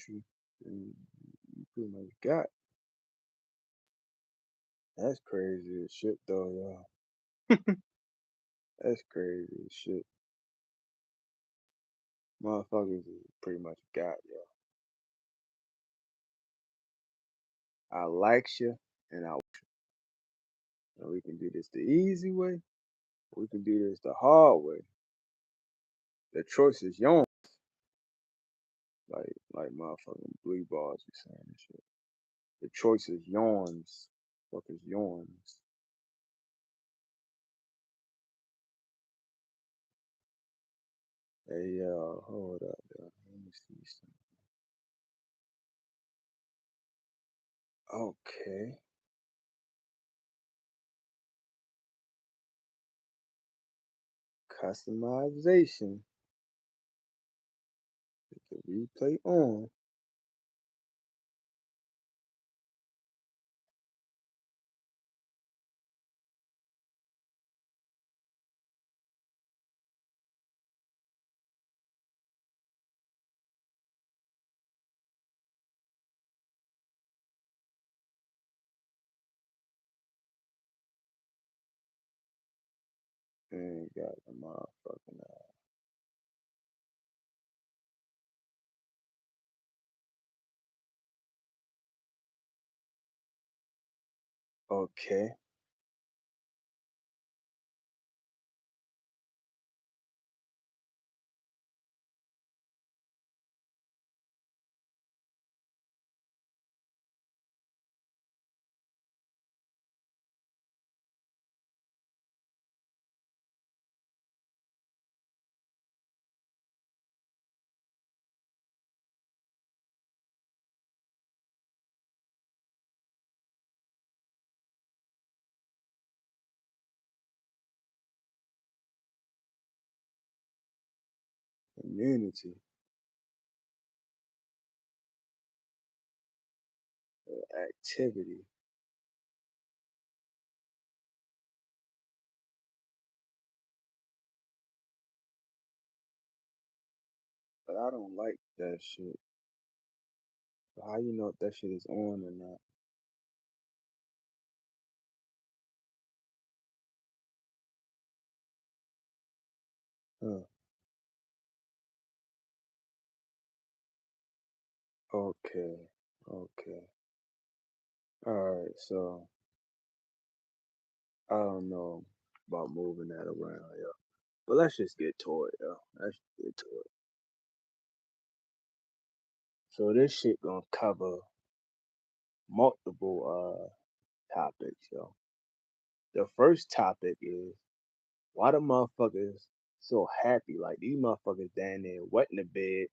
you, and you pretty much got. That's crazy as shit, though, y'all. That's crazy as shit. Motherfuckers is pretty much got, yo. I likes you, and and we can do this the easy way. We can do this the hard way. The choice is yours. Like motherfucking blue balls be saying and shit. The choice is yawns. Fuck is yawns. Hey yo, hold up, yo. Let me see something. Okay. Customization. Put the replay on. And got the motherfucking okay. Community activity. But I don't like that shit. So how you know if that shit is on or not? Huh. Okay. Okay. Alright, so I don't know about moving that around, yo. But let's just get to it, yo. Let's get to it. So this shit gonna cover multiple topics, yo. The first topic is why the motherfuckers so happy? Like these motherfuckers down there wet in the bed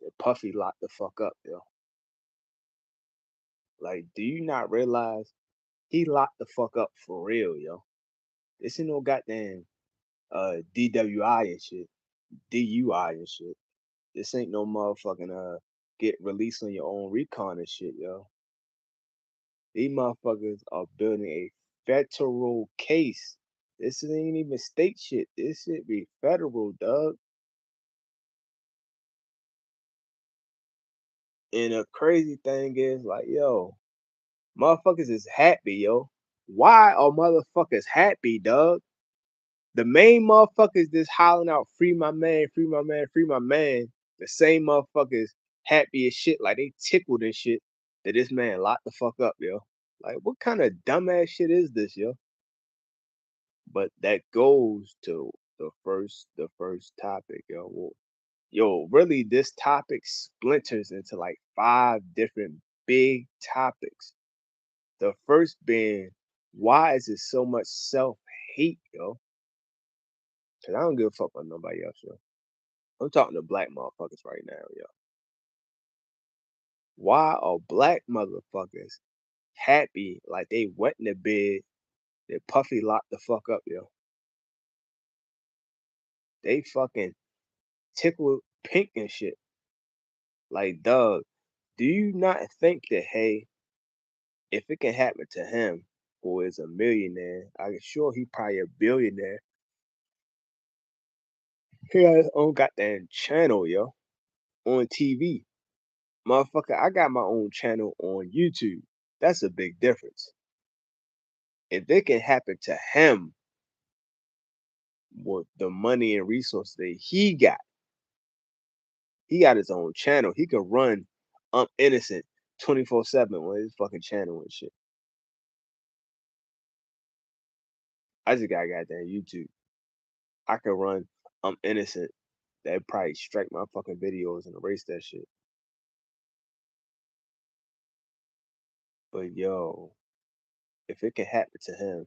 and Puffy locked the fuck up, yo. Like, do you not realize he locked the fuck up for real, yo? This ain't no goddamn DWI and shit, DUI and shit. This ain't no motherfucking get released on your own recon and shit, yo. These motherfuckers are building a federal case. This ain't even state shit. This shit be federal, dog. And the crazy thing is, like, yo, motherfuckers is happy, yo. Why are motherfuckers happy, dog? The main motherfuckers that's hollering out, free my man, free my man, free my man. The same motherfuckers happy as shit, like they tickled and shit that this man locked the fuck up, yo. Like, what kind of dumbass shit is this, yo? But that goes to the first topic, yo. Well, yo, really, this topic splinters into like 5 different big topics. The first being, why is it so much self hate, yo? Cause I don't give a fuck about nobody else, yo. I'm talking to black motherfuckers right now, yo. Why are black motherfuckers happy like they wet in the bed that Puffy locked the fuck up, yo? They fucking tickled pink and shit. Like, dog, do you not think that, hey, if it can happen to him, who is a millionaire, I'm sure he probably a billionaire. He got his own goddamn channel, yo, on TV. Motherfucker, I got my own channel on YouTube. That's a big difference. If it can happen to him with the money and resources that he got his own channel. He could run innocent 24/7 on his fucking channel and shit. I just got goddamn YouTube. I could run innocent. They'd probably strike my fucking videos and erase that shit. But yo, if it can happen to him,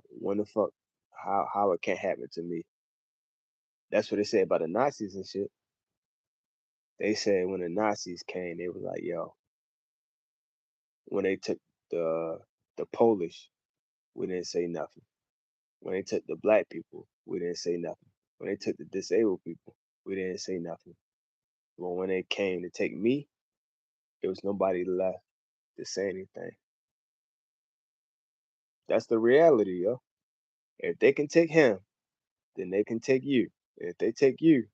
when the fuck how it can't happen to me? That's what they say about the Nazis and shit. They said when the Nazis came, they was like, yo, when they took the Polish, we didn't say nothing. When they took the black people, we didn't say nothing. When they took the disabled people, we didn't say nothing. But when they came to take me, there was nobody left to say anything. That's the reality, yo. If they can take him, then they can take you. If they take you,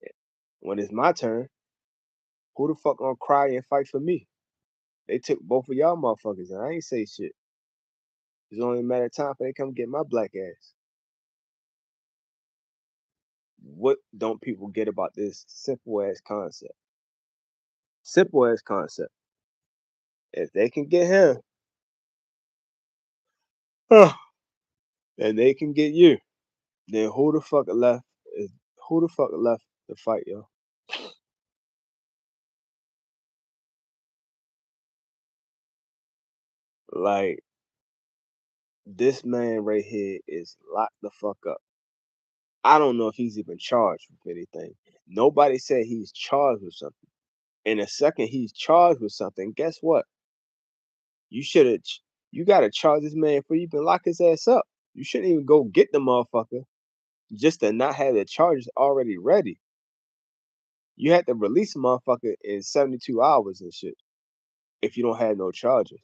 eh, when it's my turn, who the fuck gonna cry and fight for me? They took both of y'all motherfuckers, and I ain't say shit. It's only a matter of time for they come get my black ass. What don't people get about this simple ass concept? Simple ass concept. If they can get him, and they can get you, then is who the fuck left to fight, yo? Like this man right here is locked the fuck up. I don't know if he's even charged with anything. Nobody said he's charged with something. And the second he's charged with something, guess what? You should have. You gotta charge this man before you can lock his ass up. You shouldn't even go get the motherfucker just to not have the charges already ready. You had to release a motherfucker in 72 hours and shit if you don't have no charges.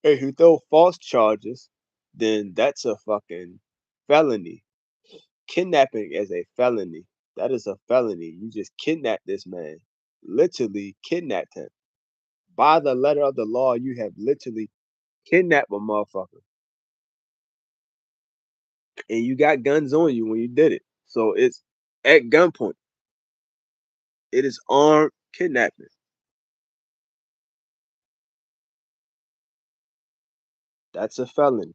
If you throw false charges, then that's a fucking felony. Kidnapping is a felony. That is a felony. You just kidnapped this man. Literally kidnapped him. By the letter of the law, you have literally kidnapped a motherfucker. And you got guns on you when you did it. So it's at gunpoint. It is armed kidnapping. That's a felony.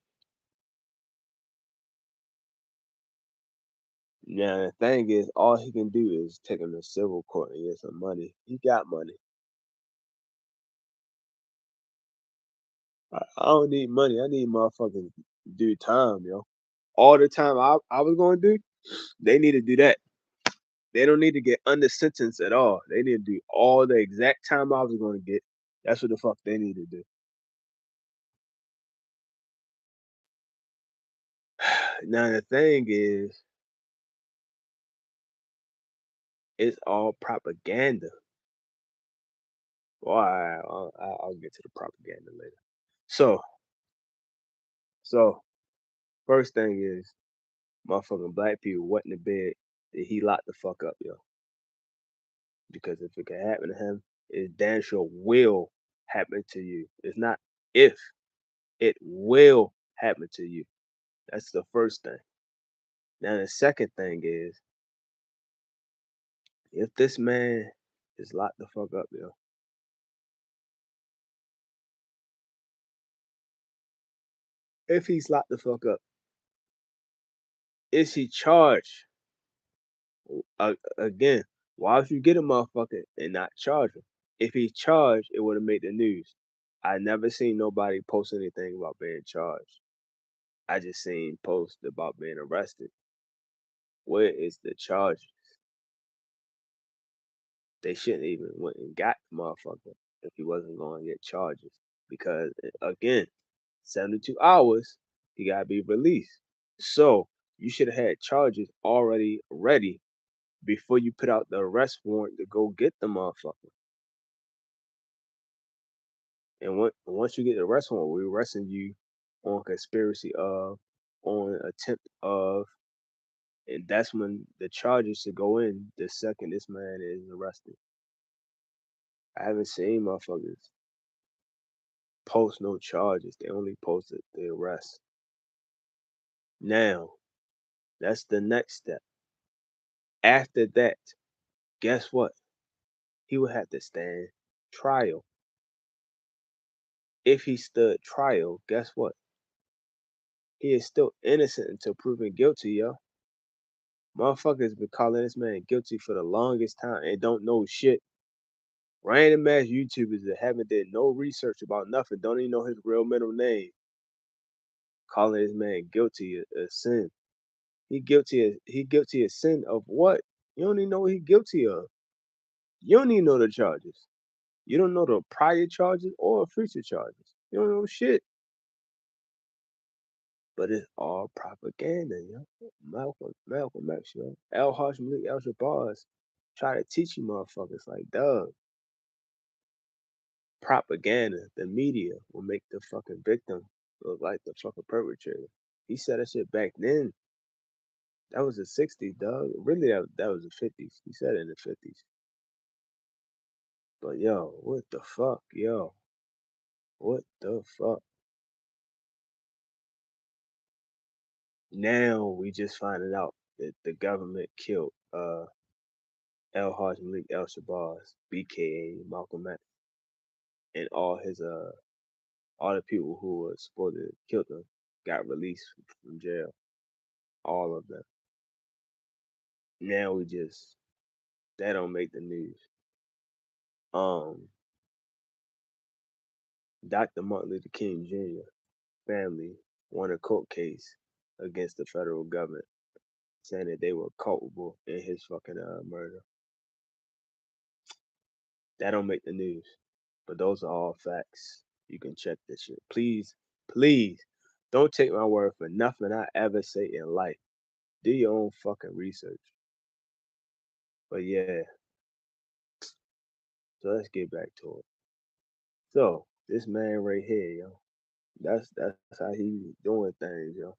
Now the thing is, all he can do is take him to civil court and get some money. He got money. I don't need money. I need motherfuckers to do time, yo. All the time I was gonna do, they need to do that. They don't need to get under sentence at all. They need to do all the exact time I was gonna get. That's what the fuck they need to do. Now the thing is, it's all propaganda. Well, I'll get to the propaganda later. So, so first thing is, motherfucking black people went in the bed that he locked the fuck up, yo. Because if it can happen to him, it damn sure will happen to you. It's not if, it will happen to you. That's the first thing. Now the second thing is, if this man is locked the fuck up, yo, if he's locked the fuck up, is he charged? Again, why would you get a motherfucker and not charge him? If he's charged, it would have made the news. I never seen nobody post anything about being charged. I just seen posts about being arrested. Where is the charges? They shouldn't even went and got the motherfucker if he wasn't going to get charges. Because again, 72 hours, he gotta be released. So you should have had charges already ready before you put out the arrest warrant to go get the motherfucker. And once you get the arrest warrant, we're arresting you on conspiracy of, on attempt of, And that's when the charges should go in the second this man is arrested. I haven't seen motherfuckers post no charges. They only posted the arrest. Now, that's the next step. After that, guess what? He would have to stand trial. If he stood trial, guess what? He is still innocent until proven guilty, yo. Motherfuckers been calling this man guilty for the longest time and don't know shit. Random ass YouTubers that haven't did no research about nothing, don't even know his real middle name, calling this man guilty of sin. He guilty of sin of what? You don't even know what he guilty of. You don't even know the charges. You don't know the prior charges or future charges. You don't know shit. But it's all propaganda, yo. Malcolm X, yo. Al Malik, Al Shabazz try to teach you motherfuckers like, dog, propaganda, the media will make the fucking victim look like the fucking perpetrator. He said that shit back then. That was the 60s, dog. Really, that was the 50s. He said it in the 50s. But yo, what the fuck, yo? What the fuck? Now we just finding out that the government killed El Haj Malik El Shabazz, BKA Malcolm X, and all the people who were supposed to kill them got released from jail. All of them. Now we just that don't make the news. Um, Dr. Martin Luther King Jr. family won a court case against the federal government, saying that they were culpable in his fucking murder. That don't make the news, but those are all facts. You can check this shit. Please, please, don't take my word for nothing I ever say in life. Do your own fucking research. But yeah, so let's get back to it. So this man right here, yo, that's how he doing things, yo.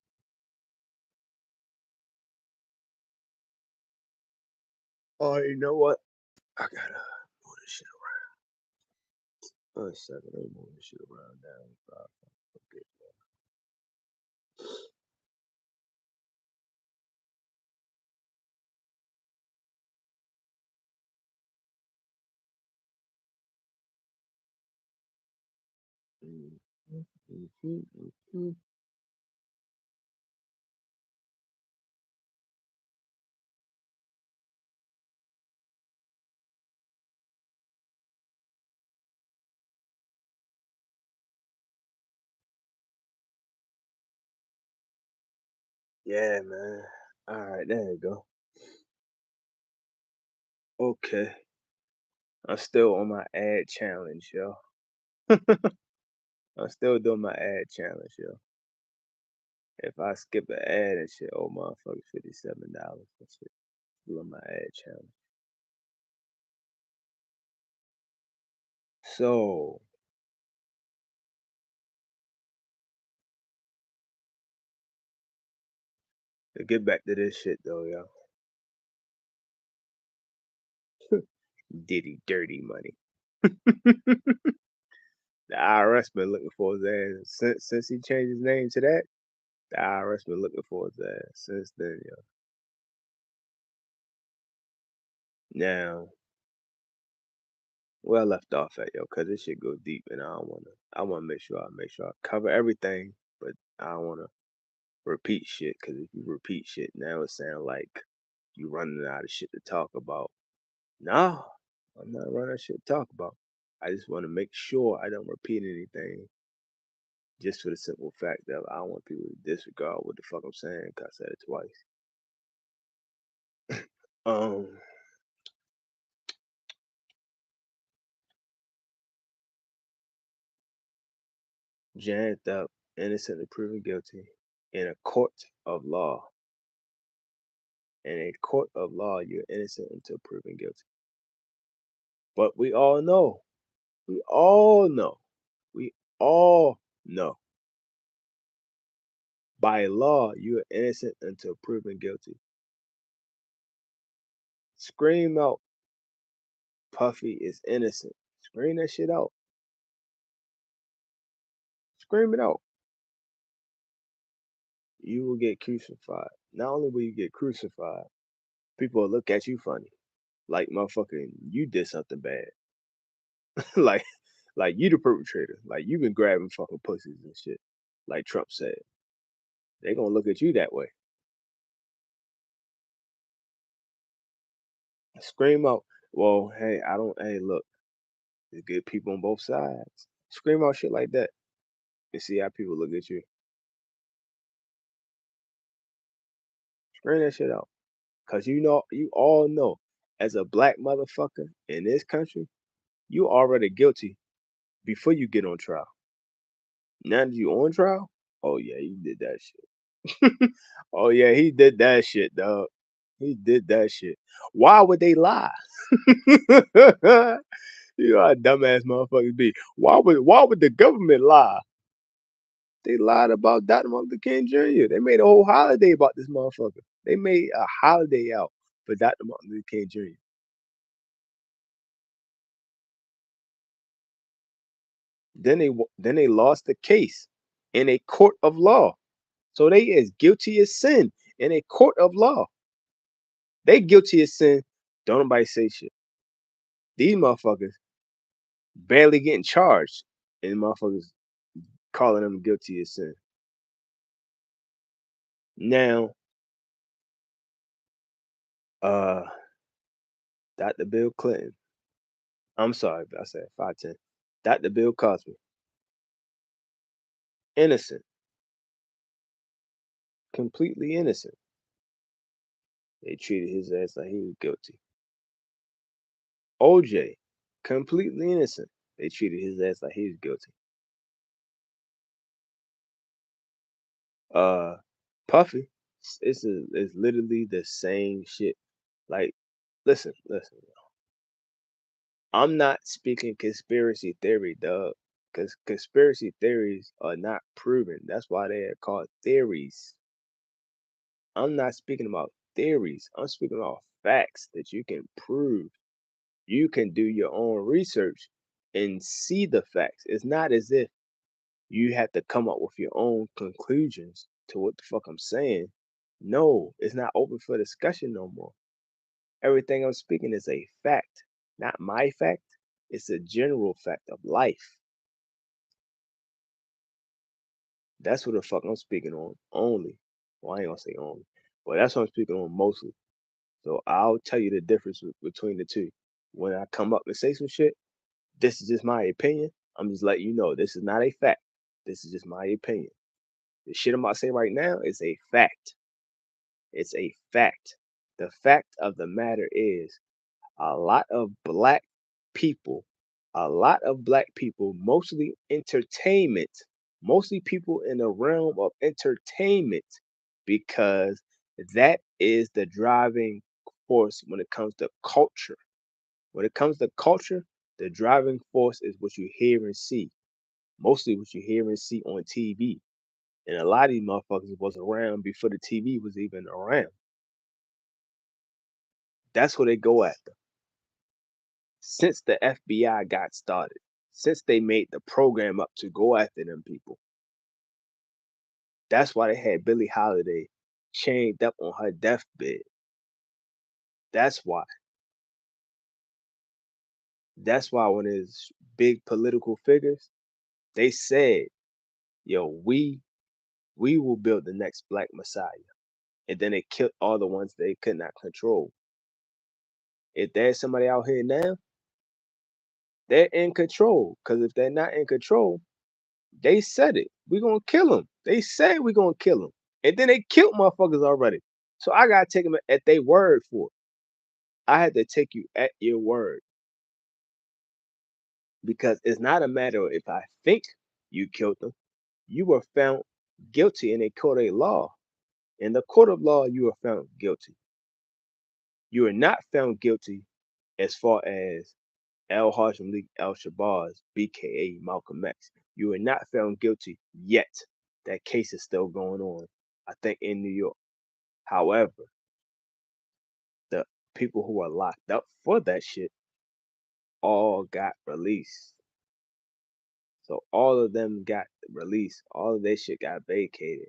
Oh, you know what? I gotta move this shit around. 1 second, let me move this shit around now. Okay. Mhm, mhm, mhm. Yeah, man. All right, there you go. Okay, I'm still on my ad challenge, yo. I'm still doing my ad challenge, yo. If I skip an ad and shit, oh motherfucker, $57 and shit. Still on my ad challenge. So to get back to this shit though, yo. Diddy dirty money. The IRS been looking for his ass since he changed his name to that. The IRS been looking for his ass since then, yo. Now, where I left off at, yo, cause this shit go deep, and I don't wanna. I wanna make sure I cover everything, but I don't wanna repeat shit. Cause if you repeat shit, now it sound like you running out of shit to talk about. No, I'm not running out of shit to talk about. I just wanna make sure I don't repeat anything, just for the simple fact that I don't want people to disregard what the fuck I'm saying. Cause I said it twice. Um, Jan Thep innocently proven guilty in a court of law. In a court of law, you're innocent until proven guilty. But we all know, we all know, by law, you are innocent until proven guilty. Scream out, Puffy is innocent. Scream that shit out. Scream it out. You will get crucified. Not only will you get crucified, people will look at you funny. Like motherfucking you did something bad. like like you the perpetrator. Like you been grabbing fucking pussies and shit. Like Trump said. They gonna look at you that way. Scream out, well, hey, I don't hey look, there's good people on both sides. Scream out shit like that and see how people look at you. Scream that shit out. Cause you all know, as a black motherfucker in this country, you already guilty before you get on trial. Now that you on trial, oh yeah, you did that shit. Oh yeah, he did that shit, dog. He did that shit. Why would they lie? You know how dumbass motherfuckers be. Why would the government lie? They lied about Dr. Martin Luther King Jr. They made a whole holiday about this motherfucker. They made a holiday out for Dr. Martin Luther King Jr. Then they lost the case in a court of law. So they as guilty as sin in a court of law. They guilty as sin. Don't nobody say shit. These motherfuckers barely getting charged, and motherfuckers calling them guilty as sin. Now, uh, Dr. Bill Clinton. I'm sorry, I said 5'10". Dr. Bill Cosby, innocent, completely innocent. They treated his ass like he was guilty. OJ, completely innocent. They treated his ass like he was guilty. Uh, Puffy, it's literally the same shit. Like, listen. I'm not speaking conspiracy theory, dog. Because conspiracy theories are not proven. That's why they are called theories. I'm not speaking about theories. I'm speaking about facts that you can prove. You can do your own research and see the facts. It's not as if you have to come up with your own conclusions to what the fuck I'm saying. No, it's not open for discussion no more. Everything I'm speaking is a fact, not my fact. It's a general fact of life. That's what the fuck I'm speaking on only. Well, I ain't gonna say only, but that's what I'm speaking on mostly. So I'll tell you the difference between the two. When I come up and say some shit, this is just my opinion. I'm just letting you know this is not a fact. This is just my opinion. The shit I'm about to say right now is a fact. It's a fact. The fact of the matter is a lot of black people, mostly entertainment, mostly people in the realm of entertainment, because that is the driving force when it comes to culture. When it comes to culture, the driving force is what you hear and see, mostly what you hear and see on TV. And a lot of these motherfuckers was around before the TV was even around. That's what they go after. Since the FBI got started, since they made the program up to go after them people. That's why they had Billie Holiday chained up on her deathbed. That's why. That's why when there's big political figures, they said, yo, we will build the next black messiah. And then they killed all the ones they could not control. If there's somebody out here now, they're in control. Because if they're not in control, they said it. We're gonna kill them. They said we're gonna kill them. And then they killed motherfuckers already. So I gotta take them at their word for it. I had to take you at your word. Because it's not a matter of if I think you killed them. You were found guilty in a court of law. In the court of law, you were found guilty. You are not found guilty as far as Al Haj Malik Al Shabazz, BKA Malcolm X. You are not found guilty yet. That case is still going on, I think, in New York. However, the people who are locked up for that shit all got released. So all of them got released. All of their shit got vacated.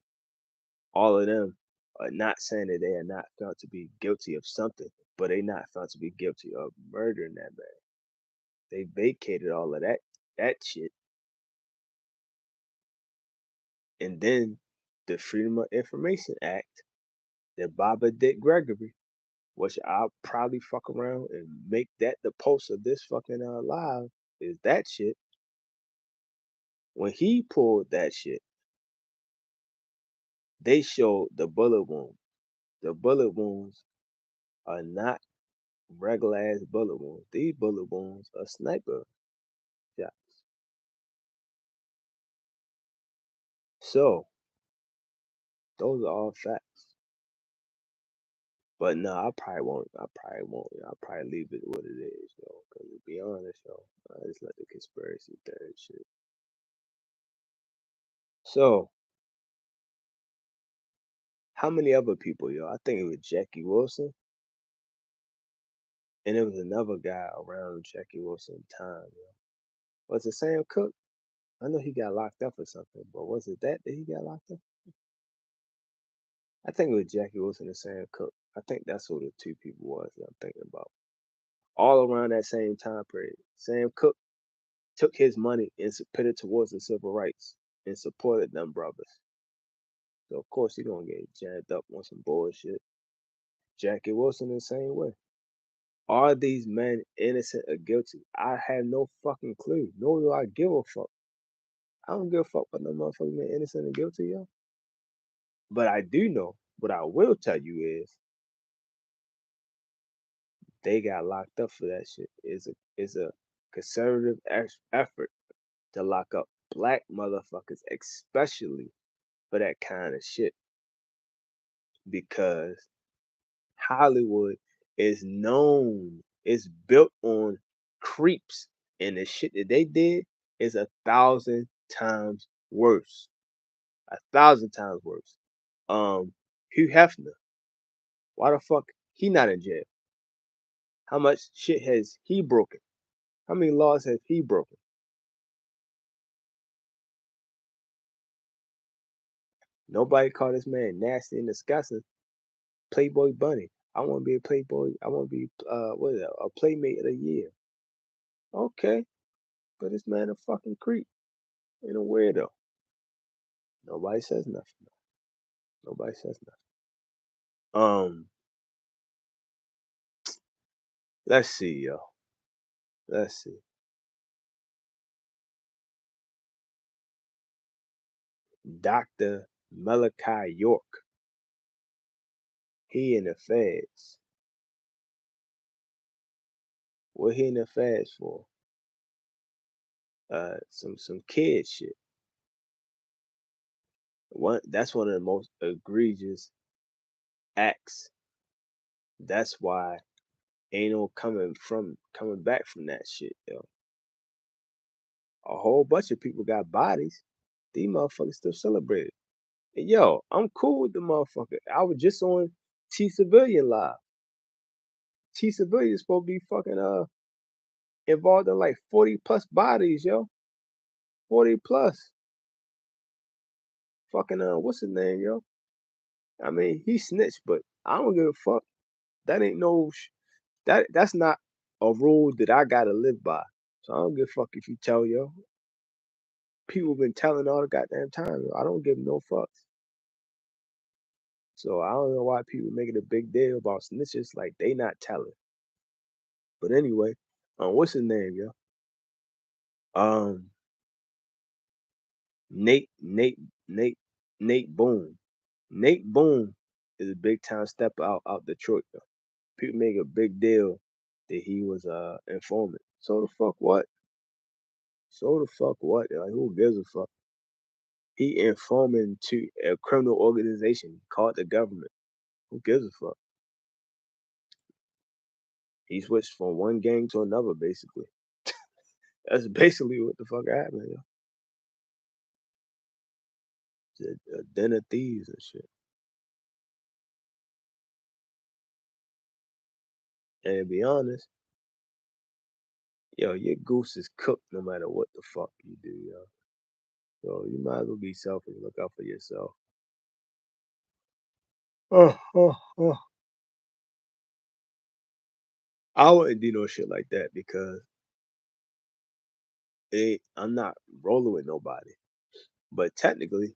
All of them are not saying that they are not found to be guilty of something, but they not found to be guilty of murdering that man. They vacated all of that shit. And then the Freedom of Information Act that Baba Dick Gregory, which I'll probably fuck around and make that the post of this fucking live, is that shit. When he pulled that shit, they showed the bullet wound. The bullet wounds are not regular ass bullet wounds. These bullet wounds are sniper shots. So those are all facts. But no, I probably won't. I probably won't. I'll probably leave it what it is, yo. Because to be honest, yo, I just let the conspiracy theory shit. So, how many other people, yo? I think it was Jackie Wilson, and there was another guy around Jackie Wilson time, yo. Was it Sam Cooke? I know he got locked up or something, but was it that he got locked up? I think it was Jackie Wilson and Sam Cooke. I think that's who the two people was that I'm thinking about. All around that same time period. Sam Cooke took his money and put it towards the civil rights and supported them brothers. So of course he gonna get jammed up on some bullshit. Jackie Wilson the same way. Are these men innocent or guilty? I have no fucking clue. Nor do I give a fuck. I don't give a fuck about no motherfucking man innocent or guilty, yo. But I do know, what I will tell you is they got locked up for that shit. It's a conservative effort to lock up black motherfuckers, especially for that kind of shit. Because Hollywood is known, it's built on creeps, and the shit that they did is 1,000 times worse. 1,000 times worse. Hugh Hefner, why the fuck he not in jail? How much shit has he broken? How many laws has he broken? Nobody called this man nasty and disgusting. Playboy Bunny. I want to be a Playboy. I want to be what is that? A Playmate of the Year. Okay, but this man a fucking creep and a weirdo. Nobody says nothing. Nobody says nothing. Let's see, yo. Let's see. Dr. Malachi York. He in the feds. What he in the feds for? Some kid shit. That's one of the most egregious acts. That's why ain't no coming back from that shit, yo. A whole bunch of people got bodies. These motherfuckers still celebrated. And yo, I'm cool with the motherfucker. I was just on T Civilian Live. T Civilian is supposed to be fucking involved in like 40 plus bodies, yo. 40 plus. Fucking what's his name, yo? I mean, he snitched, but I don't give a fuck. That ain't no that's not a rule that I gotta live by. So I don't give a fuck if you tell, yo. People been telling all the goddamn time. Yo. I don't give no fucks. So I don't know why people making a big deal about snitches like they not telling. But anyway, what's his name, yo? Um, Nate, Nate, Nate, Nate Boone. Nate Boone is a big time step out Detroit. Though. People make a big deal that he was informant. So the fuck what? So the fuck what? Like who gives a fuck? He informing to a criminal organization called the government. Who gives a fuck? He switched from one gang to another, basically. That's basically what the fuck happened. Yo. A den of thieves and shit. And to be honest, yo, your goose is cooked no matter what the fuck you do, yo. So you might as well be selfish. Look out for yourself. Oh, oh, oh. I wouldn't do no shit like that because I'm not rolling with nobody. But technically,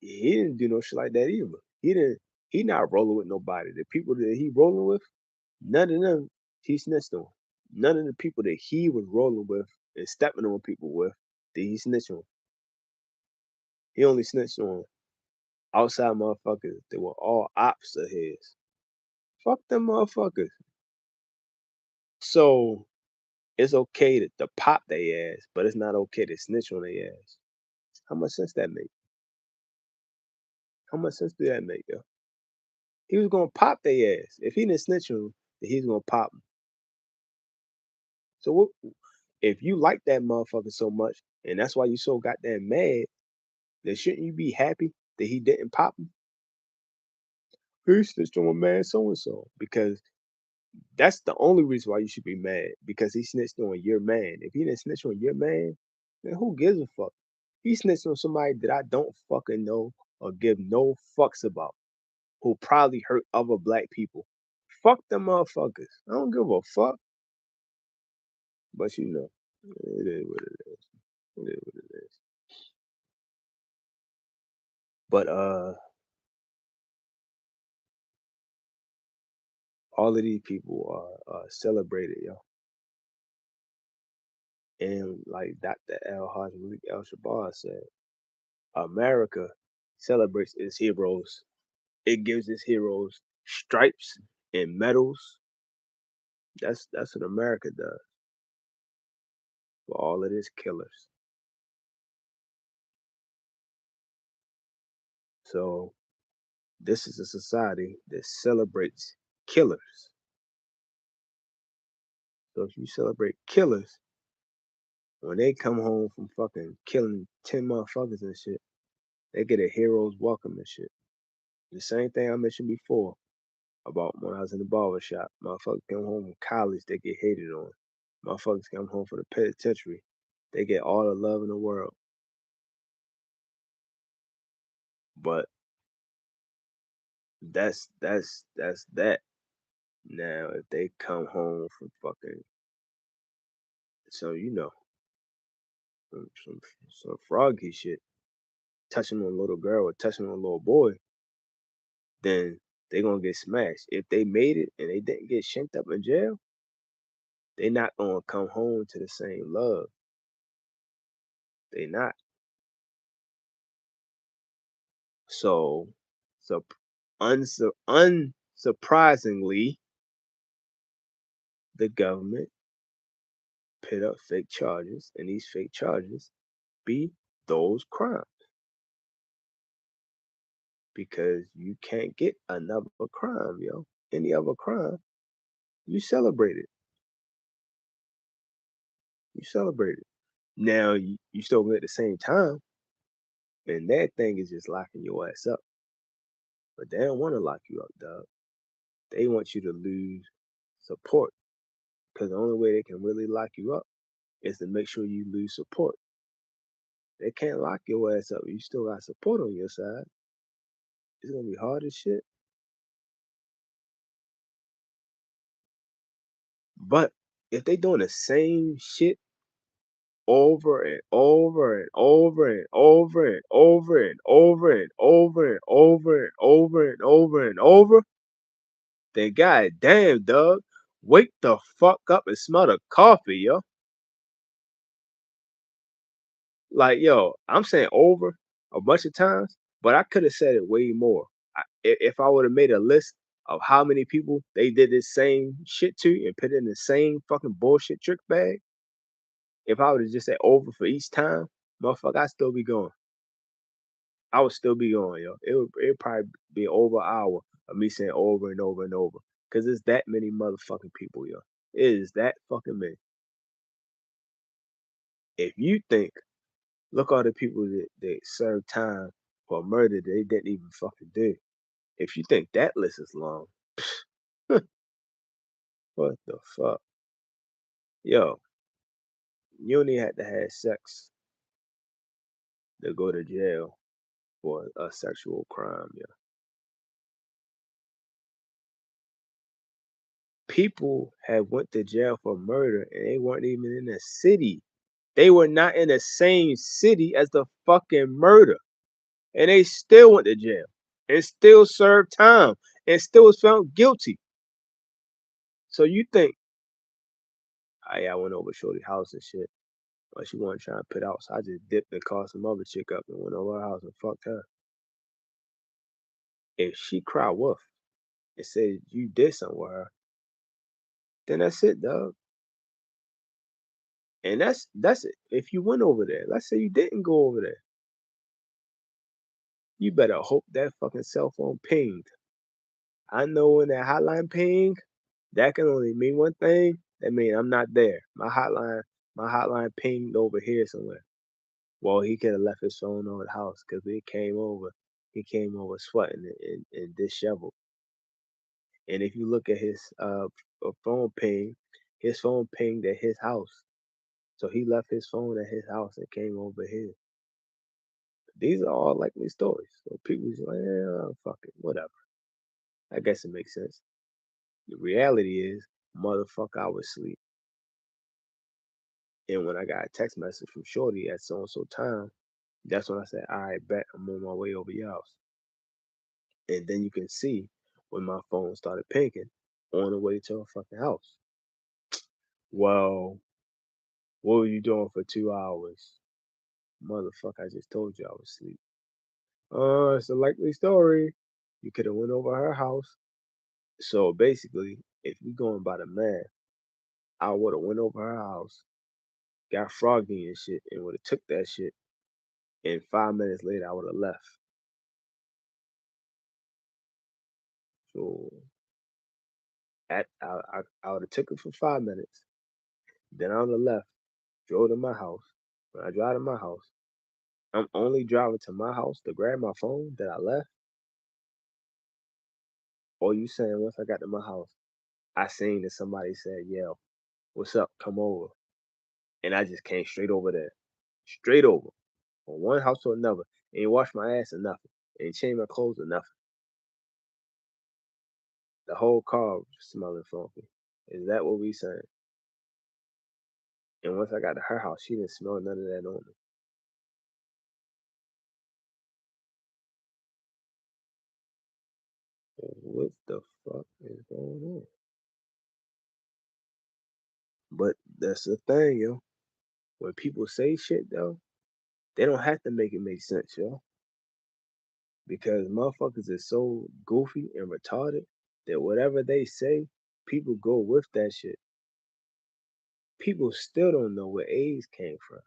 he didn't do no shit like that either. He didn't. He not rolling with nobody. The people that he rolling with, none of them he snitched on. None of the people that he was rolling with and stepping on people with did he snitch on. He only snitched on outside motherfuckers that were all ops of his. Fuck them motherfuckers. So it's okay to pop their ass, but it's not okay to snitch on their ass. How much sense that make? How much sense do that make, yo? He was gonna pop their ass. If he didn't snitch on them, then he's gonna pop them. So what if you like that motherfucker so much and that's why you so goddamn mad, then shouldn't you be happy that he didn't pop him? He snitched on my man so and so. Because that's the only reason why you should be mad. Because he snitched on your man. If he didn't snitch on your man, then who gives a fuck? He snitched on somebody that I don't fucking know or give no fucks about, who probably hurt other black people. Fuck them motherfuckers. I don't give a fuck. But you know, it is what it is. It is what it is. But all of these people are celebrated, yo. And like Dr. Al Hajj Malik Al Shabar said, America celebrates its heroes. It gives its heroes stripes and medals. That's what America does for all of its killers. So this is a society that celebrates killers. So if you celebrate killers, when they come home from fucking killing 10 motherfuckers and shit, they get a hero's welcome and shit. The same thing I mentioned before about when I was in the barber shop. Motherfuckers come home from college, they get hated on. Motherfuckers come home from the penitentiary, they get all the love in the world. But that's that. Now if they come home from fucking so you know some froggy shit, touching on a little girl or touching on a little boy, then they gonna get smashed. If they made it and they didn't get shanked up in jail, they not gonna come home to the same love. They not. So, so unsurprisingly, the government put up fake charges, and these fake charges be those crimes because you can't get another crime, yo. Any other crime, you celebrate it. You celebrate it. Now you still at the same time, and that thing is just locking your ass up. But they don't want to lock you up, dog. They want you to lose support because the only way they can really lock you up is to make sure you lose support. They can't lock your ass up. You still got support on your side. It's gonna be hard as shit. But if they doing the same shit over and over and over and over and over and over and over and over and over and over and over, then goddamn, dog, wake the fuck up and smell the coffee, yo. Like, yo, I'm saying over a bunch of times, but I could have said it way more. If I would have made a list of how many people they did this same shit to and put it in the same fucking bullshit trick bag, if I would have just said over for each time, motherfucker, I'd still be going. I would still be going, yo. It probably be over an hour of me saying over and over and over. Cause it's that many motherfucking people, yo. It is that fucking many. If you think, look all the people that served time for murder they didn't even fucking do. If you think that list is long, What the fuck? Yo, you only had to have sex to go to jail for a sexual crime, yo. People have went to jail for murder and they weren't even in the city. They were not in the same city as the fucking murder. And they still went to jail and still served time and still was found guilty. So you think, I went over Shorty's house and shit. But she wasn't trying to put out, so I just dipped and called some other chick up and went over her house and fucked her. If she cried wolf and said you did something with her, then that's it, dog. And that's it. If you went over there, let's say you didn't go over there, you better hope that fucking cell phone pinged. I know when that hotline ping, that can only mean one thing. That means I'm not there. My hotline pinged over here somewhere. Well, he could have left his phone over the house because he came over. He came over sweating and disheveled. And if you look at his phone ping, his phone pinged at his house. So he left his phone at his house and came over here. These are all likely stories. So people just like, yeah, fuck it, whatever. I guess it makes sense. The reality is, motherfucker, I was asleep. And when I got a text message from Shorty at so and so time, that's when I said, all right, bet I'm on my way over your house. And then you can see when my phone started pinging on the way to her fucking house. Well, what were you doing for 2 hours? Motherfucker, I just told you I was asleep. It's a likely story. You could have went over her house. So basically, if we going by the math, I would have went over her house, got froggy and shit, and would have took that shit. And 5 minutes later, I would have left. So I would have took it for 5 minutes. Then I would have left, drove to my house. When I drive to my house, I'm only driving to my house to grab my phone that I left. Or you saying once I got to my house, I seen that somebody said, "Yo, what's up? Come over." And I just came straight over there. Straight over. From one house to another. Ain't wash my ass or nothing. Ain't change my clothes or nothing. The whole car was smelling funky. Is that what we saying? And once I got to her house, she didn't smell none of that on me. What the fuck is going on? But that's the thing, yo. When people say shit though, they don't have to make it make sense, yo. Because motherfuckers is so goofy and retarded that whatever they say, people go with that shit. People still don't know where AIDS came from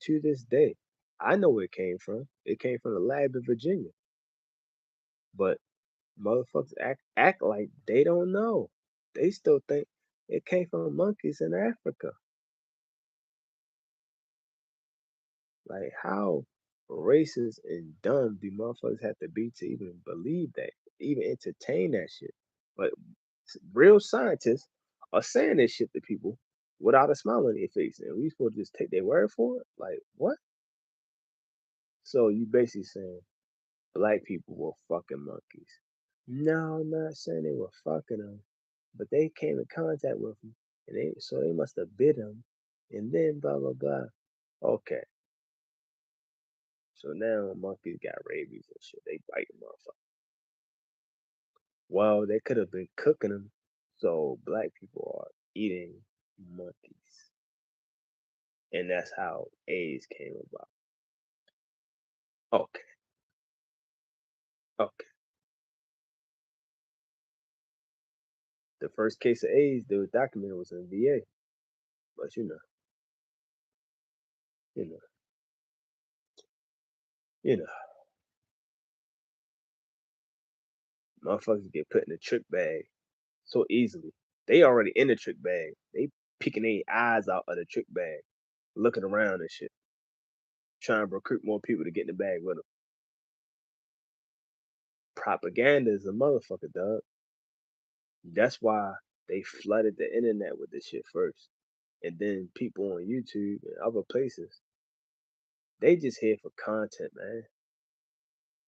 to this day. I know where it came from. It came from the lab in Virginia. But motherfuckers act like they don't know. They still think it came from monkeys in Africa. Like how racist and dumb do motherfuckers have to be to even believe that, even entertain that shit? But real scientists are saying this shit to people without a smile on their face, and we supposed to just take their word for it? Like what? So you basically saying black people were fucking monkeys? No, I'm not saying they were fucking them, but they came in contact with them, and they must have bit them, and then blah blah blah. Okay, so now monkeys got rabies and shit. They bite motherfuckers. Well, they could have been cooking them, so black people are eating monkeys, and that's how AIDS came about. Okay, okay. The first case of AIDS that was documented was in VA, but you know, you know, motherfuckers get put in a trick bag so easily. They already in the trick bag. They peeking their eyes out of the trick bag, looking around and shit, trying to recruit more people to get in the bag with them. Propaganda is a motherfucker, dog. That's why They flooded the internet with this shit first. And then people on YouTube and other places, they just here for content, man.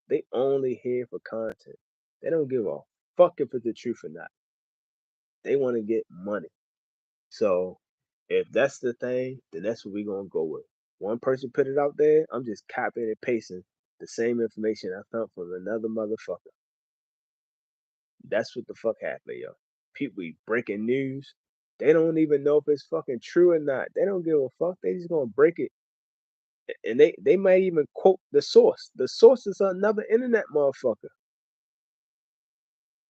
They only here for content. They don't give a fuck if it's the truth or not. They want to get money. So if that's the thing, then that's what we're gonna go with. One person put it out there, I'm just copying and pasting the same information I found from another motherfucker. That's what the fuck happened, yo. People be breaking news. They don't even know if it's fucking true or not. They don't give a fuck. They just gonna break it. And they might even quote the source. The source is another internet motherfucker.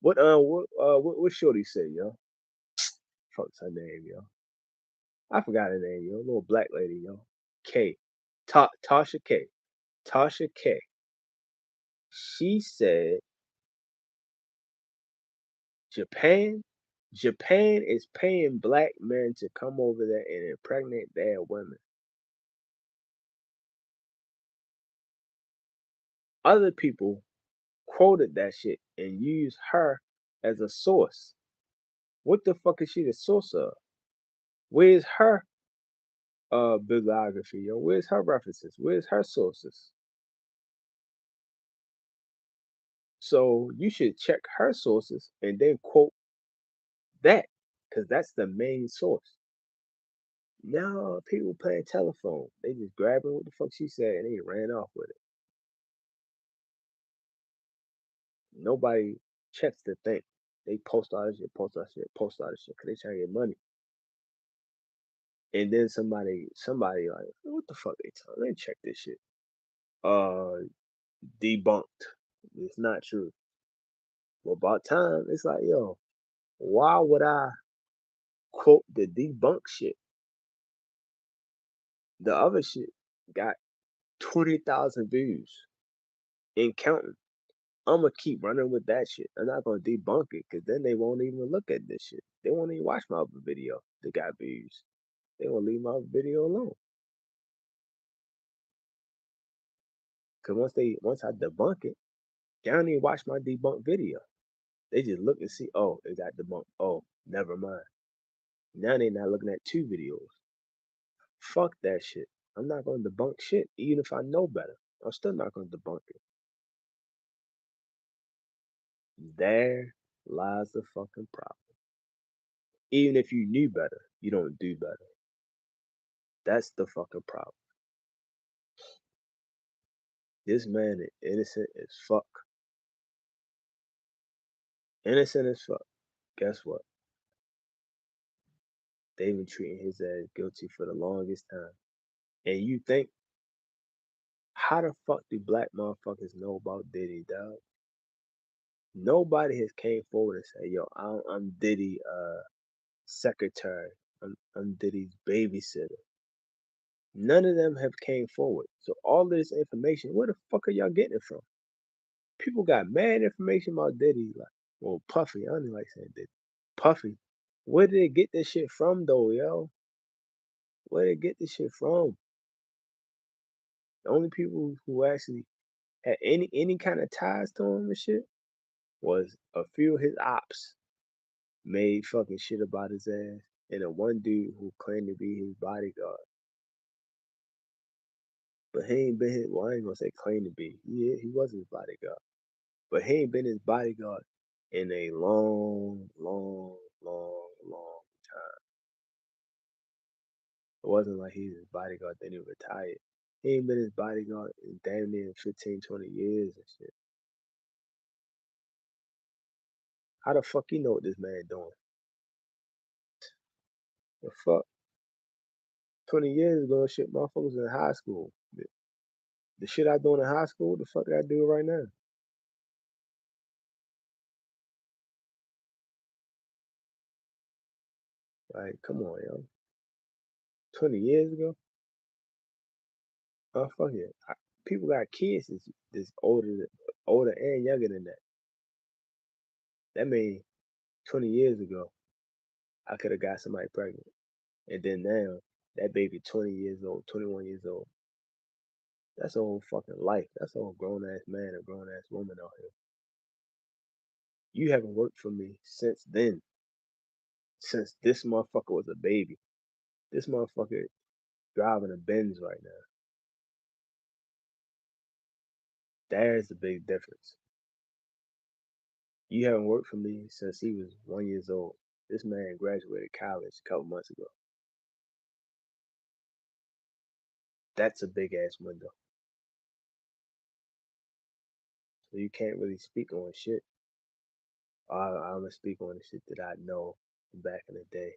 What Shorty say, yo? Fuck's her name, yo. I forgot her name, yo. Little black lady, yo. K. Tasha K. Tasha K. She said Japan Japan is paying black men to come over there and impregnate their women. Other people quoted that shit and used her as a source. What the fuck is she the source of? Where's her bibliography, yo? Where's her references? Where's her sources? So you should check her sources and then quote that, because that's the main source. Now people playing telephone. They just grabbing what the fuck she said and they ran off with it. Nobody checks the thing. They post all this shit, post all this shit, post all this shit, cause they trying to get money. And then somebody like, what the fuck they talking? Let me check this shit. Uh, debunked. It's not true. Well, about time, it's like, yo, why would I quote the debunk shit? The other shit got 20,000 views and counting. I'm gonna keep running with that shit. I'm not gonna debunk it because then they won't even look at this shit. They won't even watch my other video that got views. They gonna leave my video alone. Cause once I debunk it, they don't even watch my debunk video. They just look and see, oh, it got debunked. Oh, never mind. Now they not looking at two videos. Fuck that shit. I'm not gonna debunk shit, even if I know better. I'm still not gonna debunk it. There lies the fucking problem. Even if you knew better, you don't do better. That's the fucking problem. This man is innocent as fuck. Innocent as fuck. Guess what? They've been treating his ass guilty for the longest time. And you think, how the fuck do black motherfuckers know about Diddy, dog? Nobody has came forward and said, yo, I'm Diddy secretary. I'm Diddy's babysitter. None of them have came forward. So all this information, where the fuck are y'all getting it from? People got mad information about Diddy, like, well, Puffy. I don't even like saying Diddy. Puffy. Where did they get this shit from, though, yo? Where did they get this shit from? The only people who actually had any kind of ties to him and shit was a few of his ops made fucking shit about his ass, and a one dude who claimed to be his bodyguard. But he ain't been his, well, I ain't gonna say claim to be. He was his bodyguard. But he ain't been his bodyguard in a long, long, long, long time. It wasn't like he's his bodyguard, then he retired. He ain't been his bodyguard in damn near 15, 20 years and shit. How the fuck you know what this man doing? The fuck? 20 years ago, shit, motherfuckers in high school. The shit I doing in high school, what the fuck I do right now? Like, come on, yo. 20 years ago? Oh, fuck it. People got kids that's older and younger than that. That means 20 years ago, I could have got somebody pregnant. And then now, that baby 20 years old, 21 years old. That's a whole fucking life. That's a whole grown ass man or grown ass woman out here. You haven't worked for me since then. since this motherfucker was a baby. This motherfucker driving a Benz right now. There's a big difference. You haven't worked for me since he was 1 years old. This man graduated college a couple months ago. That's a big ass window. So you can't really speak on shit. I'm gonna speak on the shit that I know from back in the day.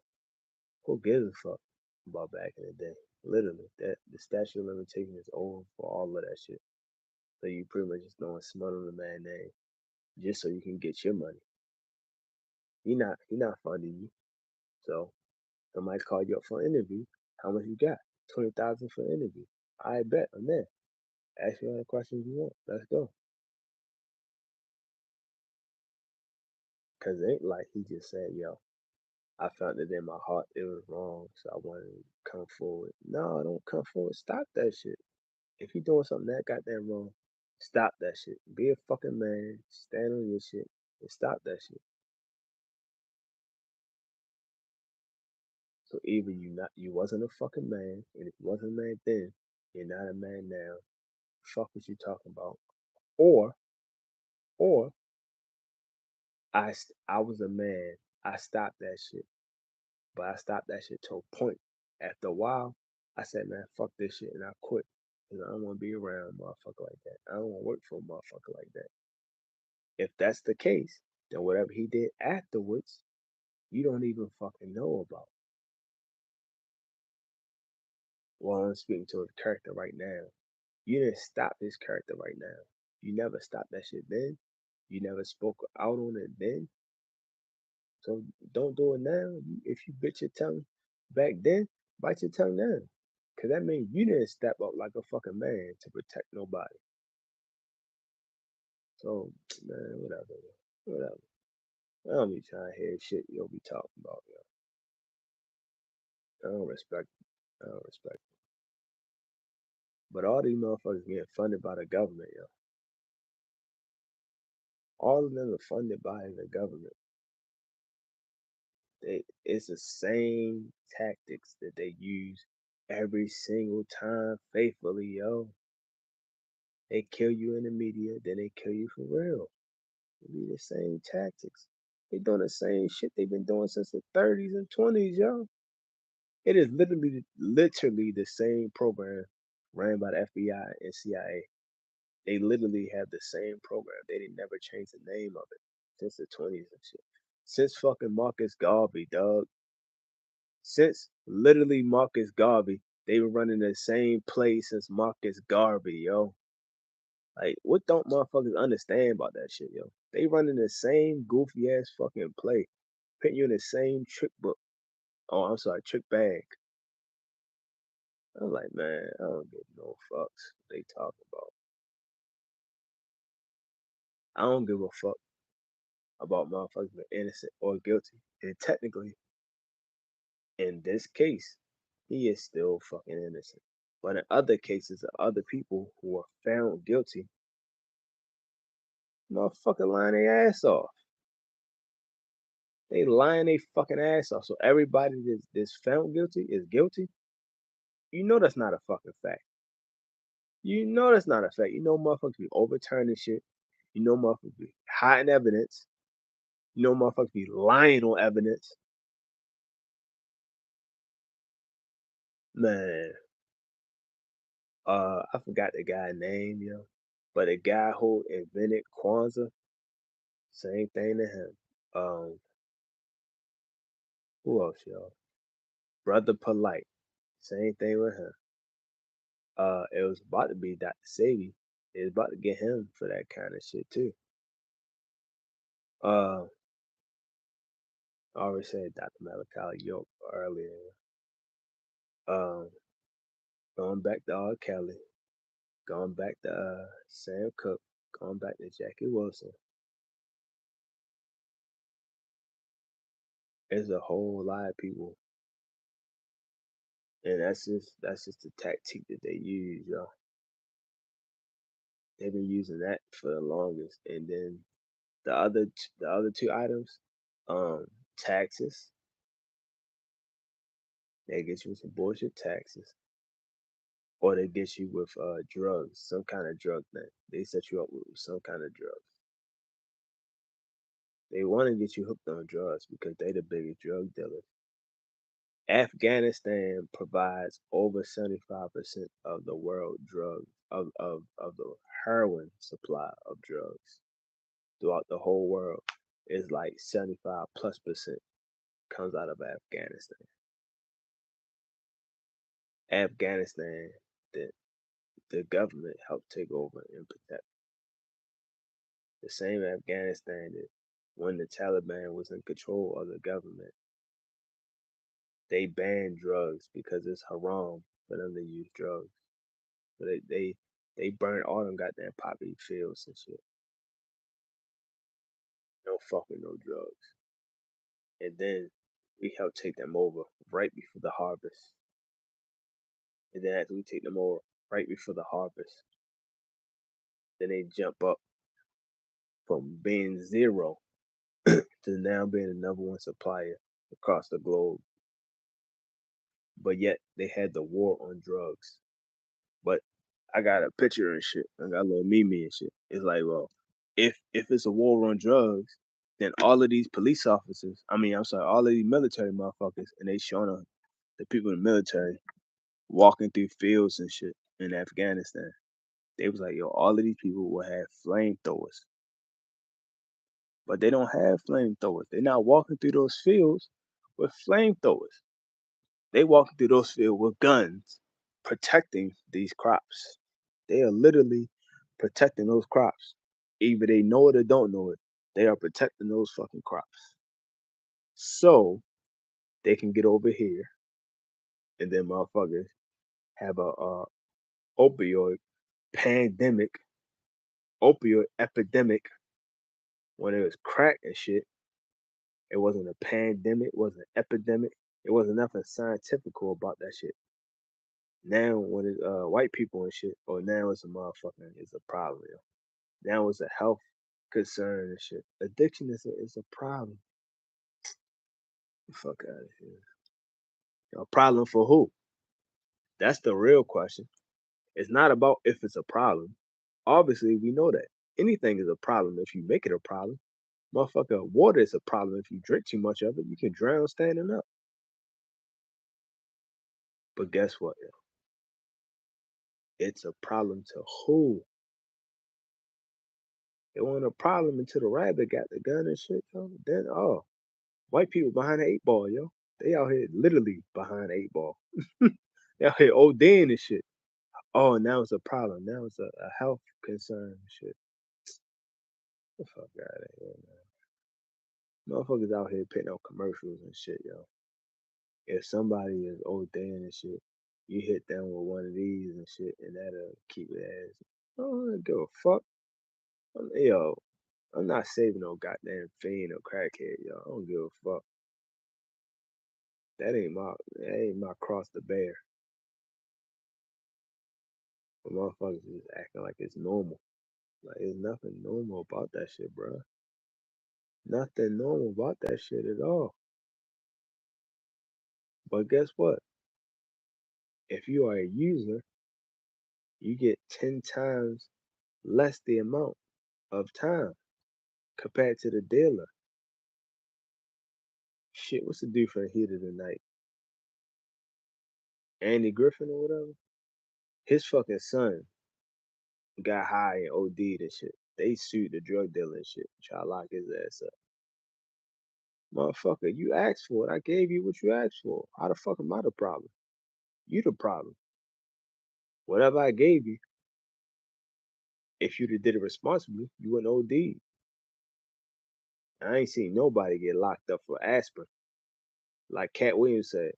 Who gives a fuck about back in the day? Literally, that the statute of limitation is over for all of that shit. So you pretty much just going smut on the man name just so you can get your money. He not funding you. So somebody called you up for an interview. How much you got? 20,000 for an interview. I bet I'm there. Ask me all the questions you want. Let's go. Cause it ain't like he just said, yo, I felt it in my heart it was wrong, so I wanted to come forward. No, don't come forward. Stop that shit. If you doing something that goddamn wrong, stop that shit. Be a fucking man. Stand on your shit and stop that shit. So either you wasn't a fucking man, and if you wasn't a man then, you're not a man now. Fuck what you talking about. Or or I was a man. I stopped that shit, but I stopped that shit to a point. After a while, I said, man, fuck this shit, and I quit. Cause I don't want to be around a motherfucker like that. I don't want to work for a motherfucker like that. If that's the case, then whatever he did afterwards, you don't even fucking know about. Well, I'm speaking to his character right now. You didn't stop his character right now. You never stopped that shit then. You never spoke out on it then. So don't do it now. If you bit your tongue back then, bite your tongue now. Cause that means you didn't step up like a fucking man to protect nobody. So man, whatever, whatever. I don't be trying to hear shit you'll be talking about, yo. I don't respect it. I don't respect it. But all these motherfuckers getting funded by the government, yo. All of them are funded by the government. It's the same tactics that they use every single time faithfully, yo. They kill you in the media, then they kill you for real. It be the same tactics. They doing the same shit they've been doing since the 30s and 20s, yo. It is literally the same program ran by the FBI and CIA. They literally have the same program. They didn't never change the name of it since the 20s and shit. Since fucking Marcus Garvey, dog. Since literally Marcus Garvey, they were running the same play since Marcus Garvey, yo. Like, what don't motherfuckers understand about that shit, yo? They running the same goofy ass fucking play, putting you in the same trick book. Oh, I'm sorry, trick bag. I'm like, man, I don't give no fucks what they talking about. I don't give a fuck about motherfuckers being innocent or guilty. And technically, in this case, he is still fucking innocent. But in other cases of other people who are found guilty, motherfucker lying their ass off. They lying their fucking ass off. So everybody that's found guilty is guilty. You know that's not a fucking fact. You know that's not a fact. You know motherfuckers be overturning shit. You know motherfuckers be hiding evidence. You know motherfuckers be lying on evidence. Man, I forgot the guy's name, yo. But the guy who invented Kwanzaa, same thing to him. Who else, y'all? Brother Polite, same thing with him. It was about to be Dr. Sebi. It was about to get him for that kind of shit too. I already said Dr. Malachi York earlier. Um, going back to R. Kelly, going back to Sam Cooke, going back to Jackie Wilson. There's a whole lot of people, and that's just the tactic that they use, y'all. They've been using that for the longest, and then the other two items, taxes. They get you with some bullshit taxes, or they get you with drugs, some kind of drug thing. They set you up with some kind of drugs. They want to get you hooked on drugs because they the biggest drug dealers. Afghanistan provides over 75% of the world drug of the heroin supply of drugs throughout the whole world is like 75+% comes out of Afghanistan. Afghanistan, the the government helped take over and protect. The same Afghanistan that when the Taliban was in control of the government, they banned drugs because it's haram for them to use drugs. So they burned all them goddamn poppy fields and shit. No fucking no drugs. And then we helped take them over right before the harvest. And then after we take them over right before the harvest, then they jump up from being zero to now being the number one supplier across the globe. But yet they had the war on drugs. But I got a picture and shit. I got a little meme and shit. It's like, well, if it's a war on drugs, then all of these police officers, I'm sorry, all of these military motherfuckers, and they showing up the people in the military walking through fields and shit in Afghanistan. They was like, yo, all of these people will have flamethrowers, but they don't have flamethrowers. They're not walking through those fields with flamethrowers. They walking through those fields with guns, protecting these crops. They are literally protecting those crops. Either they know it or don't know it. They are protecting those fucking crops. So they can get over here and then motherfuckers have a opioid pandemic, opioid epidemic when it was crack and shit. It wasn't a pandemic, it wasn't an epidemic. It wasn't nothing scientific about that shit. Now when it's white people and shit, or now it's a motherfucking it's a problem. Yo. Now it's a health concern and shit. Addiction is a problem. Fuck out of here. A problem for who? That's the real question. It's not about if it's a problem. Obviously, we know that anything is a problem if you make it a problem. Motherfucker, water is a problem if you drink too much of it. You can drown standing up. But guess what? Yo? It's a problem to who? It wasn't a problem until the rabbit got the gun and shit, yo. Then, white people behind the eight ball, yo. They out here literally behind the eight ball. They out here ODing and shit. Oh, now it's a problem. Now it's a health concern and shit. The fuck out of here, man. Motherfuckers out here putting out commercials and shit, yo. If somebody is ODing and shit, you hit them with one of these and shit, and that'll keep it as. I don't give a fuck. Yo, I'm not saving no goddamn fiend or crackhead, yo. I don't give a fuck. That ain't my cross to bear. But motherfuckers is acting like it's normal. Like there's nothing normal about that shit, bro. Nothing normal about that shit at all. But guess what? If you are a user, you get 10 times less the amount of time compared to the dealer. Shit, what's the dude from Heat of the Night? Andy Griffin or whatever? His fucking son got high and OD'd and shit. They sued the drug dealer and shit. Try to lock his ass up. Motherfucker, you asked for it. I gave you what you asked for. How the fuck am I the problem? You the problem. Whatever I gave you, if you'd have did it responsibly, you wouldn't OD. I ain't seen nobody get locked up for aspirin. Like Cat Williams said,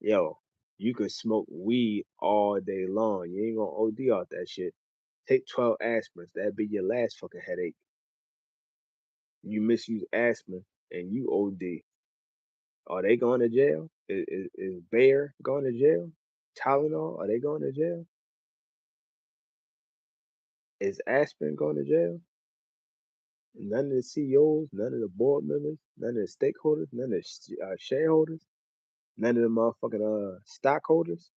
yo, you could smoke weed all day long. You ain't gonna OD off that shit. Take 12 aspirins. That'd be your last fucking headache. You misuse aspirin and you OD. Are they going to jail? Is Bayer going to jail? Tylenol, are they going to jail? Is aspirin going to jail? None of the CEOs, none of the board members, none of the stakeholders, none of the shareholders. None of them motherfucking stockholders,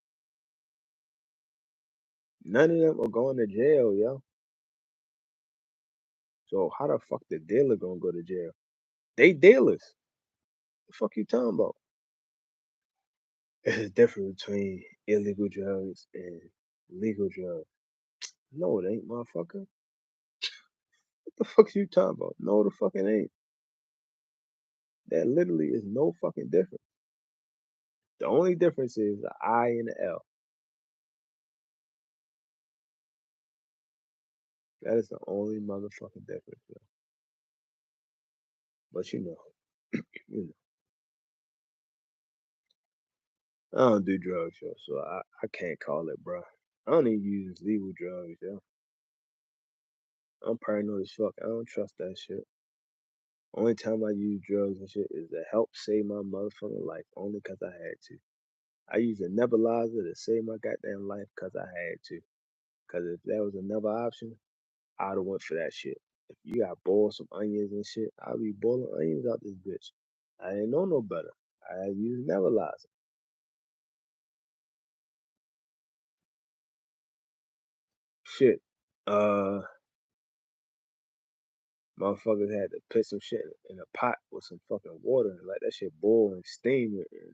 none of them are going to jail, yo. So how the fuck the dealer gonna go to jail? They dealers. The fuck you talking about? There's a difference between illegal drugs and legal drugs. No, it ain't, motherfucker. What the fuck you talking about? No, the fucking ain't. That literally is no fucking difference. The only difference is the I and the L. That is the only motherfucking difference, yo. But you know, I don't do drugs, yo, so I can't call it, bro. I don't even use legal drugs, yo. I'm paranoid as fuck. I don't trust that shit. Only time I use drugs and shit is to help save my motherfucking life, only 'cause I had to. I use a nebulizer to save my goddamn life 'cause I had to. 'Cause if that was another option, I'd have went for that shit. If you got boil some onions and shit, I'll be boiling onions out this bitch. I didn't know no better. I use nebulizer. Shit. Uh, Motherfuckers had to put some shit in a pot with some fucking water and let that shit boil and steam it and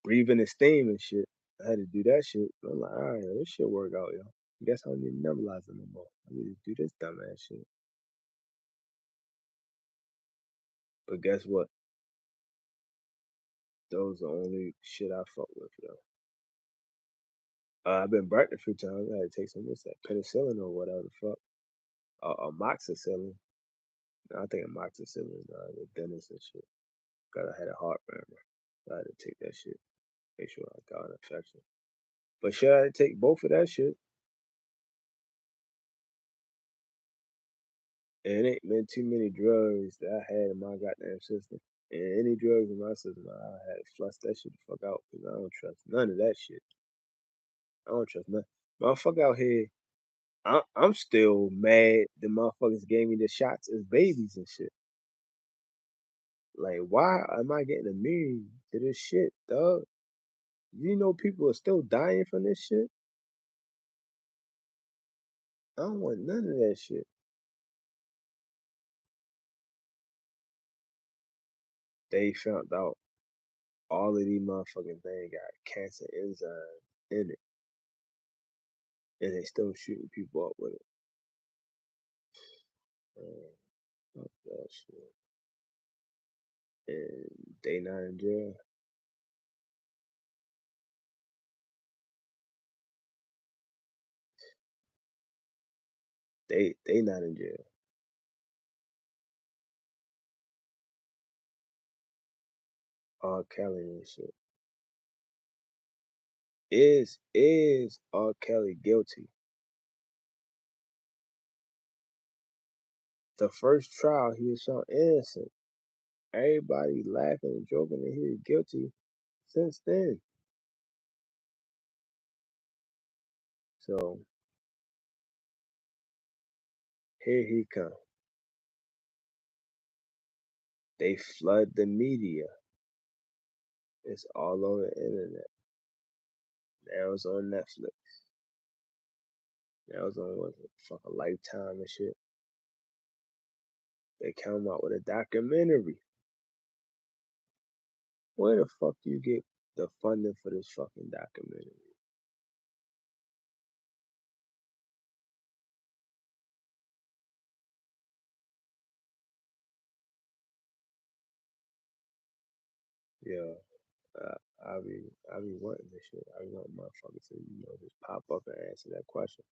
breathe in the steam and shit. I had to do that shit. I'm like, all right, this shit work out, yo. Guess I don't need a nebulizer no more. I need to do this dumbass shit. But guess what? Those are the only shit I fuck with, yo. I've been burnt a few times. I had to take some of this, that penicillin or whatever the fuck. Amoxicillin. I think amoxicillin, the dentist and shit. Got I had a heartburn. I had to take that shit. Make sure I got an infection. But should I take both of that shit? And it ain't been too many drugs that I had in my goddamn system. And any drugs in my system, I had to flush that shit the fuck out because I don't trust none of that shit. I don't trust none. Motherfucker out here, I'm still mad the motherfuckers gave me the shots as babies and shit. Like, why am I getting immune to this shit, dog? You know people are still dying from this shit? I don't want none of that shit. They found out all of these motherfucking things got cancer enzyme in it, and they still shooting people up with it. Man, fuck that shit. And they not in jail. They not in jail. R. Kelly and shit. Is R. Kelly guilty? The first trial he was found innocent. Everybody laughing and joking that he was guilty since then. So here he come. They flood the media. It's all over the internet. Now it's on Netflix. Now it's on what, fucking Lifetime and shit. They come out with a documentary. Where the fuck you get the funding for this fucking documentary? Yeah, I be wanting this shit. I want motherfuckers to just pop up and answer that question.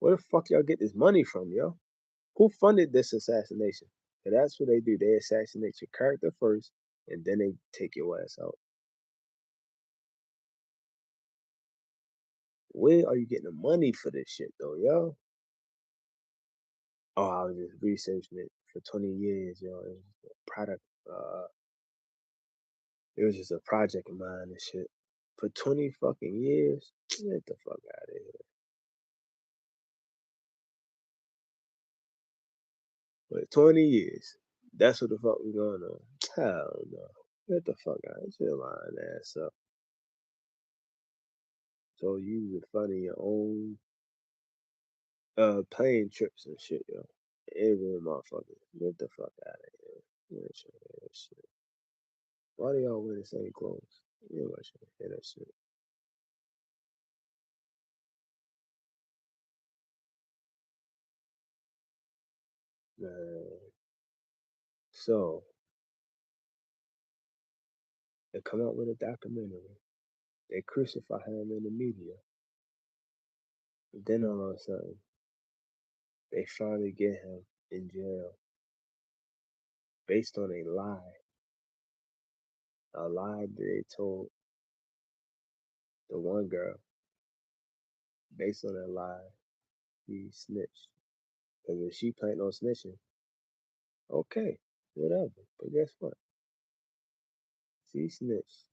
Where the fuck y'all get this money from, yo? Who funded this assassination? 'Cause that's what they do. They assassinate your character first, and then they take your ass out. Where are you getting the money for this shit, though, yo? Oh, I was just researching it for 20 years, yo. It was just a product. It was just a project of mine and shit. For 20 fucking years, get the fuck out of here. But 20 years, that's what the fuck was going on. Hell no. Get the fuck out. Get your lying ass up. So you was funding your own plane trips and shit, yo. Every motherfucker. Get the fuck out of here. You ain't trying to hear that shit. Why do y'all wear the same clothes? You ain't trying to hear that shit. Man. So they come out with a documentary. They crucify him in the media. And then all of a sudden, they finally get him in jail based on a lie that they told the one girl. Based on that lie, he snitched. Because if she planned on snitching, okay, whatever. But guess what? She snitched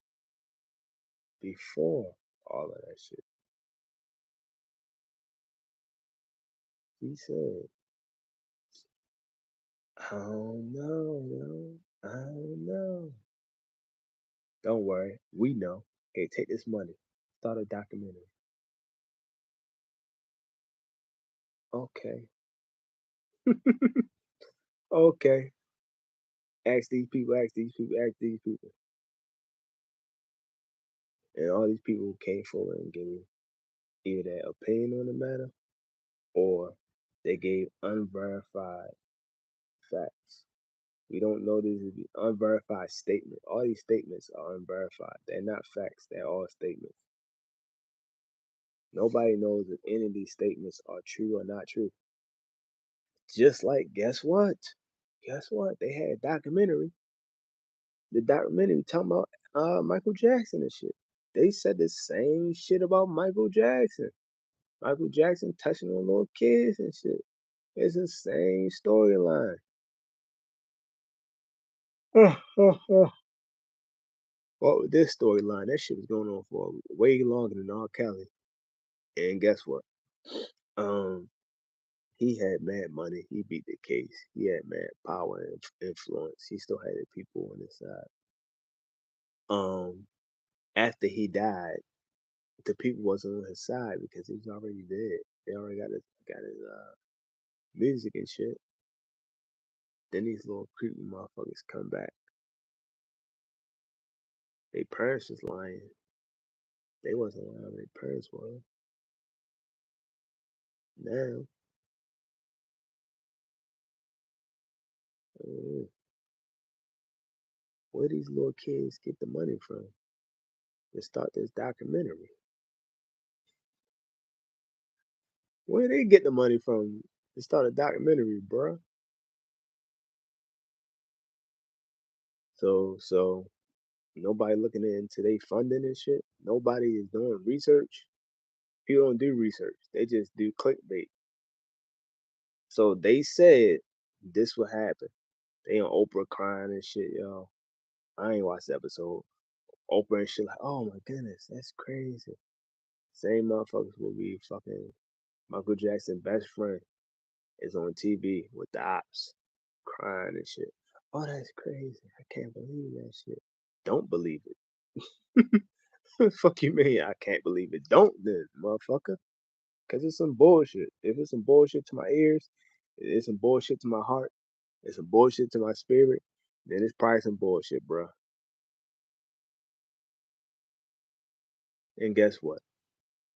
before all of that shit. He said, I don't know, yo. I don't know. Don't worry, we know. Hey, take this money. Start a documentary. Okay. Okay. Ask these people, ask these people, ask these people. And all these people came forward and gave either their opinion on the matter or they gave unverified facts. We don't know this is the unverified statement. All these statements are unverified. They're not facts. They're all statements. Nobody knows if any of these statements are true or not true. Just like, guess what? Guess what? They had a documentary. The documentary talking about Michael Jackson and shit. They said the same shit about Michael Jackson. Michael Jackson touching on little kids and shit. It's the same storyline. Well, this storyline, that shit was going on for way longer than R. Kelly. And guess what? Um, he had mad money. He beat the case. He had mad power and influence. He still had the people on his side. Um, After he died, the people wasn't on his side because he was already dead. They already got his music and shit. Then these little creepy motherfuckers come back. Their parents was lying. They wasn't lying. Their parents were. Now, uh, where these little kids get the money from to start this documentary? Where they get the money from to start a documentary, bruh? So nobody looking into they funding and shit. Nobody is doing research. People don't do research. They just do clickbait. So they said this would happen. They on Oprah crying and shit, yo. I ain't watched the episode. Oprah and shit like, oh my goodness, that's crazy. Same motherfuckers will be fucking Michael Jackson best friend is on TV with the ops crying and shit. Oh, that's crazy. I can't believe that shit. Don't believe it. Fuck you mean I can't believe it. Don't then, motherfucker. Cause it's some bullshit. If it's some bullshit to my ears, it's some bullshit to my heart, it's some bullshit to my spirit, then it's probably some bullshit, bro. And guess what?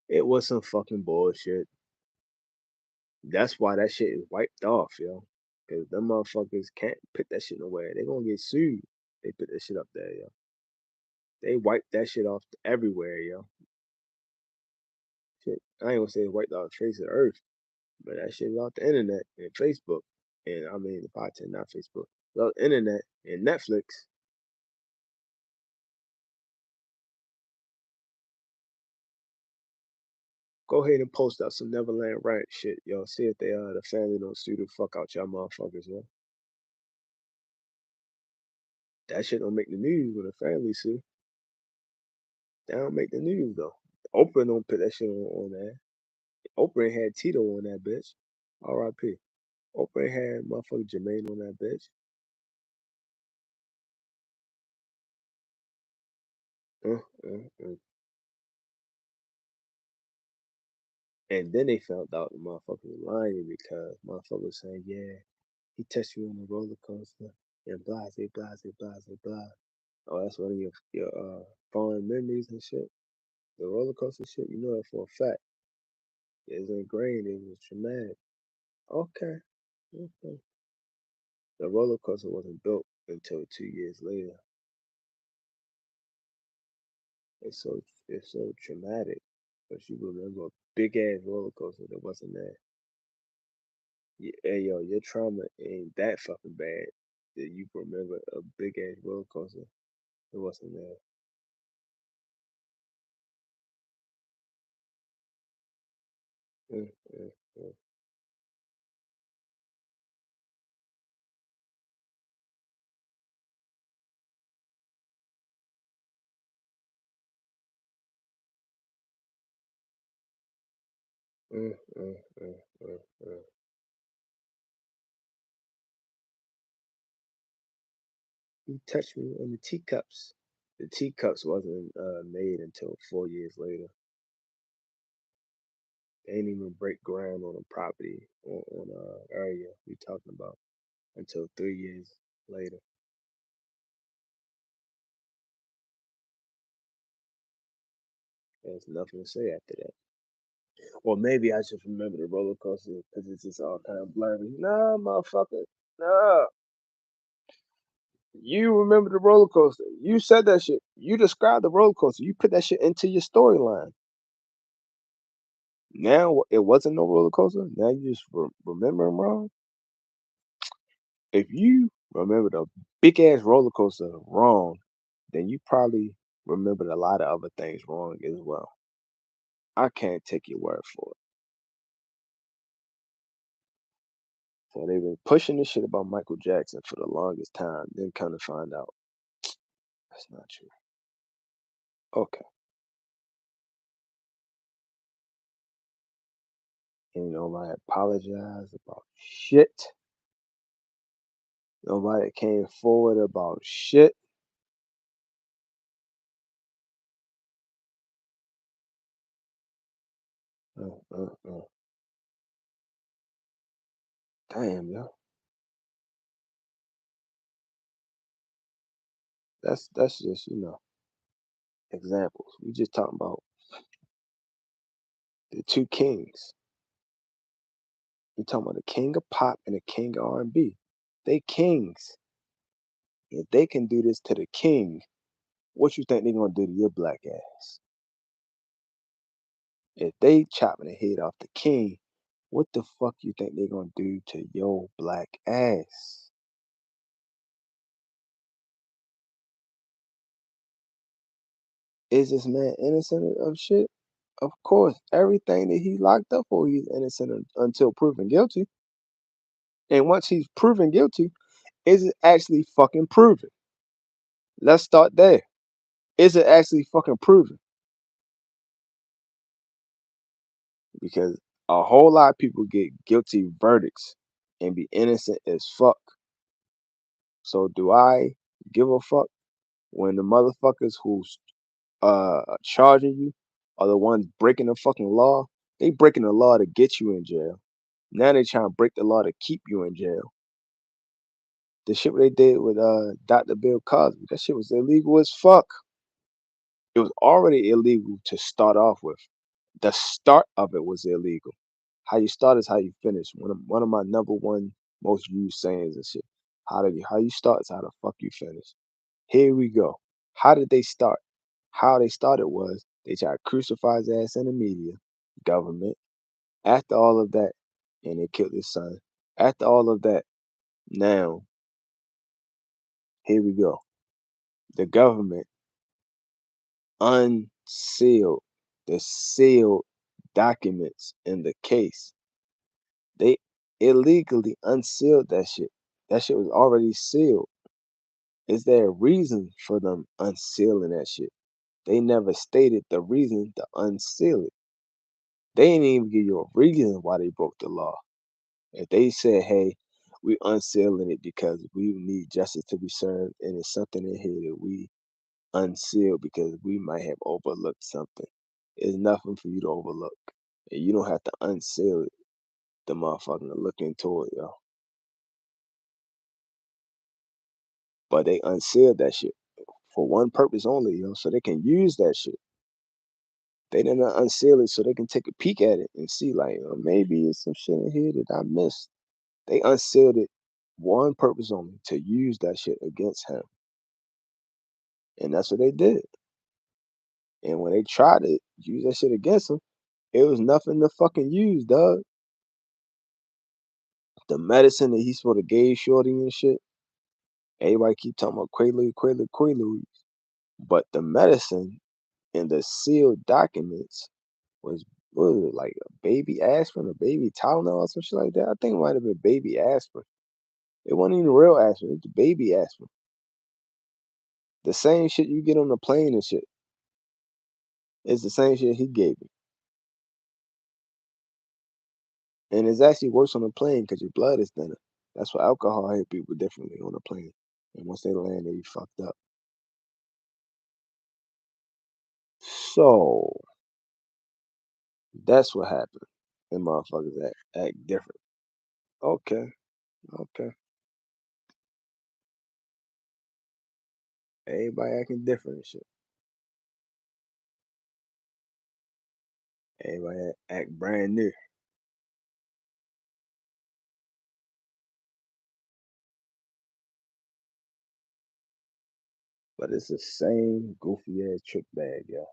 It was some fucking bullshit. That's why that shit is wiped off, yo. Cause them motherfuckers can't put that shit nowhere. They gonna get sued. They put that shit up there, yo. They wiped that shit off everywhere, yo. Shit, I ain't gonna say it wiped off the face of the earth, but that shit is off the internet and Facebook. And I mean, the podcast, not Facebook. Well, internet and Netflix. Go ahead and post out some Neverland Ranch shit, yo. See if they the family don't sue the fuck out y'all motherfuckers, yo. That shit don't make the news when the family sue. That don't make the news though. Oprah don't put that shit on there. Oprah had Tito on that bitch. R.I.P. Oprah had motherfucker Jermaine on that bitch. Mm, mm, mm. And then they found out the motherfucker was lying because motherfucker was saying, yeah, he touched you on the roller coaster and blah, blah, blah, blah, blah, blah. Oh, that's one of your fond memories and shit. The roller coaster shit, you know that for a fact. It's ingrained. It was traumatic. Okay. Okay. The roller coaster wasn't built until 2 years later. It's so it's so traumatic. But you remember a big ass roller coaster that wasn't there. Hey yo, your trauma ain't that fucking bad that you remember a big ass roller coaster that wasn't there. Mm, mm, mm, mm, mm, mm, mm, mm. You touched me on the teacups. The teacups wasn't made until 4 years later. They ain't even break ground on the property on area we talking about until 3 years later. There's nothing to say after that. Or maybe I just remember the roller coaster because it's just all kind of blurry. Nah, motherfucker. Nah. You remember the roller coaster. You said that shit. You described the roller coaster. You put that shit into your storyline. Now it wasn't no roller coaster. Now you just remember them wrong. If you remember the big ass roller coaster wrong, then you probably remembered a lot of other things wrong as well. I can't take your word for it. So they've been pushing this shit about Michael Jackson for the longest time. Then kind of find out that's not true. Okay. And nobody apologized about shit. Nobody came forward about shit. Uh, uh, uh. Damn, yo. That's just examples. We just talking about the two kings. We talking about the king of pop and the king of R&B. They kings. If they can do this to the king, what you think they gonna do to your black ass? If they chopping the head off the king, what the fuck you think they gonna do to your black ass? Is this man innocent of shit? Of course, everything that he locked up for, he's innocent until proven guilty. And once he's proven guilty, is it actually fucking proven? Let's start there. Is it actually fucking proven? Because a whole lot of people get guilty verdicts and be innocent as fuck. So do I give a fuck when the motherfuckers who's charging you are the ones breaking the fucking law? They breaking the law to get you in jail. Now they trying to break the law to keep you in jail. The shit what they did with Dr. Bill Cosby, that shit was illegal as fuck. It was already illegal to start off with. The start of it was illegal. How you start is how you finish. One of my number one most used sayings and shit. How you start is how the fuck you finish. Here we go. How did they start? How they started was they tried to crucify his ass in the media, government. After all of that, and they killed his son. After all of that, now here we go. The government unsealed the sealed documents in the case. They illegally unsealed that shit. That shit was already sealed. Is there a reason for them unsealing that shit? They never stated the reason to unseal it. They didn't even give you a reason why they broke the law. If they said, hey, we unsealing it because we need justice to be served and it's something in here that we unsealed because we might have overlooked something. It's nothing for you to overlook. And you don't have to unseal it. The motherfucker look into it, yo. But they unsealed that shit for one purpose only, yo, so they can use that shit. They didn't unseal it so they can take a peek at it and see, like, maybe it's some shit in here that I missed. They unsealed it one purpose only, to use that shit against him. And that's what they did. And when they tried to use that shit against him, it was nothing to fucking use, dog. The medicine that he's supposed to gave Shorty and shit, everybody keep talking about Quaalude, Quaalude, Quaalude. But the medicine in the sealed documents was, what was it, like a baby aspirin or baby Tylenol or some shit like that? I think it might have been baby aspirin. It wasn't even real aspirin, it's baby aspirin. The same shit you get on the plane and shit. It's the same shit he gave me. And it's actually worse on the plane because your blood is thinner. That's why alcohol hit people differently on the plane. And once they land, they be fucked up. So that's what happened. And motherfuckers act different. Okay, okay. Everybody acting different and shit. Everybody act brand new. But it's the same goofy ass trick bag, yo.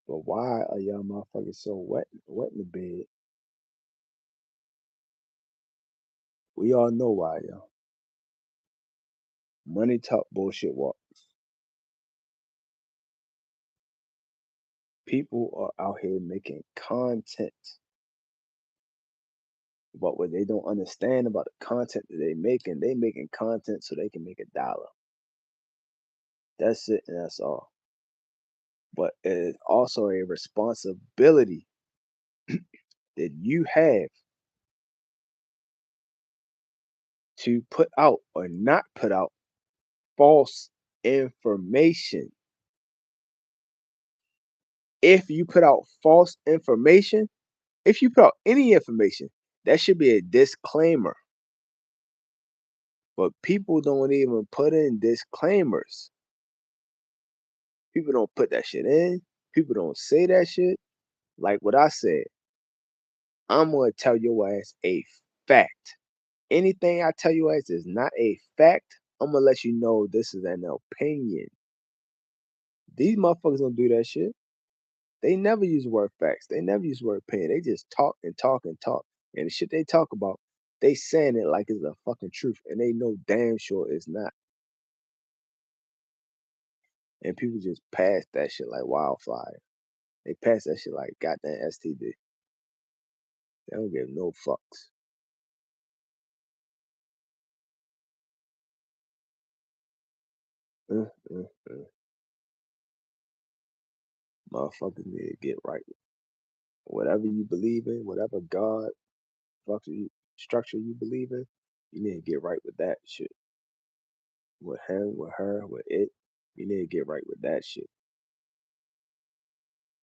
But why are y'all motherfuckers so wet in the bed? We all know why, yo. Money talk, bullshit walk. People are out here making content. But what they don't understand about the content that they making content so they can make $1. That's it and that's all. But it is also a responsibility that you have to put out or not put out false information. If you put out false information, if you put out any information, that should be a disclaimer. But people don't even put in disclaimers. People don't put that shit in. People don't say that shit. Like what I said, I'm gonna tell your ass a fact. Anything I tell your ass is not a fact, I'm gonna let you know this is an opinion. These motherfuckers don't do that shit. They never use the word facts. They never use the word opinion. They just talk and talk and talk. And the shit they talk about, they saying it like it's a fucking truth. And they know damn sure it's not. And people just pass that shit like wildfire. They pass that shit like goddamn STD. They don't give no fucks. Mm, mm, mm. Motherfuckers need to get right. Whatever you believe in, whatever God structure you believe in, you need to get right with that shit. With him, with her, with it, you need to get right with that shit.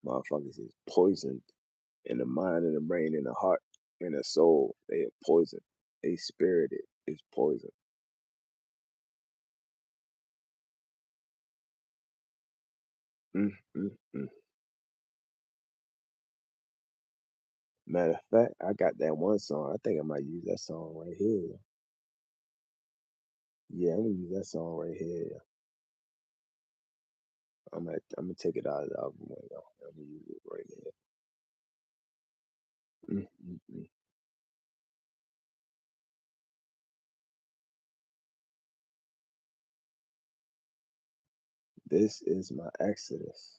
Motherfuckers is poisoned in the mind and the brain and the heart and the soul. They are poisoned. They spirited is poison. Mm, mm, mm. Matter of fact, I got that one song. I think I might use that song right here. Yeah, I'm gonna use that song right here. I'm gonna take it out of the album right now. I'm gonna use it right here. Mm, mm, mm. This is my exodus.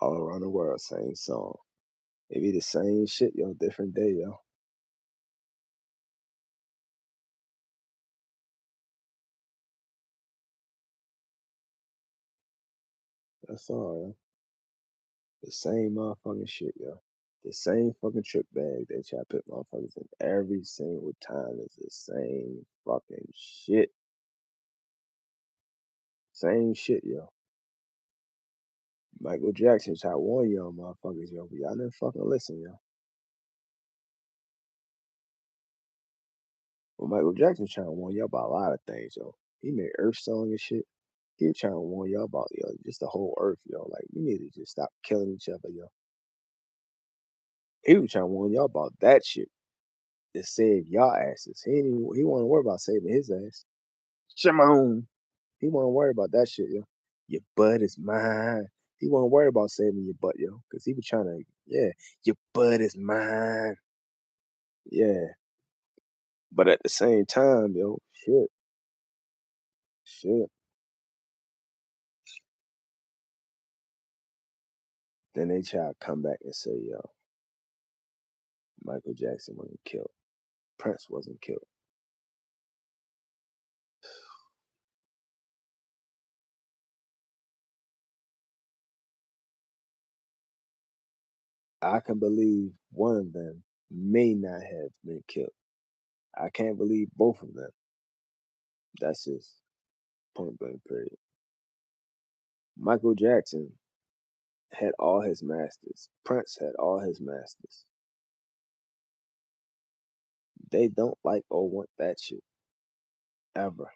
All around the world, same song. It be the same shit, yo, different day, yo. That's all, yo. The same motherfucking shit, yo. The same fucking trick bag they try to put motherfuckers in every single time is the same fucking shit. Same shit, yo. Michael Jackson tried to warn y'all motherfuckers, yo, but y'all didn't fucking listen, yo. Well, Michael Jackson trying to warn y'all about a lot of things, yo. He made Earth song and shit. He was trying to warn y'all about, yo, just the whole Earth, yo. Like, you need to just stop killing each other, yo. He was trying to warn y'all about that shit to save y'all asses. He wasn't worry about saving his ass. Shimon. He wasn't worry about that shit, yo. Your butt is mine. He wasn't worry about saving your butt, yo, because he was trying to, yeah, your butt is mine. Yeah. But at the same time, yo, shit. Then they try to come back and say, yo, Michael Jackson wasn't killed. Prince wasn't killed. I can believe one of them may not have been killed. I can't believe both of them. That's just point blank period. Michael Jackson had all his masters. Prince had all his masters. They don't like or want that shit ever.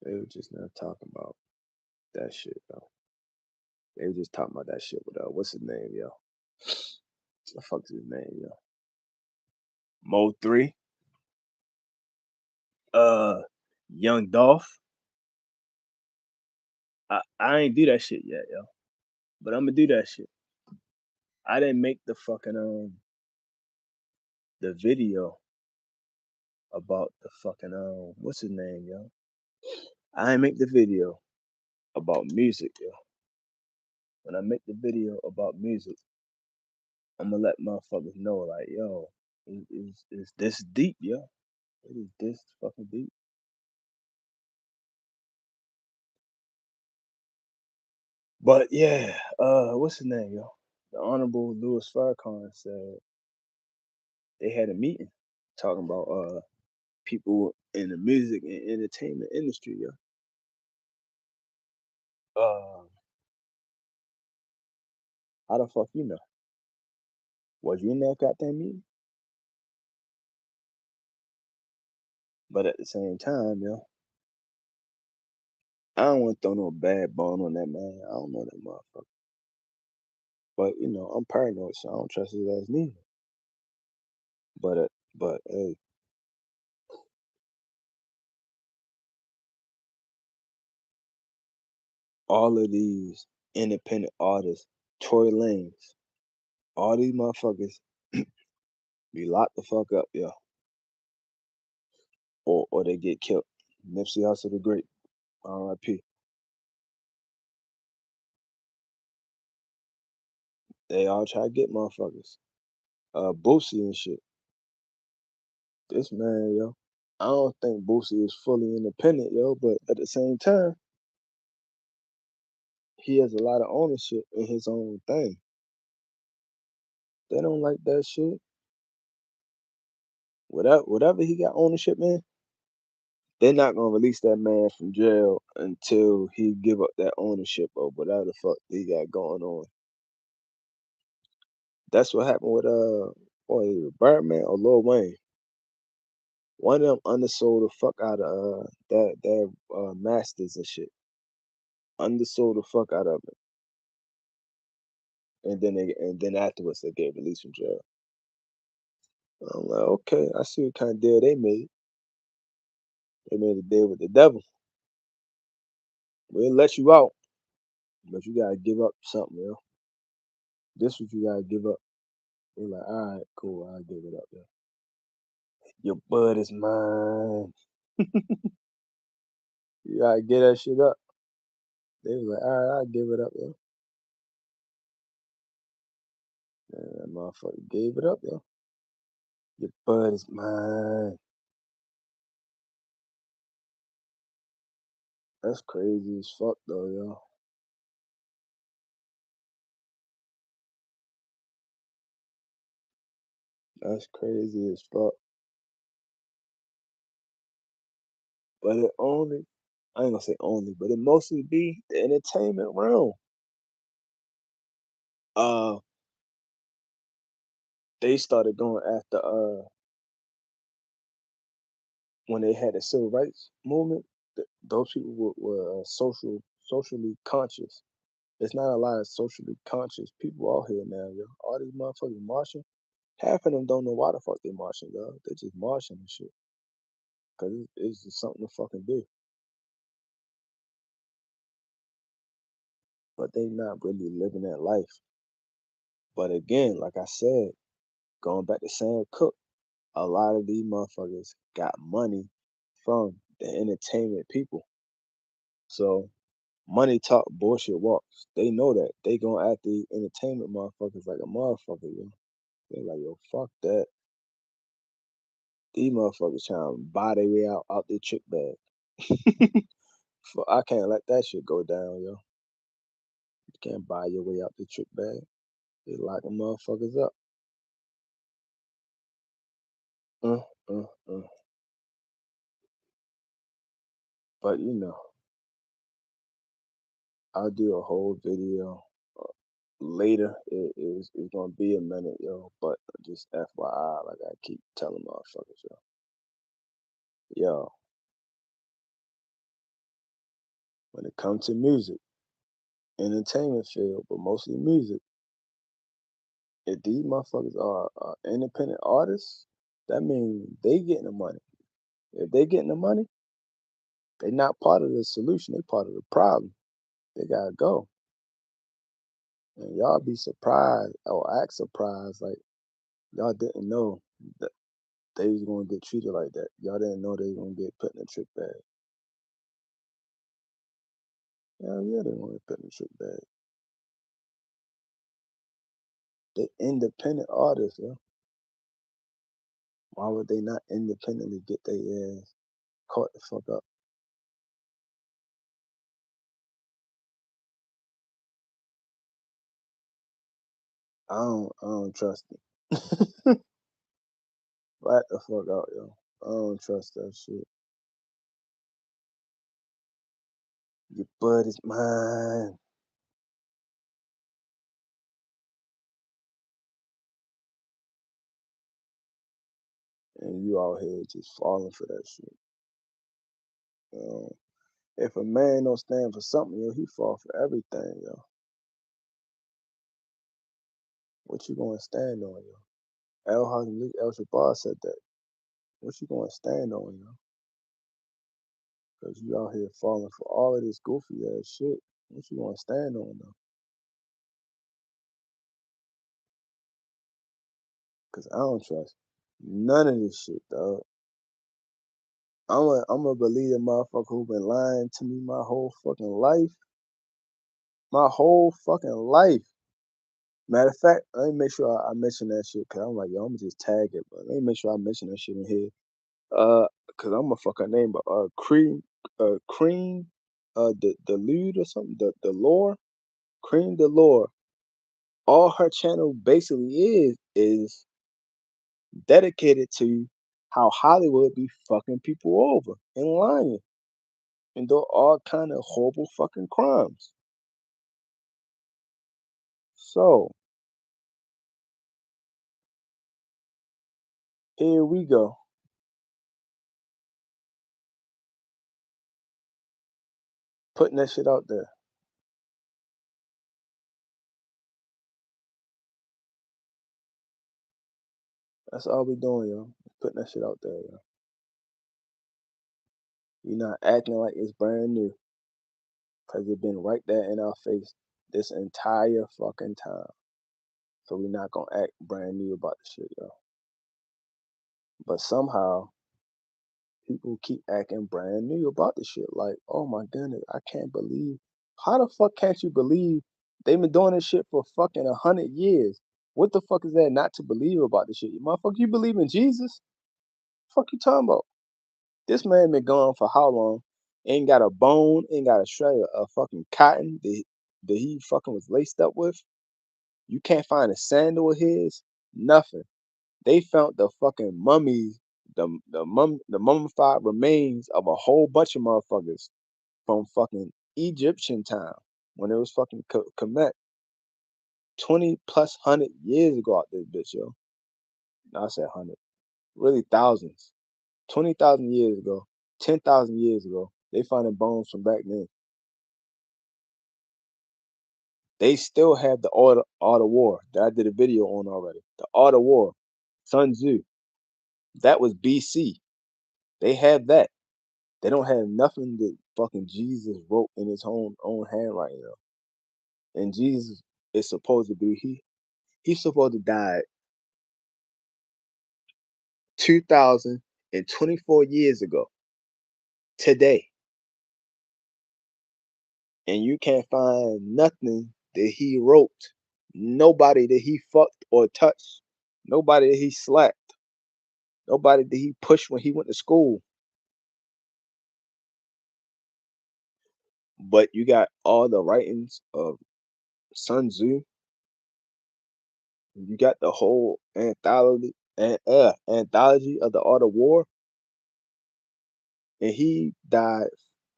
They were just not talking about that shit though. They were just talking about that shit with what's his name, yo? What the fuck's his name, yo? Mo3, uh, Young Dolph. I ain't do that shit yet, yo. But I'm gonna do that shit. I didn't make the fucking the video about the fucking what's his name, yo? I ain't make the video about music, yo. When I make the video about music, I'm gonna let motherfuckers know, like, yo, is this deep, yo? It is this fucking deep. But yeah, what's his name, yo? The Honorable Louis Farrakhan said they had a meeting talking about people in the music and entertainment industry, yo. Uh, how the fuck you know? Was you in that goddamn meeting? But at the same time, yo, I don't want to throw no bad bone on that man. I don't know that motherfucker. But I'm paranoid, so I don't trust his ass neither. But hey, all of these independent artists, Tory Lanez, all these motherfuckers be locked the fuck up, yo, or they get killed. Nipsey Hussle the Great, R.I.P. They all try to get motherfuckers. Boosie and shit. This man, yo. I don't think Boosie is fully independent, yo, but at the same time, he has a lot of ownership in his own thing. They don't like that shit. Whatever he got ownership in, they're not gonna release that man from jail until he give up that ownership of whatever the fuck he got going on. That's what happened with either Birdman or Lil Wayne. One of them undersold the fuck out of their masters and shit. Undersold the fuck out of it, and then afterwards they get released from jail. I'm like, okay, I see what kind of deal they made. They made a deal with the devil. We'll let you out, but you gotta give up something, yo. This what you gotta give up. They're like, all right, cool, I'll give it up, yo. Your bud is mine. You gotta get that shit up. They was like, all right, I'll give it up, yo. And that motherfucker gave it up, yo. Your bud is mine. That's crazy as fuck, though, yo. That's crazy as fuck. But it only, I ain't gonna say only, but it mostly be the entertainment realm. Uh, they started going after when they had the civil rights movement. Those people were socially conscious. There's not a lot of socially conscious people out here now, yo. All these motherfuckers marching. Half of them don't know why the fuck they marching, yo. They just marching and shit. Cause it's just something to fucking do. But they not really living that life. But again, like I said, going back to Sam Cooke, a lot of these motherfuckers got money from the entertainment people. So money talk, bullshit walks. They know that. They going after these entertainment motherfuckers like a motherfucker, yo. They like, yo, fuck that. These motherfuckers trying to buy their way out their trick bag. I can't let that shit go down, yo. You can't buy your way out the trick bag. They locking motherfuckers up. Uh, uh, uh. But I'll do a whole video later. It's gonna be a minute, yo. But just FYI, like I keep telling motherfuckers, yo, when it comes to music, entertainment field, but mostly music, if these motherfuckers are independent artists, that means they getting the money. If they getting the money, they not part of the solution. They part of the problem. They gotta go. And y'all be surprised or act surprised, like y'all didn't know that they was gonna get treated like that. Y'all didn't know they was gonna get put in a trick bag. Hell yeah, they want to put in a trick bag. They independent artists, yo. Why would they not independently get their ass caught the fuck up? I don't trust it. Back the fuck out, yo. I don't trust that shit. Your bud is mine. And you out here just falling for that shit. If a man don't stand for something, yo, he fall for everything, yo. What you gonna stand on, yo? El Jabbar said that. What you gonna stand on, yo? Cause you out here falling for all of this goofy ass shit. What you gonna stand on, though? Cause I don't trust none of this shit, dog. I'm a believe a motherfucker who been lying to me my whole fucking life. My whole fucking life. Matter of fact, let me make sure I mention that shit. Cause I'm like, yo, I'm gonna just tag it, but let me make sure I mention that shit in here. Cause I'm gonna fuck her name, but Cream, the Lude or something, the Lore, Cream the Lore. All her channel basically is dedicated to how Hollywood be fucking people over and lying and do all kind of horrible fucking crimes. So here we go, putting that shit out there. That's all we doing, yo. Putting that shit out there, yo. You're not acting like it's brand new, cause it's been right there in our face this entire fucking time. So we not gonna act brand new about the shit, yo. But somehow people keep acting brand new about the shit. Like, oh my goodness, I can't believe. How the fuck can't you believe they've been doing this shit for fucking 100 years? What the fuck is that not to believe about this shit? You motherfucker, you believe in Jesus? Fuck you talking about? This man been gone for how long? Ain't got a bone, ain't got a shred of fucking cotton that he fucking was laced up with. You can't find a sandal of his, nothing. They found the fucking mummies, the mummified remains of a whole bunch of motherfuckers from fucking Egyptian time when it was fucking Kemet 20 plus 100 years ago out this bitch, yo. No, I said 100. Really thousands. 20,000 years ago, 10,000 years ago. They finding bones from back then. They still have the art of war that I did a video on already. The art of war, Sun Tzu. That was BC. They have that. They don't have nothing that fucking Jesus wrote in his own handwriting. And Jesus is supposed to be he's supposed to die 2,024 years ago today, and you can't find nothing that he wrote, nobody that he fucked or touched, nobody that he slapped, nobody that he pushed when he went to school. But you got all the writings of Sun Tzu. You got the whole anthology of the art of war, and he died.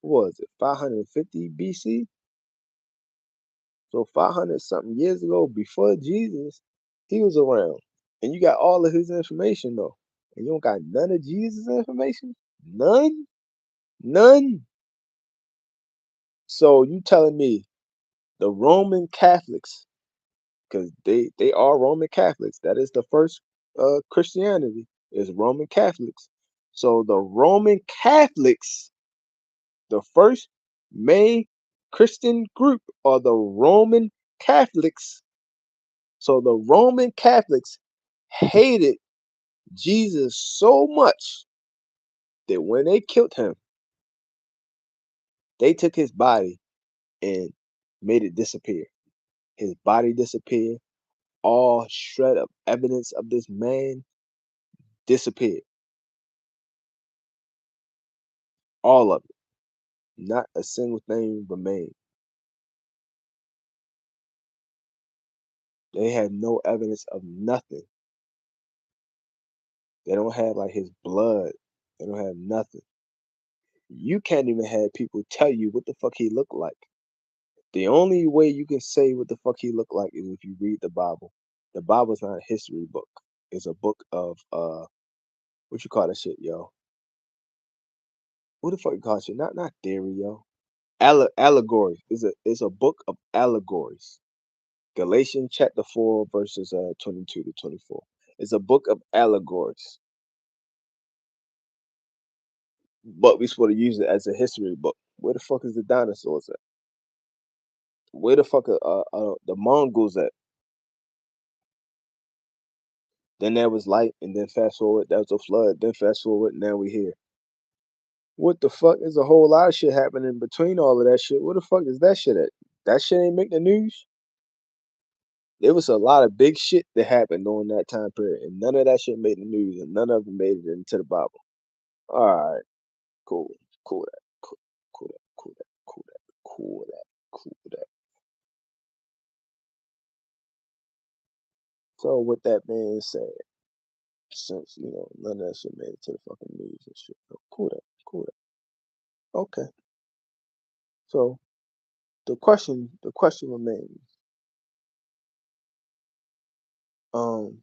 What was it, 550 BC? So 500 something years ago, before Jesus, he was around. And you got all of his information though. And you don't got none of Jesus' information? None? None? So you telling me the Roman Catholics, because they are Roman Catholics. That is the first Christianity, is Roman Catholics. So the Roman Catholics, the first main Christian group are the Roman Catholics. So the Roman Catholics hated Jesus so much that when they killed him, they took his body and made it disappear. His body disappeared. All shred of evidence of this man disappeared. All of it. Not a single thing remained. They have no evidence of nothing. They don't have like his blood. They don't have nothing. You can't even have people tell you what the fuck he looked like. The only way you can say what the fuck he looked like is if you read the Bible. The Bible's not a history book. It's a book of what you call that shit, yo? What the fuck you call that shit? Not theory, yo. Allegories. It's a book of allegories. Galatians chapter 4 verses 22 to 24. It's a book of allegories. But we supposed to use it as a history book. Where the fuck is the dinosaurs at? Where the fuck are the Mongols at? Then there was light, and then fast forward, there was a flood. Then fast forward, now we here. What the fuck? There's a whole lot of shit happening between all of that shit. Where the fuck is that shit at? That shit ain't make the news. There was a lot of big shit that happened during that time period, and none of that shit made the news, and none of it made it into the Bible. All right, cool, cool that, cool that, cool that, cool that, cool that, cool that. So with that being said, since none of that shit made it to the fucking news and shit, cool that, cool that. Okay, so the question remains. Um,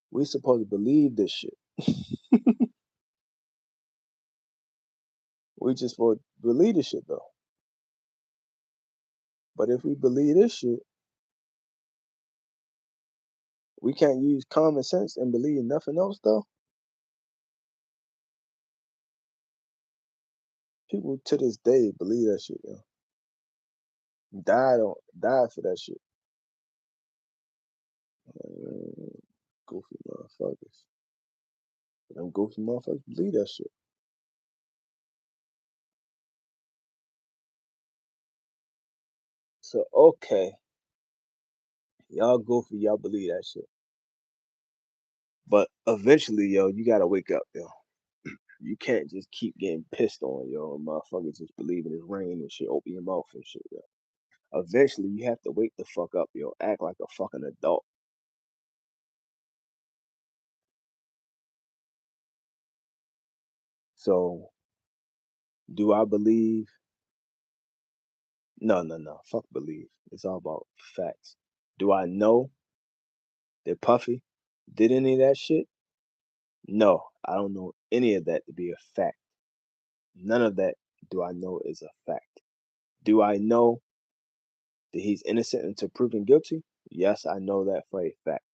we supposed to believe this shit. We just supposed to believe this shit though. But if we believe this shit, we can't use common sense and believe nothing else though. People to this day believe that shit, yo. Died for that shit. Goofy motherfuckers. Them goofy motherfuckers believe that shit. So okay, y'all goofy, y'all believe that shit. But eventually, yo, you gotta wake up, yo. You can't just keep getting pissed on, yo, and motherfuckers just believing it's rain and shit. Open your mouth and shit, yo. Eventually, you have to wake the fuck up, yo. Act like a fucking adult. So, do I believe? No, no, no. Fuck believe. It's all about facts. Do I know that Puffy did any of that shit? No, I don't know any of that to be a fact. None of that do I know is a fact. Do I know that he's innocent until proven guilty? Yes, I know that for a fact.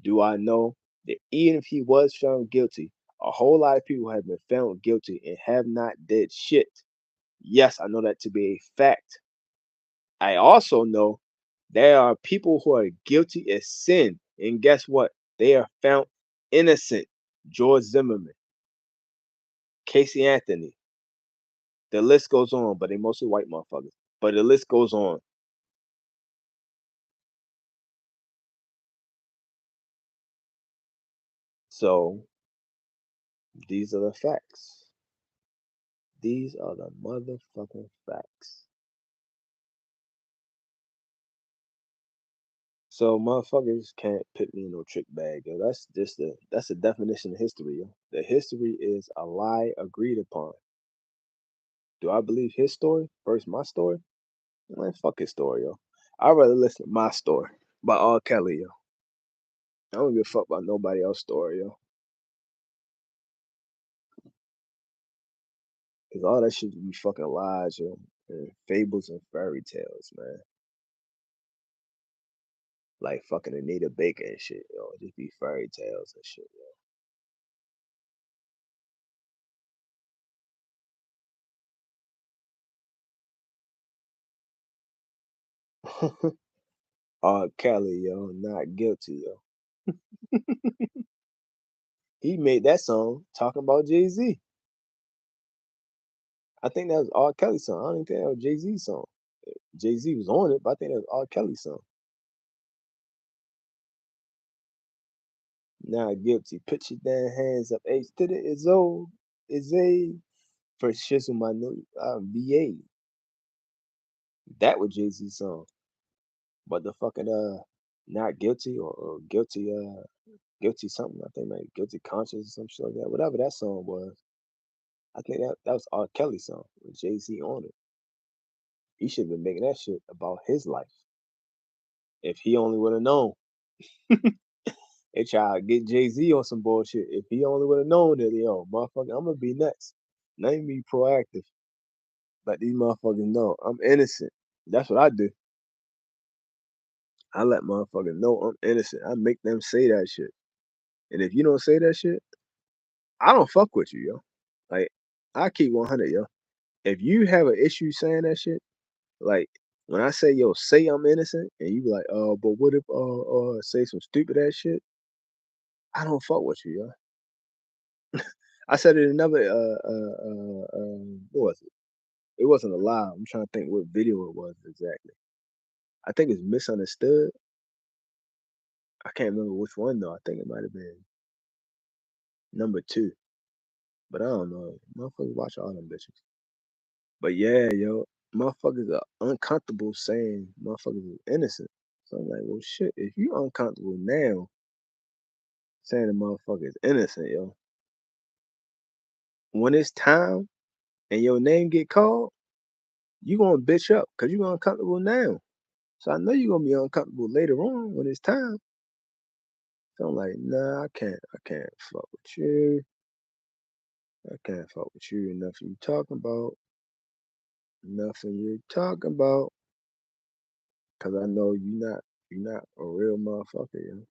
Do I know that even if he was found guilty, a whole lot of people have been found guilty and have not did shit? Yes, I know that to be a fact. I also know there are people who are guilty as sin, and guess what? They are found innocent. George Zimmerman, Casey Anthony, the list goes on, but they mostly white motherfuckers. But the list goes on. So these are the facts. These are the motherfucking facts. So motherfuckers can't put me in no trick bag, yo. That's the definition of history, yo. The history is a lie agreed upon. Do I believe his story versus my story? Man, fuck his story, yo. I'd rather listen to my story by R. Kelly, yo. I don't give a fuck about nobody else's story, yo. Cause all that shit be fucking lies, yo. And fables and fairy tales, man. Like fucking Anita Baker and shit, yo. Just be fairy tales and shit, yo. R. Kelly, yo, not guilty, yo. He made that song talking about Jay Z. I think that was R. Kelly's song. I don't even think that was Jay Z's song. Jay Z was on it, but I think that was R. Kelly's song. Not guilty. Put your damn hands up. H to the is old. Is a for shizzle my new BA. That was Jay Z's song. But the fucking not guilty or guilty guilty something. I think like guilty conscience or some shit like that. Whatever that song was. I think that was R. Kelly's song with Jay Z on it. He should have been making that shit about his life. If he only would have known. They try to get Jay Z on some bullshit. If he only would have known that, yo, motherfucker, I'm gonna be next. Not even be proactive. Let these motherfuckers know I'm innocent. That's what I do. I let motherfuckers know I'm innocent. I make them say that shit. And if you don't say that shit, I don't fuck with you, yo. Like, I keep 100, yo. If you have an issue saying that shit, like, when I say, yo, say I'm innocent, and you be like, but what if, say some stupid ass shit? I don't fuck with you, yo. I said it in another, what was it? It wasn't a lie. I'm trying to think what video it was exactly. I think it's misunderstood. I can't remember which one though. I think it might have been number two, but I don't know. Motherfuckers watch all them bitches. But yeah, yo, motherfuckers are uncomfortable saying motherfuckers is innocent. So I'm like, well, shit. If you uncomfortable now saying the motherfucker is innocent, yo, when it's time and your name get called, you gonna bitch up because you uncomfortable now. So I know you're gonna be uncomfortable later on when it's time. So I'm like, nah, I can't fuck with you. I can't fuck with you. Nothing you talking about. Nothing you talking about. Cause I know you not a real motherfucker, yo.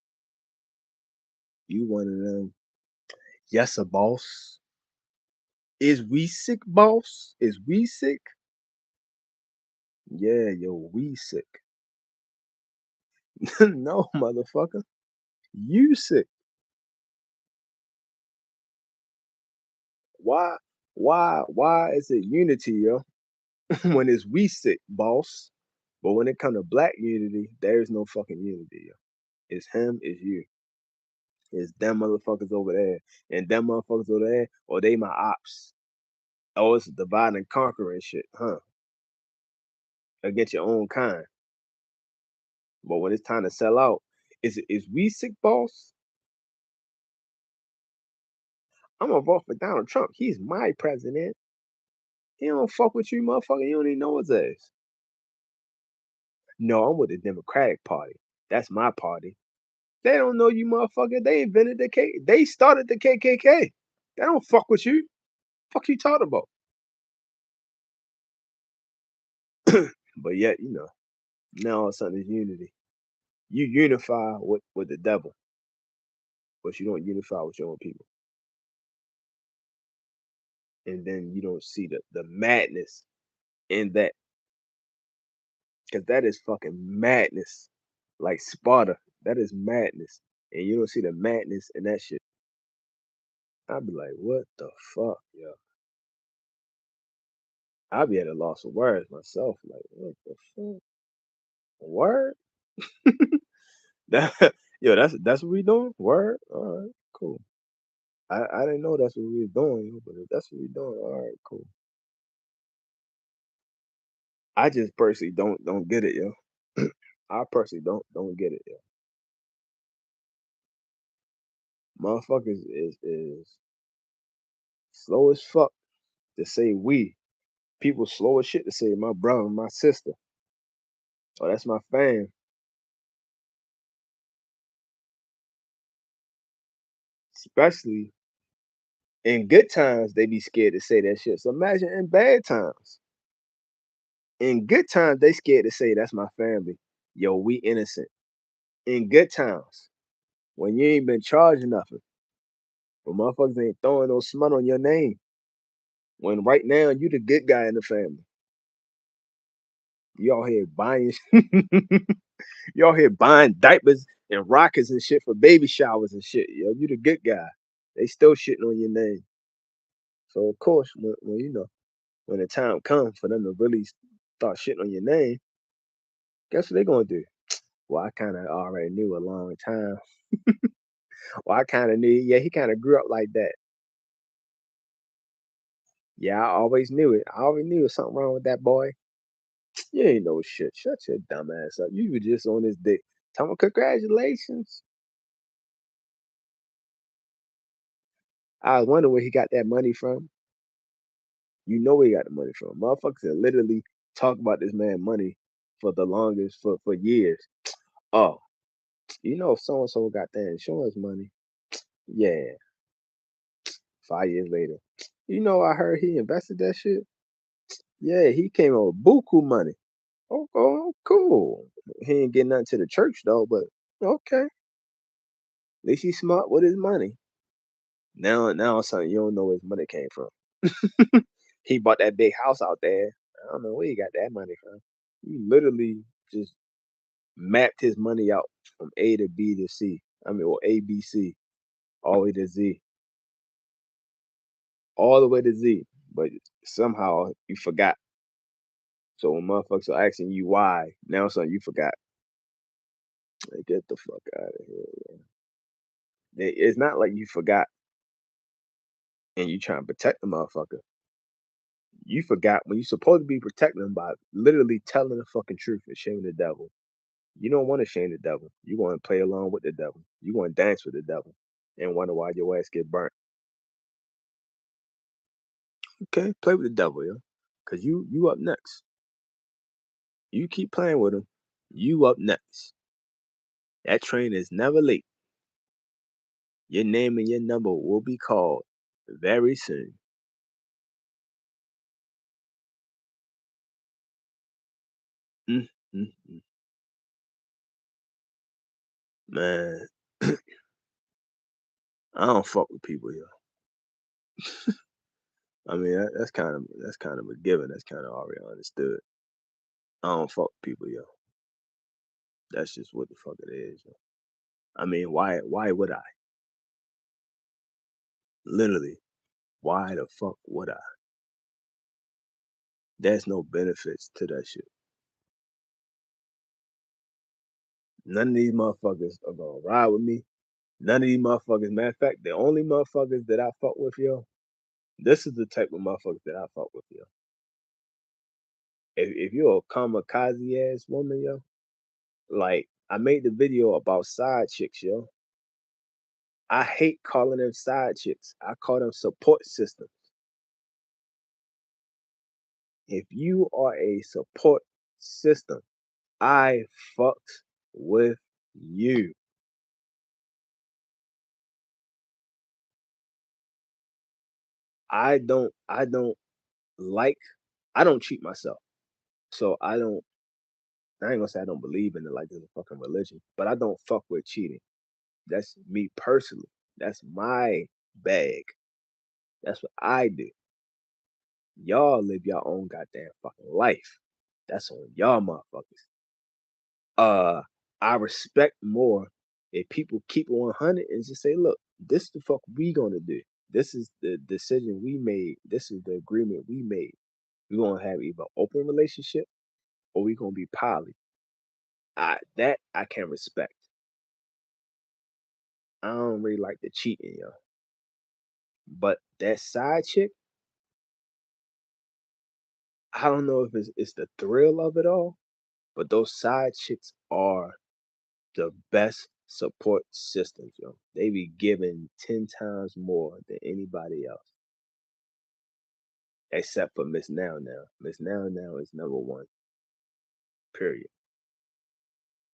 You one of them. Yes, a boss. Is we sick, boss? Is we sick? Yeah, yo, we sick. No, motherfucker. You sick. Why? Why is it unity, yo? When it's we sick, boss. But when it come to black unity, there is no fucking unity, yo. It's him, it's you. It's them motherfuckers over there. And them motherfuckers over there, or they my ops. Oh, it's divide and conquer and shit, huh? Against your own kind. But when it's time to sell out, is we sick, boss? I'm gonna vote for Donald Trump. He's my president. He don't fuck with you, motherfucker. You don't even know his ass. No, I'm with the Democratic Party. That's my party. They don't know you, motherfucker. They invented the K. They started the KKK. They don't fuck with you. Fuck you talking about? But yet, now all of a sudden it's unity. You unify with the devil, but you don't unify with your own people. And then you don't see the madness in that, because that is fucking madness. Like Sparta, that is madness. And you don't see the madness in that shit. I'd be like, what the fuck, yo? I'd be at a loss of words myself. Like, what the fuck? Word? That, yo, that's what we doing? Word? All right, cool. I didn't know that's what we was doing, but if that's what we doing, all right, cool. I just personally don't get it, yo. I personally don't get it, yo. Motherfuckers is slow as fuck to say we. People slow as shit to say my brother, my sister. Oh, that's my fam. Especially in good times, they be scared to say that shit. So imagine in bad times. In good times, they scared to say that's my family. Yo, we innocent. In good times, when you ain't been charged nothing, when motherfuckers ain't throwing no smut on your name. When right now you the good guy in the family. You all here buying you all here buying diapers and rockets and shit for baby showers and shit. Yo, you the good guy. They still shitting on your name. So of course, when when the time comes for them to really start shitting on your name, guess what they gonna do? Well, I kind of already knew a long time. Well, I kind of knew. Yeah, he kind of grew up like that. Yeah, I always knew it. I always knew there was something wrong with that boy. You ain't no shit. Shut your dumb ass up. You were just on this dick. Tell me congratulations. I was wondering where he got that money from. You know where he got the money from. Motherfuckers have literally talked about this man money for the longest for years. Oh, so and so got that insurance money. Yeah, 5 years later. I heard he invested that shit. Yeah, he came up with buku money. Oh, oh, cool. He ain't getting nothing to the church though, but okay. At least he's smart with his money. Now, son, you don't know where his money came from. He bought that big house out there. I don't know where he got that money from. He literally just mapped his money out from A to B to C. I mean, or A, B, C, all the way to Z, all the way to Z. But somehow you forgot. So when motherfuckers are asking you why, now, son, you forgot. Like, get the fuck out of here, man. It's not like you forgot and you trying to protect the motherfucker. You forgot when you supposed to be protecting them by literally telling the fucking truth and shaming the devil. You don't want to shame the devil. You want to play along with the devil. You want to dance with the devil and wonder why your ass get burnt. Okay, play with the devil, yo. Cause you up next. You keep playing with him. You up next. That train is never late. Your name and your number will be called very soon. Mm, mm, mm. Man, I don't fuck with people, yo. I mean, that's kind of a given. That's kind of already understood. I don't fuck with people, yo. That's just what the fuck it is. Yo. I mean, why would I? Literally, why the fuck would I? There's no benefits to that shit. None of these motherfuckers are gonna ride with me. None of these motherfuckers. Matter of fact, the only motherfuckers that I fuck with, yo, this is the type of motherfuckers that I fuck with, yo. If you're a kamikaze ass woman, yo, like I made the video about side chicks, yo. I hate calling them side chicks. I call them support systems. If you are a support system, I fucks with you. I don't like I don't cheat myself. So I ain't gonna say I don't believe in it like it's a fucking religion, but I don't fuck with cheating. That's me personally. That's my bag. That's what I do. Y'all live your own goddamn fucking life. That's on y'all motherfuckers. Uh, I respect more if people keep it 100 and just say, look, this the fuck we gonna do. This is the decision we made. This is the agreement we made. We gonna have either open relationship or we gonna be poly. I can respect. I don't really like the cheating, yo. But that side chick, I don't know if it's the thrill of it all, but those side chicks are the best support systems, yo. They be giving 10 times more than anybody else, except for Miss Now Now. Miss Now Now is number one, period.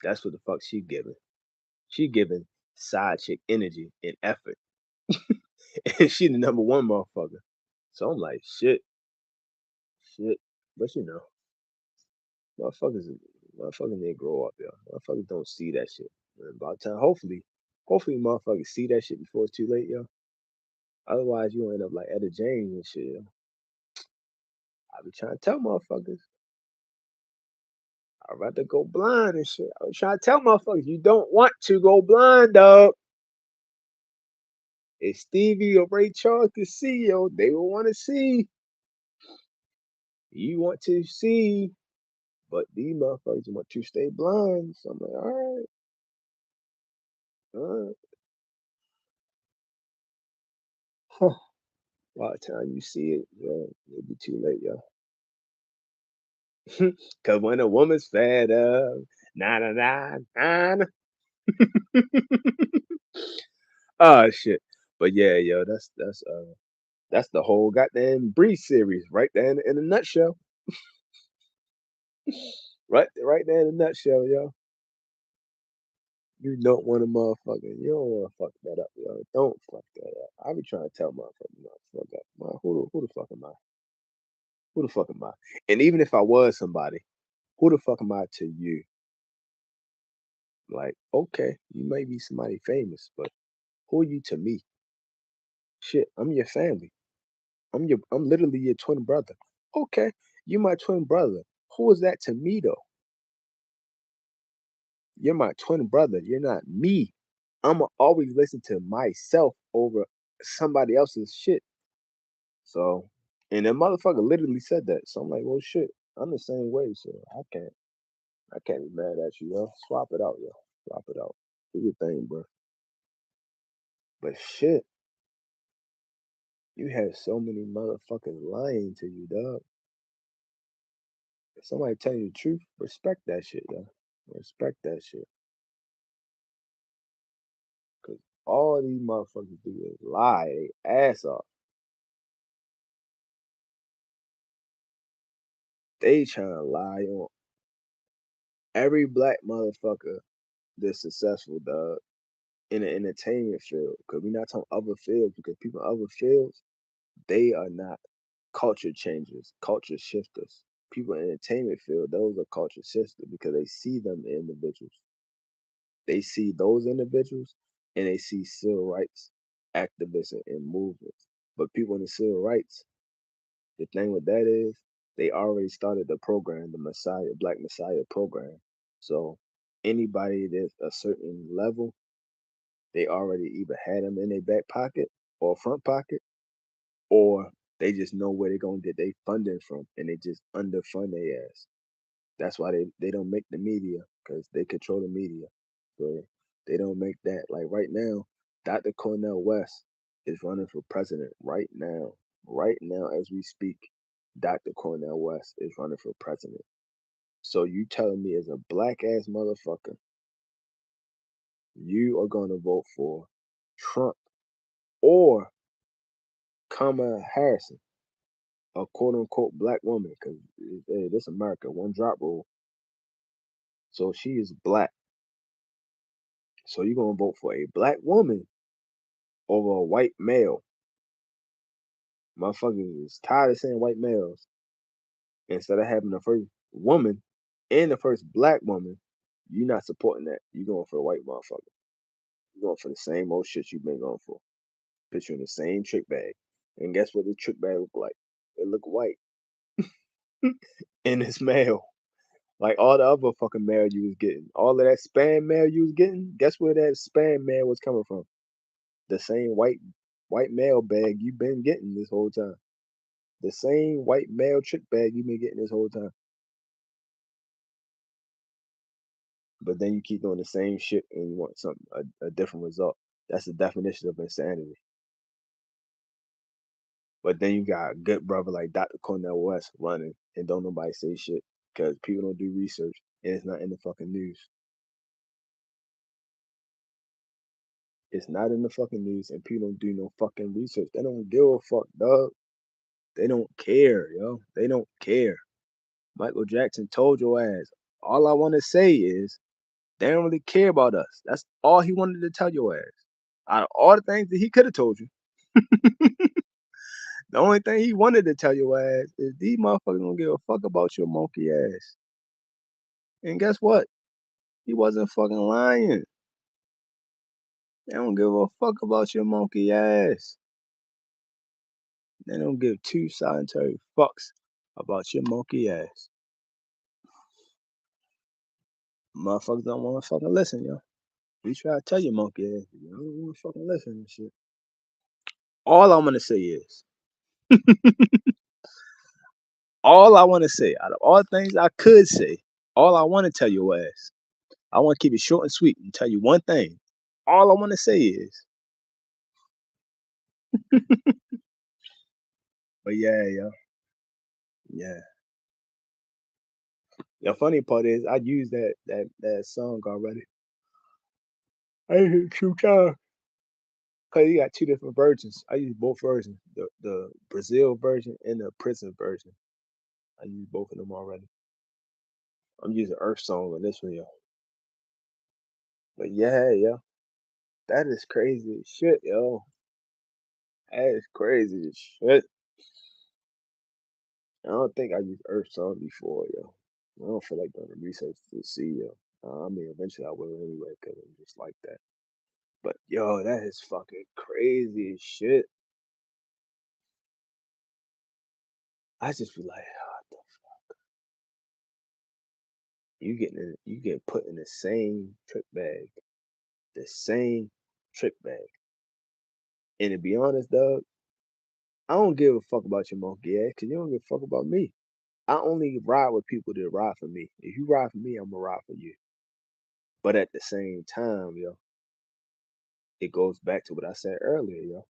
That's what the fuck she giving. She giving side chick energy and effort. And she the number one motherfucker. So I'm like, shit, shit. But motherfuckers, motherfuckers need to grow up, yo. Motherfuckers don't see that shit. And about time, hopefully, motherfuckers see that shit before it's too late, yo. Otherwise, you end up like Etta James and shit, yo. I be trying to tell motherfuckers, I'd rather go blind and shit. I was trying to tell motherfuckers, you don't want to go blind, dog. If Stevie or Ray Charles could see, yo, they will want to see. You want to see, but these motherfuckers want to stay blind. So I'm like, all right. Huh. By the time you see it, yo, it'll be too late, yo. Cause when a woman's fed up, na na na na. Oh shit. But yeah, yo, that's the whole goddamn Bree series right there in a nutshell. Right there in a nutshell, yo. You don't want to motherfucking, you don't want to fuck that up, yo. Don't fuck that up. I be trying to tell motherfuckers not to fuck up. Man, who the fuck am I? Who the fuck am I? And even if I was somebody, who the fuck am I to you? Like, okay, you may be somebody famous, but who are you to me? Shit, I'm your family. I'm literally your twin brother. Okay, you're my twin brother. Who is that to me though? You're my twin brother. You're not me. I'ma always listen to myself over somebody else's shit. So, and the motherfucker literally said that. So I'm like, well, shit, I'm the same way. So I can't be mad at you, yo. Swap it out, yo. Swap it out. Do your thing, bro. But shit, you have so many motherfuckers lying to you, dog. If somebody tell you the truth, respect that shit, yo. Respect that shit. Cause all these motherfuckers do is lie they ass off. They trying to lie on every black motherfucker that's successful, dog, in the entertainment field. Cause we're not talking other fields because people in other fields, they are not culture changers, culture shifters. People in the entertainment field, those are culture shifters because they see them individuals. They see those individuals and they see civil rights activists and movements. But people in the civil rights, the thing with that is they already started the program, the Messiah, Black Messiah program. So anybody that's a certain level, they already either had them in their back pocket or front pocket, or they just know where they're gonna get their funding from and they just underfund their ass. That's why they don't make the media because they control the media. So they don't make that. Like right now, Dr. Cornell West is running for president right now. Right now, as we speak, Dr. Cornell West is running for president. So you telling me as a black ass motherfucker, you are gonna vote for Trump, or Kamala Harrison, a quote unquote black woman, because hey, this America, one drop rule. So she is black. So you're gonna vote for a black woman over a white male. Motherfuckers is tired of saying white males. Instead of having the first woman and the first black woman, you're not supporting that. You're going for a white motherfucker. You're going for the same old shit you've been going for. Put you in the same trick bag. And guess what the trick bag look like? It look white. And it's male. Like all the other fucking mail you was getting. All of that spam mail you was getting, guess where that spam mail was coming from? The same white mail bag you've been getting this whole time. The same white mail trick bag you've been getting this whole time. But then you keep doing the same shit and you want something a different result. That's the definition of insanity. But then you got a good brother like Dr. Cornel West running and don't nobody say shit because people don't do research and it's not in the fucking news. It's not in the fucking news and people don't do no fucking research. They don't give a fuck, dog. They don't care, yo. They don't care. Michael Jackson told your ass. All I want to say is they don't really care about us. That's all he wanted to tell your ass. Out of all the things that he could have told you, the only thing he wanted to tell your ass is these motherfuckers don't give a fuck about your monkey ass. And guess what? He wasn't fucking lying. They don't give a fuck about your monkey ass. They don't give two solitary fucks about your monkey ass. Motherfuckers don't want to fucking listen, yo. You try to tell your monkey ass, you don't want to fucking listen and shit. All I'm gonna say is, all I want to say, out of all things I could say, all I want to tell your ass, I want to keep it short and sweet and tell you one thing. All I want to say is, but yeah, yeah. The funny part is, I used that song already. I used it 2 times because you got two different versions. I use both versions, the Brazil version and the prison version. I use both of them already. I'm using Earth Song in this one, yo. But yeah, that is crazy as shit, yo. That is crazy as shit. I don't think I used Earth Song before, yo. I don't feel like doing the research to see, yo. I mean, eventually I will anyway, because I'm just like that. But yo, that is fucking crazy as shit. I just be like, what you get put in the same trick bag, the same trick bag. And to be honest, dog, I don't give a fuck about your monkey ass, cause you don't give a fuck about me. I only ride with people that ride for me. If you ride for me, I'm gonna ride for you. But at the same time, yo, it goes back to what I said earlier, yo.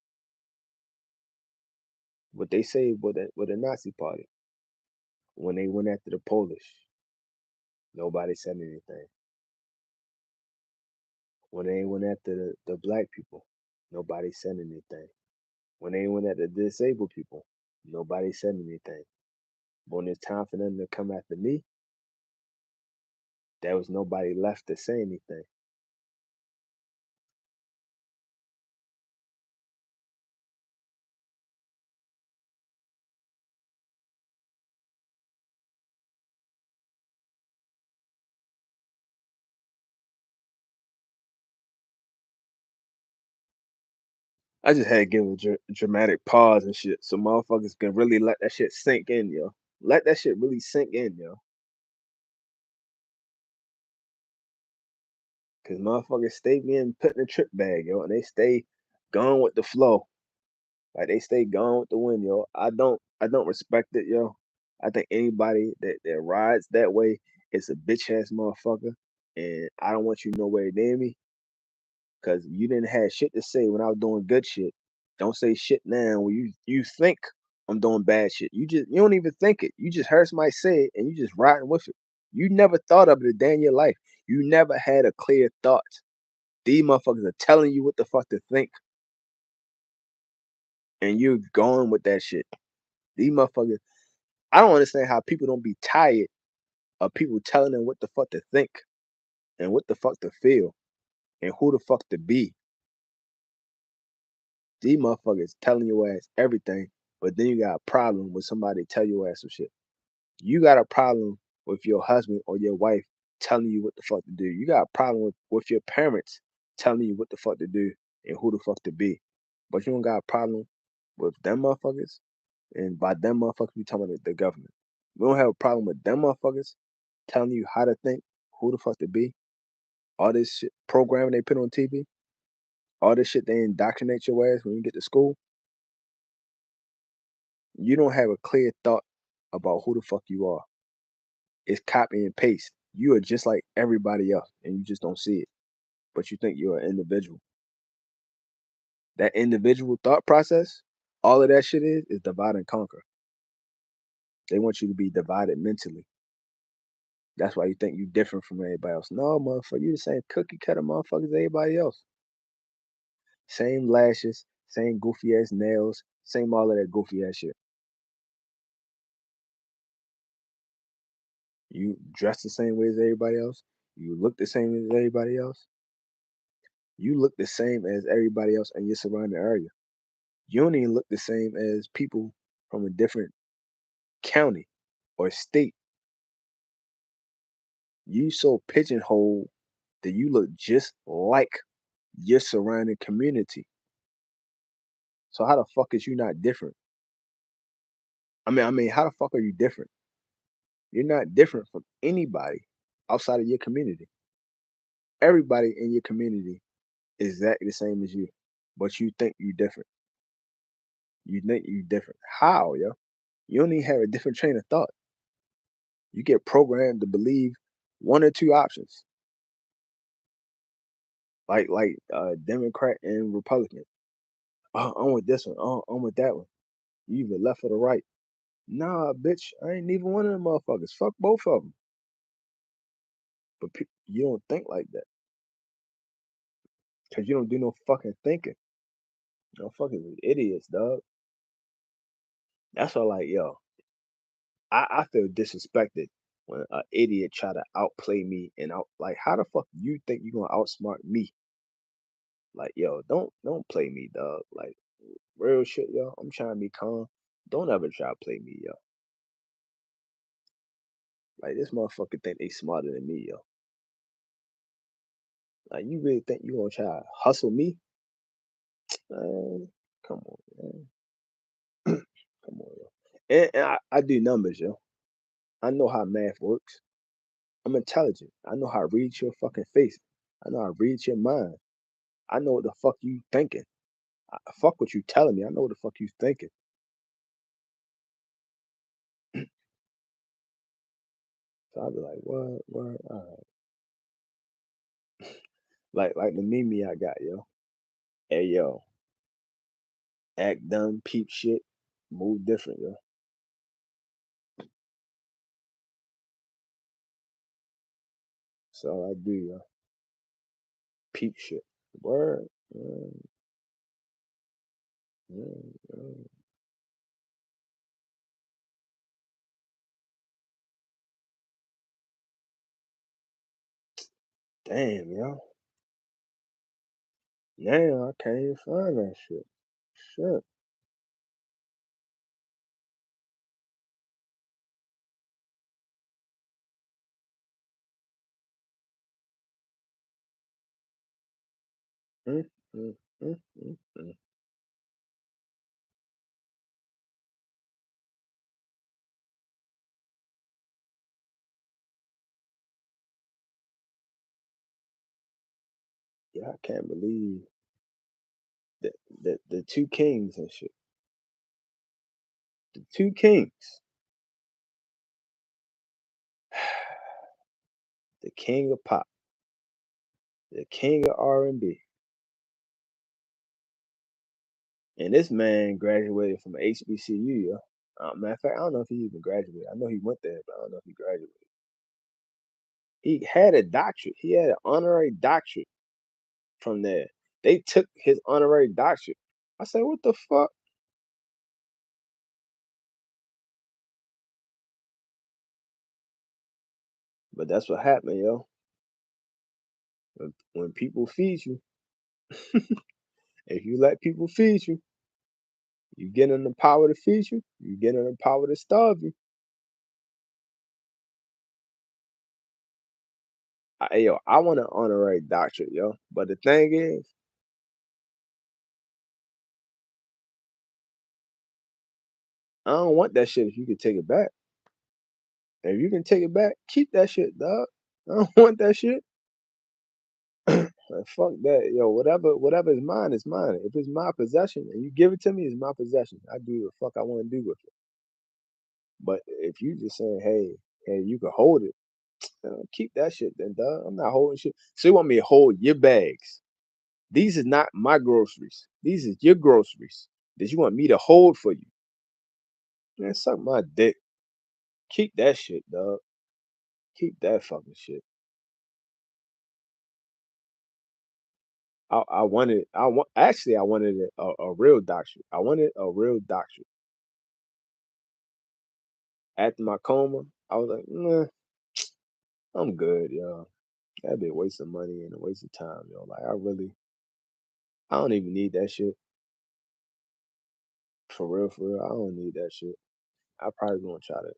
What they say with the Nazi party when they went after the Polish, nobody said anything. When they went after the black people, nobody said anything. When they went after the disabled people, nobody said anything. But when it's time for them to come after me, there was nobody left to say anything. I just had to give a dramatic pause and shit, so motherfuckers can really let that shit sink in, yo. Let that shit really sink in, yo. Cause motherfuckers stay being put in a trip bag, yo, and they stay going with the flow. Like they stay going with the wind, yo. I don't respect it, yo. I think anybody that rides that way is a bitch ass motherfucker, and I don't want you nowhere near me because you didn't have shit to say when I was doing good shit. Don't say shit now when you think I'm doing bad shit. You don't even think it. You just heard somebody say it and you just riding with it. You never thought of it a day in your life. You never had a clear thought These motherfuckers are telling you what the fuck to think, and you're going with that shit. These motherfuckers. I don't understand how people don't be tired of people telling them what the fuck to think and what the fuck to feel and who the fuck to be. These motherfuckers telling your ass everything, but then you got a problem with somebody tell your ass some shit. You got a problem with your husband or your wife telling you what the fuck to do. You got a problem with your parents telling you what the fuck to do and who the fuck to be. But you don't got a problem with them motherfuckers. And by them motherfuckers, we talking about the government. We don't have a problem with them motherfuckers telling you how to think, who the fuck to be. All this shit programming they put on TV, all this shit they indoctrinate your ass when you get to school. You don't have a clear thought about who the fuck you are. It's copy and paste. You are just like everybody else, and you just don't see it. But you think you're an individual. That individual thought process, all of that shit is divide and conquer. They want you to be divided mentally. That's why you think you different from everybody else. No, motherfucker, you the same cookie cutter motherfuckers as everybody else. Same lashes, same goofy ass nails, same all of that goofy ass shit. You dress the same way as everybody else. You look the same as everybody else. You look the same as everybody else in your surrounding area. You don't even look the same as people from a different county or state. You so pigeonholed that you look just like your surrounding community. So how the fuck is you not different? I mean, how the fuck are you different? You're not different from anybody outside of your community. Everybody in your community is exactly the same as you, but you think you different. You think you different. How, yo? You don't even have a different train of thought. You get programmed to believe one or two options, like Democrat and Republican. Oh, I'm with this one. Oh, I'm with that one. You either left or the right. Nah, bitch, I ain't neither one of them motherfuckers. Fuck both of them. But you don't think like that because you don't do no fucking thinking. No fucking idiots, dog. That's all. Like, yo, I feel disrespected when an idiot try to outplay me and out. Like, how the fuck you think you gonna outsmart me? Like, yo, don't play me, dog. Like, real shit, yo. I'm trying to be calm. Don't ever try to play me, yo. Like, this motherfucker think they smarter than me, yo. Like, you really think you gonna try to hustle me? Man, come on, man. Come on, yo. And I do numbers, yo. I know how math works. I'm intelligent. I know how to read your fucking face. I know how to read your mind. I know what the fuck you thinking. Fuck what you telling me. I know what the fuck you thinking. So I'll be like, what? All right. Like the meme I got, yo. Hey, yo, act dumb, peep shit, move different, yo. That's all I do, yo. Peep shit. Word. Mm, mm, mm. Damn, yo. Now I can't even find that shit. Shit. Mm, mm, mm. Yeah, I can't believe the two kings and shit. The two kings. The king of pop, the king of R&B. And this man graduated from HBCU, yo. Matter of fact, I don't know if he even graduated. I know he went there, but I don't know if he graduated. He had a doctorate. He had an honorary doctorate from there. They took his honorary doctorate. I said, what the fuck? But that's what happened, yo. When people feed you, if you let people feed you, you get in the power to feed you, you get in the power to starve you. I want an honorary doctorate, yo. But the thing is, I don't want that shit if you can take it back. If you can take it back, keep that shit, dog. I don't want that shit. Like, fuck that, yo. Whatever is mine is mine. If it's my possession and you give it to me, it's my possession. I do what the fuck I want to do with it. But if you just saying, hey, you can hold it, keep that shit then, dog. I'm not holding shit. So you want me to hold your bags? These is not my groceries. These is your groceries that you want me to hold for you. Man, suck my dick. Keep that shit, dog. Keep that fucking shit. I wanted a real doctorate. I wanted a real doctorate. After my coma, I was like, nah, I'm good, yo. That'd be a waste of money and a waste of time, yo. Like I don't even need that shit. For real. I don't need that shit. I probably gonna try to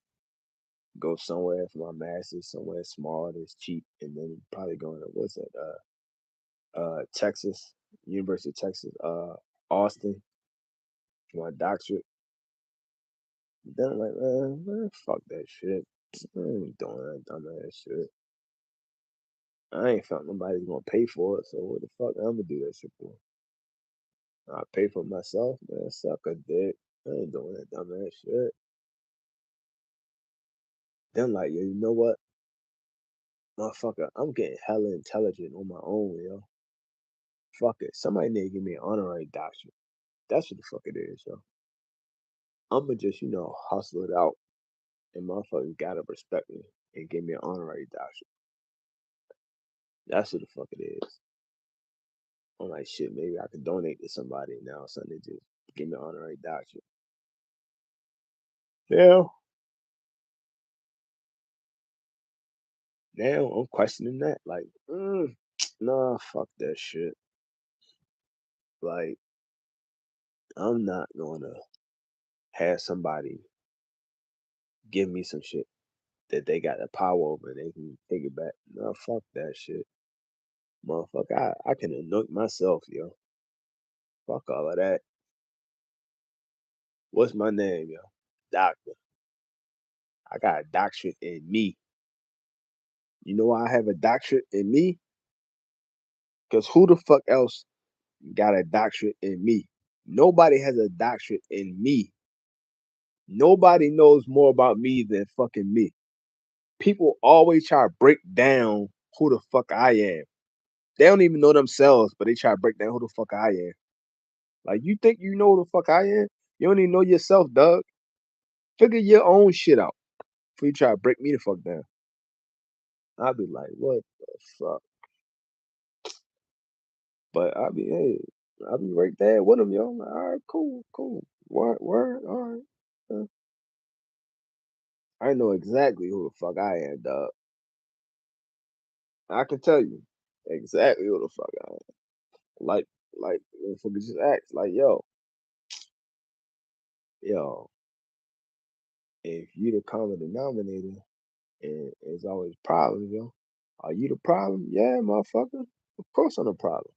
go somewhere for my master's, somewhere small that's cheap, and then probably going to what's that? Texas, University of Texas, Austin, for my doctorate. Then I'm like, man, fuck that shit. I ain't doing that dumbass shit. I ain't felt nobody's gonna pay for it, so what the fuck I'm gonna do that shit for? I pay for myself, man. Suck a dick. I ain't doing that dumbass shit. Then like, yo, you know what, motherfucker, I'm getting hella intelligent on my own, yo. Fuck it. Somebody need to give me an honorary doctorate. That's what the fuck it is, yo. I'ma just, hustle it out and motherfuckers gotta respect me and give me an honorary doctorate. That's what the fuck it is. I'm like, shit, maybe I could donate to somebody now, something to just give me an honorary doctorate. Yeah. Now I'm questioning that. Like, nah, fuck that shit. Like, I'm not gonna have somebody give me some shit that they got the power over and they can take it back. No, fuck that shit. Motherfucker, I can anoint myself, yo. Fuck all of that. What's my name, yo? Doctor. I got a doctorate in me. You know why I have a doctorate in me? Because who the fuck else got a doctorate in me? Nobody has a doctorate in me. Nobody knows more about me than fucking me. People always try to break down who the fuck I am. They don't even know themselves, but they try to break down who the fuck I am. Like, you think you know who the fuck I am? You don't even know yourself, Doug. Figure your own shit out before you try to break me the fuck down. I'll be like, what the fuck? But I'll be right there with them, yo. I'm like, all right, cool. Word, all right. I know exactly who the fuck I am, dog. I can tell you exactly who the fuck I am. Like, motherfucker just ask, like, yo, if you the common denominator and there's always problems, yo, are you the problem? Yeah, motherfucker. Of course I'm the problem.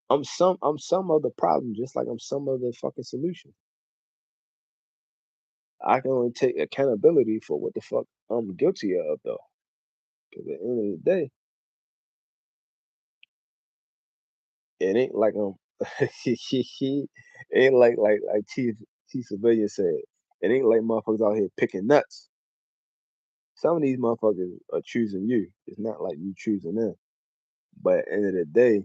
I'm some of the problem, just like I'm some of the fucking solution. I can only take accountability for what the fuck I'm guilty of, though. Because at the end of the day, it ain't like I'm. it ain't like T Civilian said. It ain't like motherfuckers out here picking nuts. Some of these motherfuckers are choosing you. It's not like you choosing them. But at the end of the day,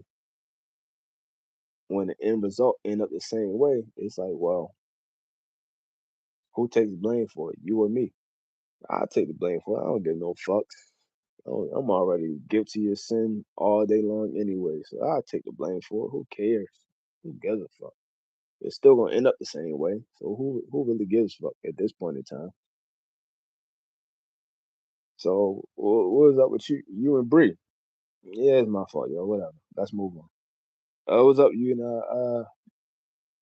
when the end result end up the same way, it's like, well, who takes blame for it? You or me? I'll take the blame for it. I don't give no fucks. I'm already guilty of sin all day long anyway, so I'll take the blame for it. Who cares? Who gives a fuck? It's still gonna end up the same way. So who really gives a fuck at this point in time? So what is up with you and Bree? Yeah, it's my fault, yo. Whatever. Let's move on. What's up, you and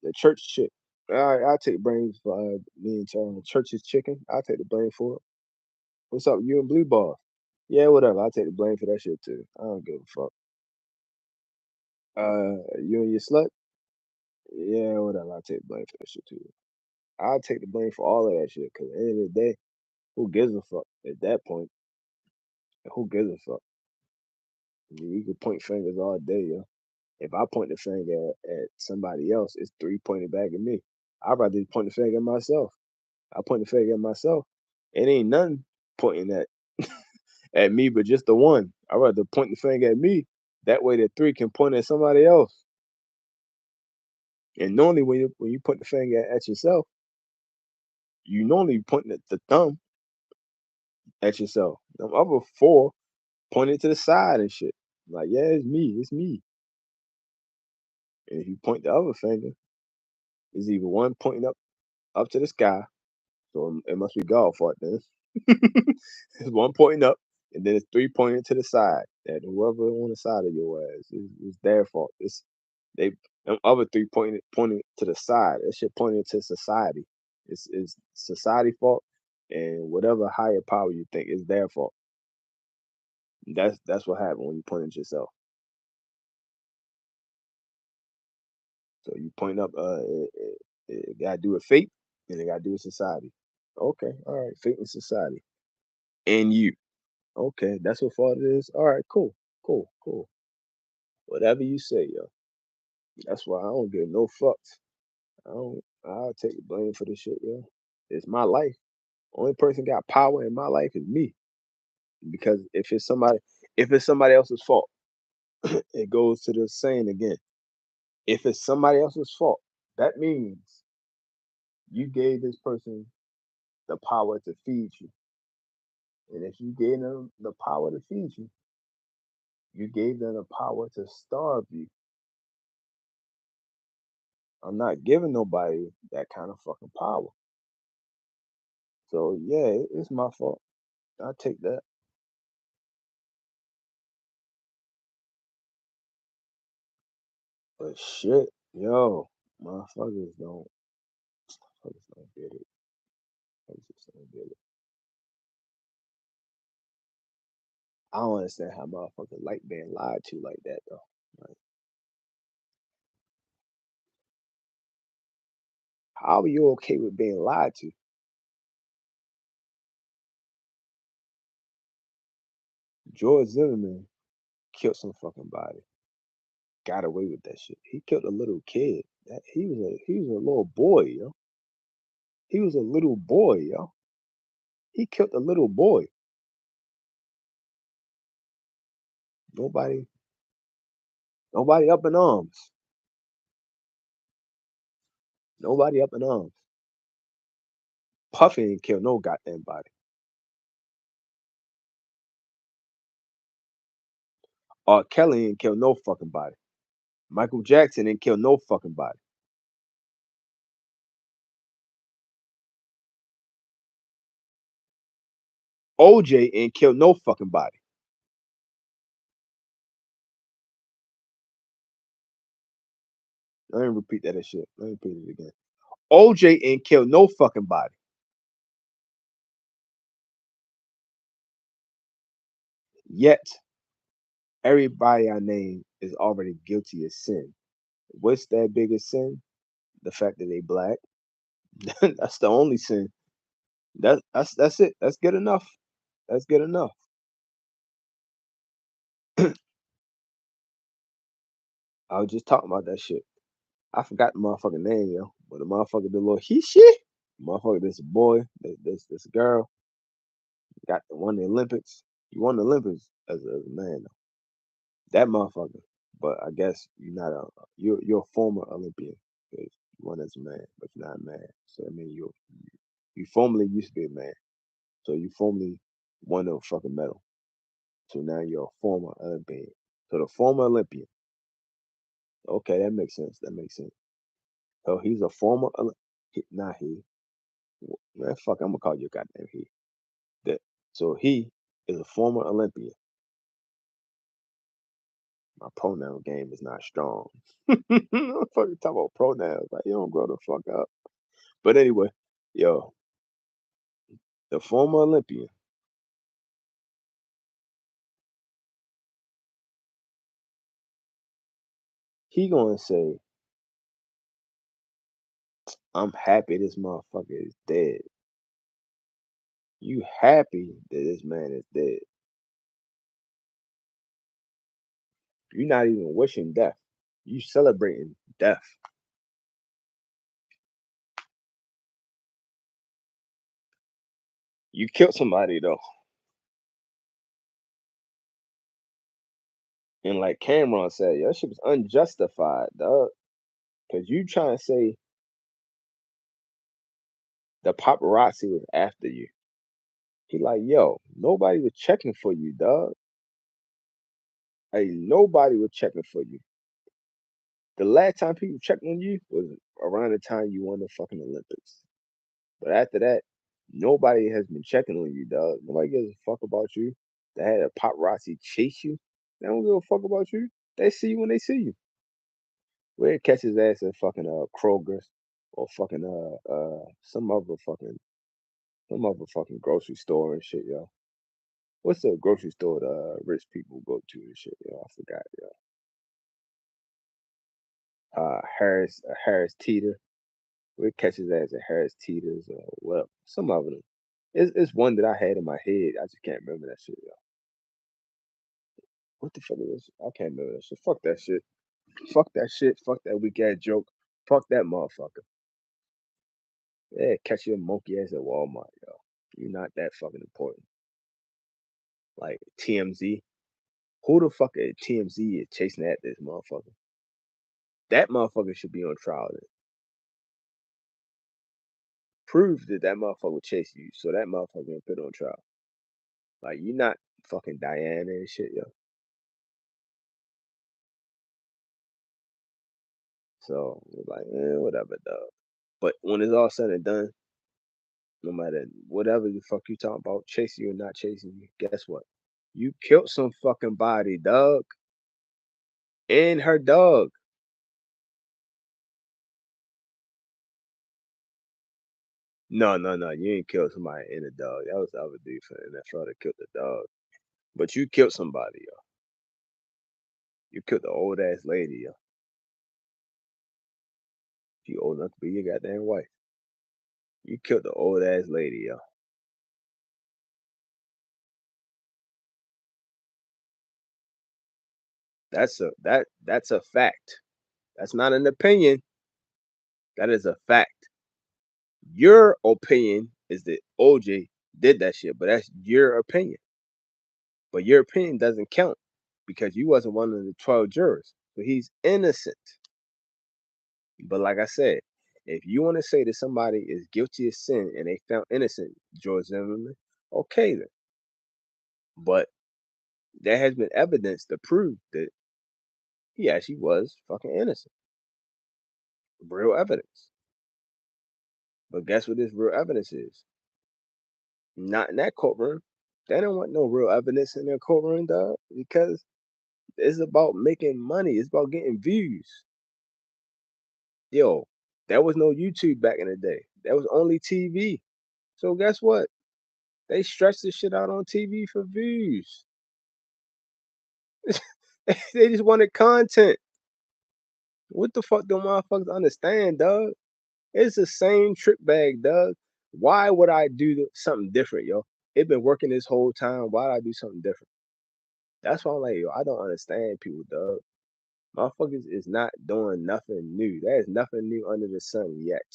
the church chick? I take blame for me and church's chicken. I take the blame for it. What's up, you and Blue Ball? Yeah, whatever. I take the blame for that shit too. I don't give a fuck. You and your slut? Yeah, whatever. I take the blame for that shit too. I take the blame for all of that shit because at the end of the day, who gives a fuck at that point? Who gives a fuck? You can point fingers all day, yo. If I point the finger at somebody else, it's three pointed back at me. I'd rather point the finger at myself. I point the finger at myself. It ain't nothing pointing at me, but just the one. I'd rather point the finger at me. That way, the three can point at somebody else. And normally, when you point the finger at yourself, you normally point the thumb at yourself. The other four pointed to the side and shit. Like, yeah, it's me, it's me. And if you point the other finger, it's either one pointing up to the sky, so it must be God's fault then. It's one pointing up, and then it's three pointing to the side. That whoever on the side of your ass is their fault. It's they them other three pointing to the side. That shit pointing to society. It's society fault, and whatever higher power you think is their fault. That's what happened when you point at yourself. So you point up. It got to do with fate, and it got to do with society. Okay, all right, fate and society, and you. Okay, that's what fault it is. All right, cool, cool, cool. Whatever you say, yo. That's why I don't give no fucks. I don't. I'll take the blame for this shit, yo. It's my life. Only person got power in my life is me. Because if it's somebody else's fault, it goes to the saying again. If it's somebody else's fault, that means you gave this person the power to feed you. And if you gave them the power to feed you, you gave them the power to starve you. I'm not giving nobody that kind of fucking power. So yeah, it's my fault. I take that. But shit, yo, motherfuckers don't get it. They just don't get it. I don't understand how motherfuckers like being lied to like that though. Like, how are you okay with being lied to? George Zimmerman killed some fucking body. Got away with that shit. He killed a little kid. He was a little boy, yo. He was a little boy, yo. He killed a little boy. Nobody, nobody up in arms. Nobody up in arms. Puffy ain't killed no goddamn body. Kelly ain't killed no fucking body. Michael Jackson ain't killed no fucking body. OJ ain't killed no fucking body. Let me repeat that shit. Let me repeat it again. OJ ain't killed no fucking body. Yet everybody I name is already guilty of sin. What's that biggest sin? The fact that they black. That's the only sin. That's it. That's good enough. That's good enough. I was just talking about that shit. I forgot the motherfucking name, yo. But the motherfucker, the little he shit. Motherfucker, this boy, this girl got won the Olympics. You won the Olympics as a man, though. That motherfucker. But I guess you're a former Olympian because you won as a man, but you're not a man. So I mean you formerly used to be a man. So you formerly won a fucking medal. So now you're a former Olympian. So the former Olympian. Okay, that makes sense. That makes sense. So he's a former, not he. Man, fuck, I'm gonna call you a goddamn he. That so he is a former Olympian. My pronoun game is not strong. I'm fucking talking about pronouns. Like you don't grow the fuck up. But anyway, yo, the former Olympian, he gonna say, I'm happy this motherfucker is dead. You happy that this man is dead. You're not even wishing death. You celebrating death. You killed somebody though. And like Cameron said, your shit was unjustified, dog. Cause you trying to say the paparazzi was after you. He like, yo, nobody was checking for you, dog. Hey, nobody was checking for you. The last time people checked on you was around the time you won the fucking Olympics. But after that, nobody has been checking on you, dog. Nobody gives a fuck about you. They had a paparazzi chase you. They don't give a fuck about you. They see you when they see you. Where it catch his ass at fucking Kroger's or fucking some other fucking grocery store and shit, yo. What's the grocery store the rich people go to and shit, yo? I forgot, yo. Harris Teeter. Where it catch his ass at Harris Teeter's or whatever. Some of them. It's one that I had in my head. I just can't remember that shit, yo. What the fuck is this? I can't remember that shit. Fuck that shit. Fuck that shit. Fuck that weak ass joke. Fuck that motherfucker. Yeah, catch your monkey ass at Walmart, yo. You're not that fucking important. Like TMZ. Who the fuck at TMZ is chasing at this motherfucker? That motherfucker should be on trial. Then. Prove that that motherfucker chased you, so that motherfucker can put on trial. Like you not fucking Diana and shit, yo. So it's like, whatever, dog. But when it's all said and done, no matter whatever the fuck you talking about, chasing you or not chasing you, guess what? You killed some fucking body, dog, and her dog. No, no, no, you ain't killed somebody and a dog. That was the other dude from the NFL that killed the dog. But you killed somebody, yo. You killed the old ass lady, yo. She old enough to be your goddamn wife. You killed the old ass lady, yo. That's a fact. That's not an opinion. That is a fact. Your opinion is that OJ did that shit, but that's your opinion. But your opinion doesn't count because you wasn't one of the 12 jurors. So he's innocent. But like I said, if you want to say that somebody is guilty of sin and they found innocent, George Zimmerman, okay then. But there has been evidence to prove that he actually was fucking innocent. Real evidence. But guess what this real evidence is? Not in that courtroom. They don't want no real evidence in their courtroom, dog, because it's about making money. It's about getting views. Yo, there was no YouTube back in the day. There was only TV. So guess what? They stretch this shit out on TV for views. They just wanted content. What the fuck do motherfuckers understand, dog? It's the same trick bag, dog. Why would I do something different, yo? It been working this whole time. Why would I do something different? That's why I'm like, yo, I don't understand people, dog. Motherfuckers is not doing nothing new. There's nothing new under the sun yet.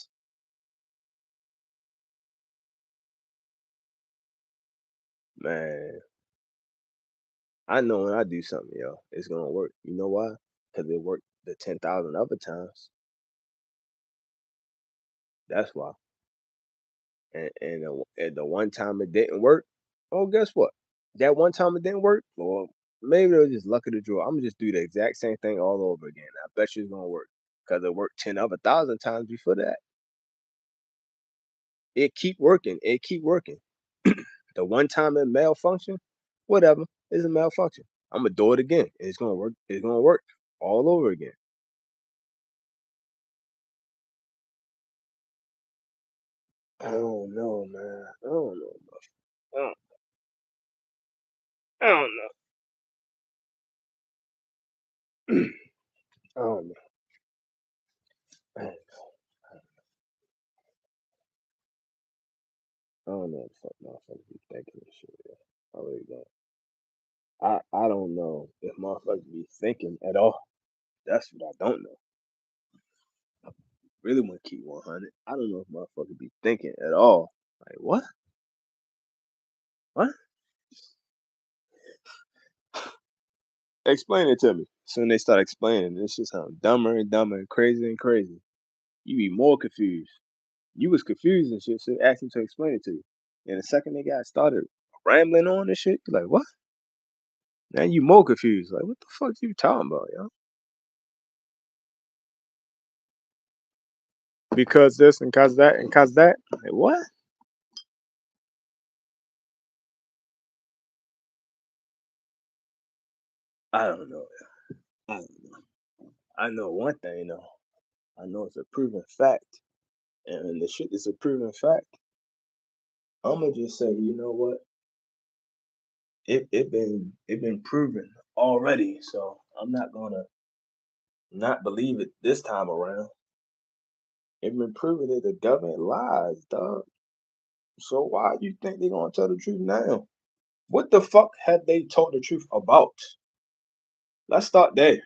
Man, I know when I do something, yo, it's gonna work. You know why? Because it worked the 10,000 other times. That's why. And the one time it didn't work, oh, guess what? That one time it didn't work, well, maybe it was just luck of the draw. I'm gonna just do the exact same thing all over again. I bet you it's gonna work because it worked 10 other thousand times before that. It keep working. It keep working. The one time it malfunction, whatever, it's a malfunction. I'm gonna do it again. It's gonna work. It's gonna work all over again. I don't know, man. I don't know. I don't, I don't know. I don't know. I don't know what the fuck motherfuckers be thinking and shit. Yeah. I really don't. I don't know if motherfuckers be thinking at all. That's what I don't know. Really want to keep 100. I don't know if motherfuckers be thinking at all. Like what? What? Explain it to me. Soon they start explaining, it's just sound dumber and dumber and crazy and crazy. You be more confused. You was confused and shit, so they asked him to explain it to you. And the second they got started rambling on and shit, you're like, what? Now you more confused. Like, what the fuck you talking about, yo? Because this and cause that and cause that. Like, what? I don't know. I don't know. I know one thing though. I know it's a proven fact. And when the shit is a proven fact, I'ma just say, you know what? It been proven already. So I'm not gonna not believe it this time around. It been proven that the government lies, dog. So why you think they gonna tell the truth now? What the fuck have they told the truth about? Let's start there.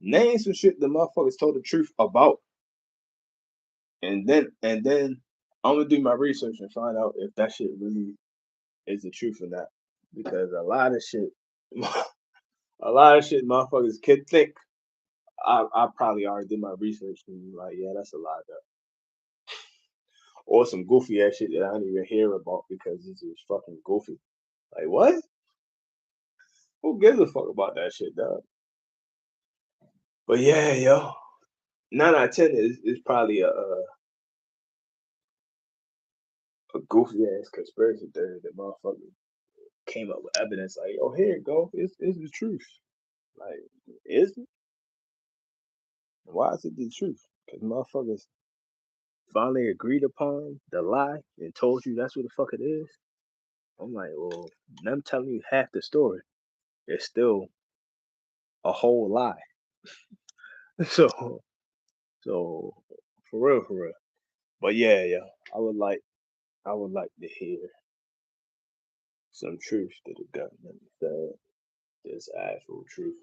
Name some shit the motherfuckers told the truth about, and then I'm gonna do my research and find out if that shit really is the truth or not. Because a lot of shit motherfuckers could think. I probably already did my research and be like, yeah, that's a lie. Though. Or some goofy ass shit that I didn't even hear about because this is fucking goofy. Like what? Who gives a fuck about that shit, dog? But yeah, yo, 9 out of 10 is probably a goofy ass conspiracy theory that motherfucker came up with evidence like, oh, here it go, it's the truth. Like, is it? Why is it the truth? Because motherfuckers finally agreed upon the lie and told you that's what the fuck it is. I'm like, well, them telling you half the story is still a whole lie. So, so for real. But yeah, yeah, I would like, I would like to hear some truth to the government said. This actual truth.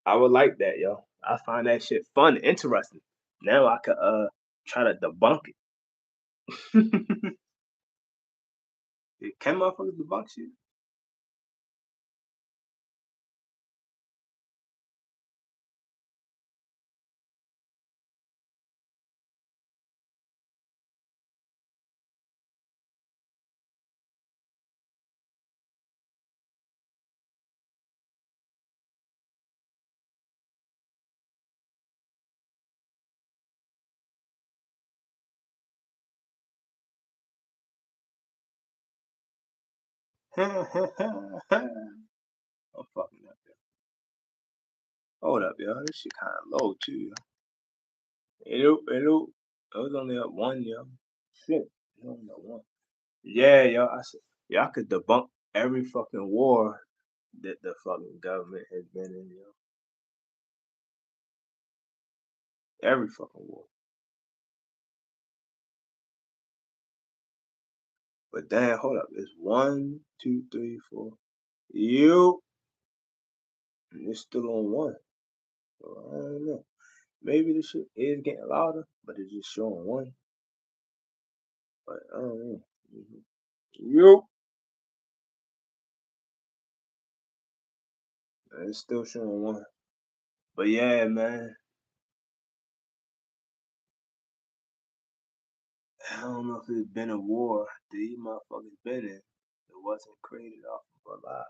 I would like that, yo. I find that shit fun, interesting. Now I could try to debunk it. Can motherfuckers debunk shit? I'm fucking up, yo. Hold up, yo. This shit kind of low too, yo. Hello, hello. I was only up one, yo. Shit, it was only up one. Yeah, yo. I said, yo, I could debunk every fucking war that the fucking government has been in, yo. Every fucking war. But damn, hold up. It's one, two, three, four. You, and it's still on one. So I don't know. Maybe the shit is getting louder, but it's just showing one. But I don't know. You, and it's still showing one. But yeah, man. I don't know if it's been a war that these motherfuckers been in. It wasn't created off of a lie.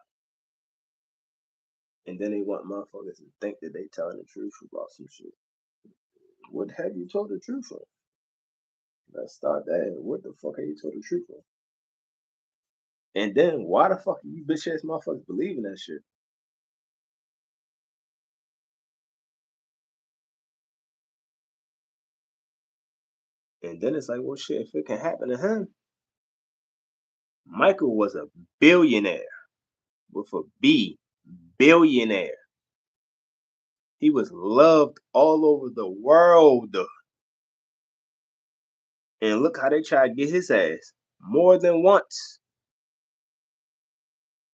And then they want motherfuckers to think that they telling the truth about some shit. What have you told the truth on? Let's start there. What the fuck have you told the truth on? And then why the fuck are you bitch ass motherfuckers believing that shit? And then it's like, well, shit, if it can happen to him, Michael was a billionaire with a B, billionaire. He was loved all over the world. And look how they tried to get his ass more than once.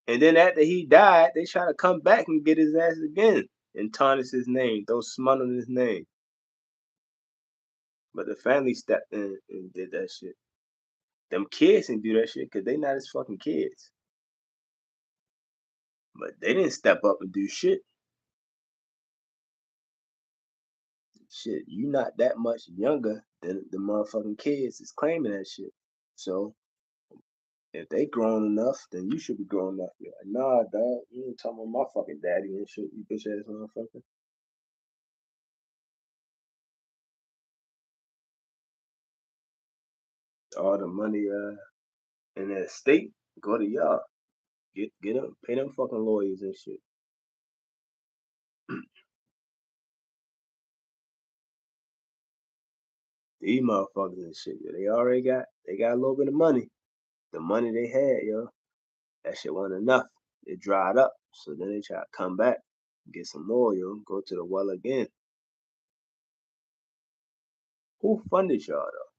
And then after he died, they try to come back and get his ass again and tarnish his name, throw smut on his name. But the family stepped in and did that shit. Them kids didn't do that shit because they not his fucking kids. But they didn't step up and do shit. Shit, you not that much younger than the motherfucking kids is claiming that shit. So if they grown enough, then you should be grown enough. You're like, nah, dog, you ain't talking about my fucking daddy and shit, you bitch ass motherfucker. All the money in that state go to y'all. Get them, pay them fucking lawyers and shit. These motherfuckers and shit, yo, they got a little bit of money. The money they had, yo, that shit wasn't enough. It dried up. So then they try to come back, get some more, yo, go to the well again. Who funded y'all though?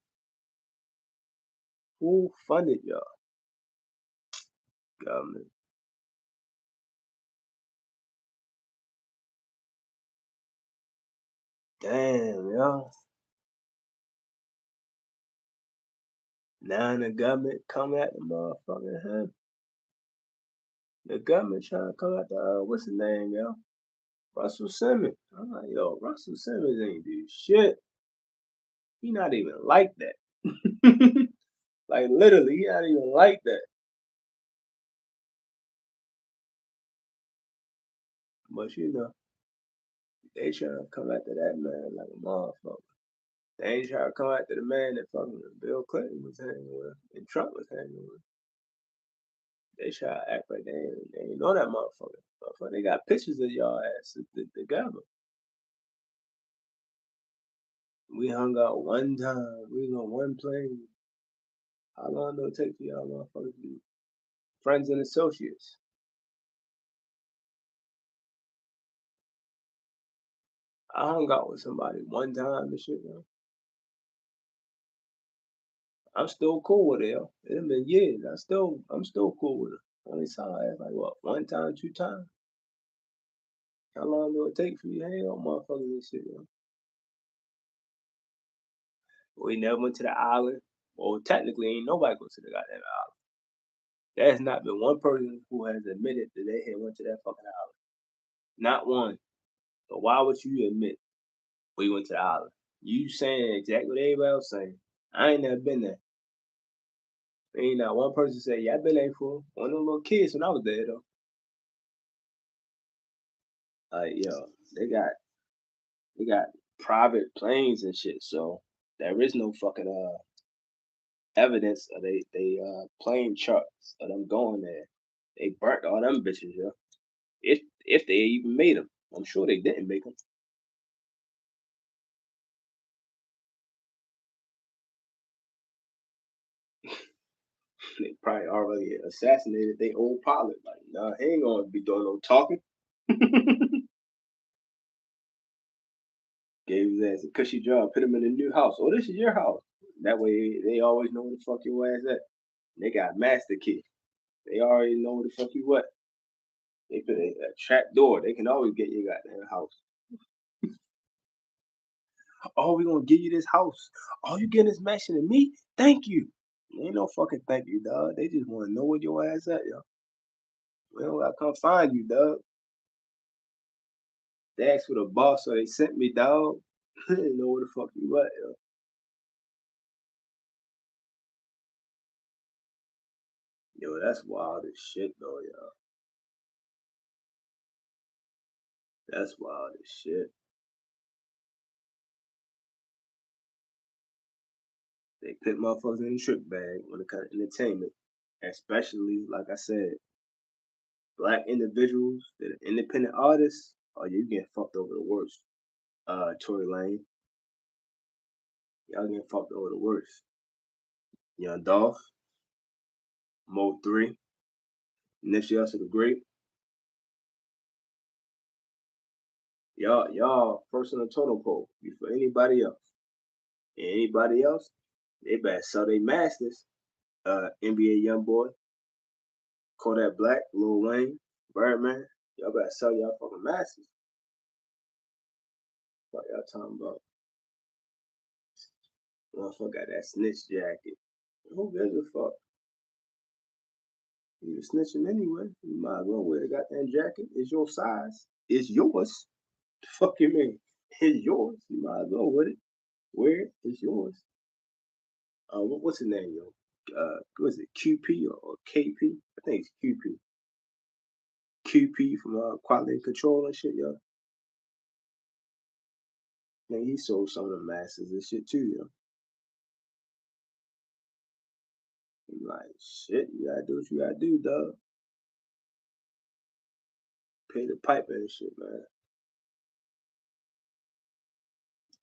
Who funded y'all? Government. Damn, yo. Now the government come at the motherfucking him. The government trying to come at the what's his name, yo? Russell Simmons. I'm like, yo, Russell Simmons ain't do shit. He not even like that. Like literally, he not even like that. But you know, they trying to come after that man like a motherfucker. They ain't trying to come after the man that fucking Bill Clinton was hanging with and Trump was hanging with. They try to act like they ain't know that motherfucker. Motherfucker, they got pictures of y'all asses together. We hung out one time. We was on one plane. How long do it take for y'all motherfuckers to be friends and associates? I hung out with somebody one time and shit, man. I'm still cool with it, yo. It's been years. I'm still cool with it. Only saw her ass like what, one time, two times? How long do it take for you to hang out motherfuckers and shit, yo? We never went to the island. Well, technically, ain't nobody go to the goddamn island. There has not been one person who has admitted that they had went to that fucking island. Not one. So why would you admit we went to the island? You saying exactly what everybody else saying. I ain't never been there. Ain't not one person say, yeah, I been there for one of them little kids when I was there though. Yo, they got private planes and shit, so there is no fucking evidence of plane charts of them going there. They burnt all them bitches, yo. If they even made them, I'm sure they didn't make them. They probably already assassinated their old pilot. Like, nah, he ain't gonna be doing no talking. Gave his ass a cushy job, put him in a new house. Oh, this is your house. That way they always know where the fuck your ass at. They got master key. They already know where the fuck you what. They put a trap door. They can always get your goddamn house. Oh, we gonna give you this house. Oh, you getting this mansion to me? Thank you. Ain't no fucking thank you, dog. They just want to know where your ass at, yo. We don't gotta come find you, dog. They asked for the boss, so they sent me, dog. They didn't know where the fuck you at, yo. Yo, that's wild as shit though, yo. That's wild as shit. They put motherfuckers in the trick bag when it comes to entertainment. Especially, like I said, black individuals that are independent artists, oh, you getting fucked over the worst. Tory Lane, y'all getting fucked over the worst. Young Dolph, Mo 3, Nipsey Hussle the Great. Y'all first on the totem pole before anybody else. And anybody else, they better sell their masters. NBA YoungBoy, Kodak Black, Lil Wayne, Birdman. Y'all better sell y'all fucking masters. What y'all talking about? Motherfucker got that snitch jacket. Who gives a fuck? You snitching anyway. You might as well wear the goddamn jacket. It's your size. It's yours. The fuck you mean? It's yours. You might as well wear it. Wear it. It's yours. What's his name, yo? What is it? QP or KP? I think it's QP. QP from Quality Control and shit, yo. Man, he sold some of the masters and shit too, yo. You like, shit, you gotta do what you gotta do, dog. Pay the piper and shit, man.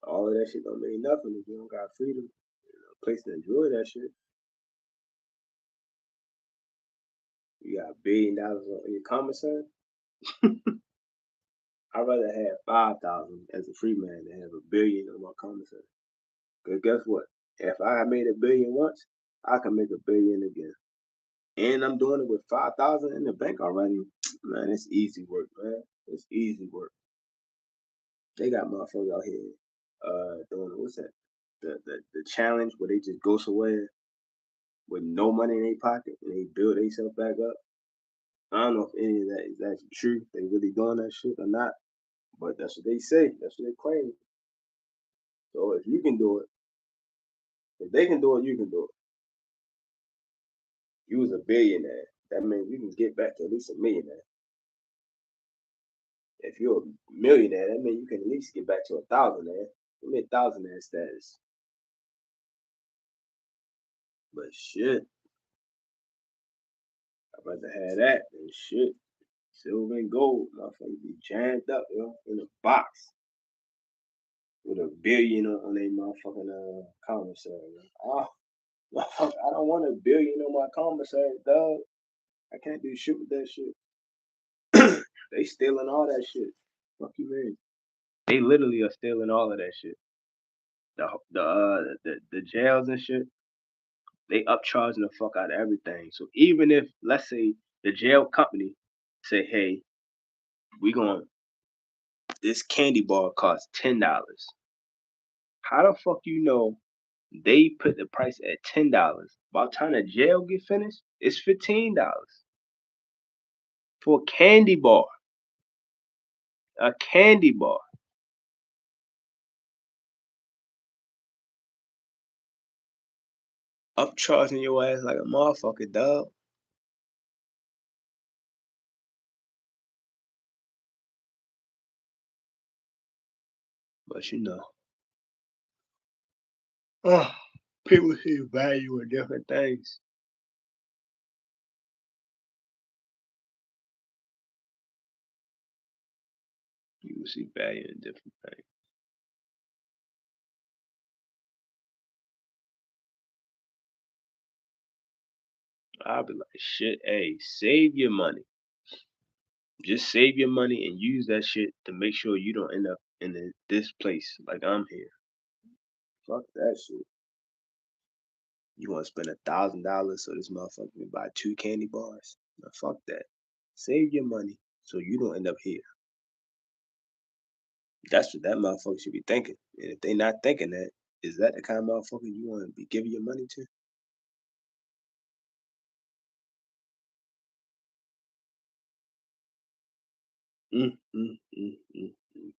All of that shit don't mean nothing if you don't got freedom. A place to enjoy that shit. You got $1 billion on your commissary. I'd rather have 5,000 as a free man than have $1 billion on my commissary. Cause guess what? If I made $1 billion once, I can make $1 billion again. And I'm doing it with 5,000 in the bank already. Man, it's easy work, man. It's easy work. They got motherfuckers out here doing what's that? The challenge where they just go somewhere with no money in their pocket and they build themselves back up. I don't know if any of that is actually true. They really doing that shit or not. But that's what they say. That's what they claim. So if you can do it, if they can do it, you can do it. You was a billionaire. That means you can get back to at least a millionaire. If you're a millionaire, that means you can at least get back to 1,000aire. Give me 1,000aire status. But shit, I'd rather have that than shit. Silver and gold, motherfucker, be jammed up, yo, in a box with $1 billion on their motherfucking commissary. Oh, motherfucker, I don't want $1 billion on my commissary, dog. I can't do shit with that shit. They stealing all that shit. Fuck you, man. They literally are stealing all of that shit. The jails and shit. They upcharging the fuck out of everything. So even if, let's say, the jail company say, hey, this candy bar costs $10. How the fuck you know they put the price at $10? By the time the jail get finished, it's $15 for a candy bar. A candy bar. Upcharging your ass like a motherfucker, dog. But you know, people see value in different things. You see value in different things. I'll be like, shit, hey, save your money. Just save your money and use that shit to make sure you don't end up in this place like I'm here. Fuck that shit. You want to spend $1,000 so this motherfucker can buy 2 candy bars? No, fuck that. Save your money so you don't end up here. That's what that motherfucker should be thinking. And if they not thinking that, is that the kind of motherfucker you want to be giving your money to? Mm, mm, mm, mm, mm.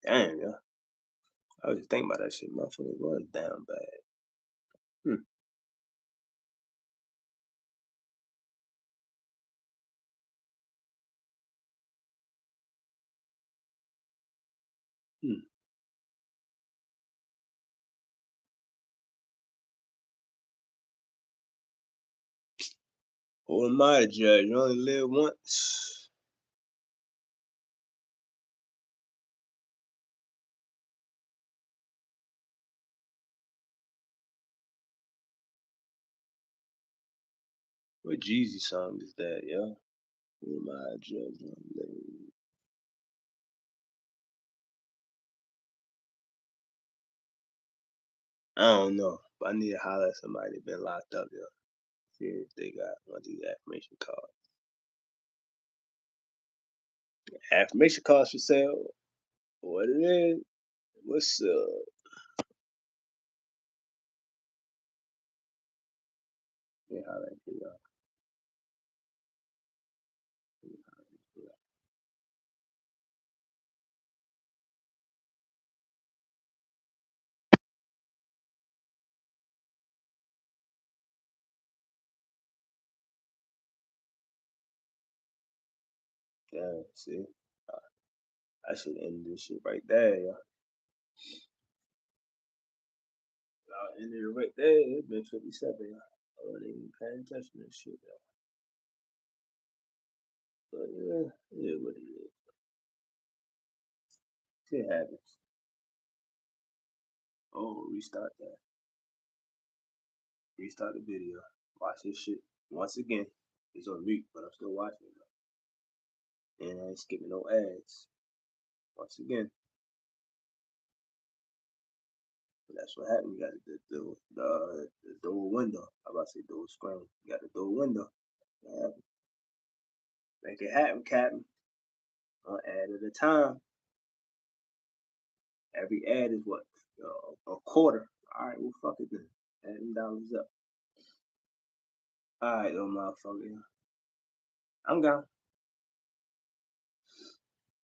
Damn, yeah. I was just thinking about that shit. Motherfucker was down bad. Hmm. Hmm. Who am I to judge? You only live once. What Jeezy song is that, yo? Who am I to judge? You only live- I don't know, but I need to holler at somebody that been locked up, yo. See if they got one of these affirmation cards. Affirmation cards for sale. What it is? What's up? Yeah, holler at you, yo. Damn, see? I should end this shit right there, yo. I ended it right there. It's been 57, yo. I wasn't even paying attention to this shit, yo. But yeah, it is what it is. Shit happens. Oh, restart that. Restart the video. Watch this shit once again. It's on mute, but I'm still watching it. And I ain't skipping no ads. Once again, but that's what happened. You got the door window. I about to say door screen. You got the door window. Yeah. Make it happen, Captain. One ad at a time. Every ad is what? A quarter. All right, well, fuck it then. Add them dollars up. All right, little motherfucker. I'm gone.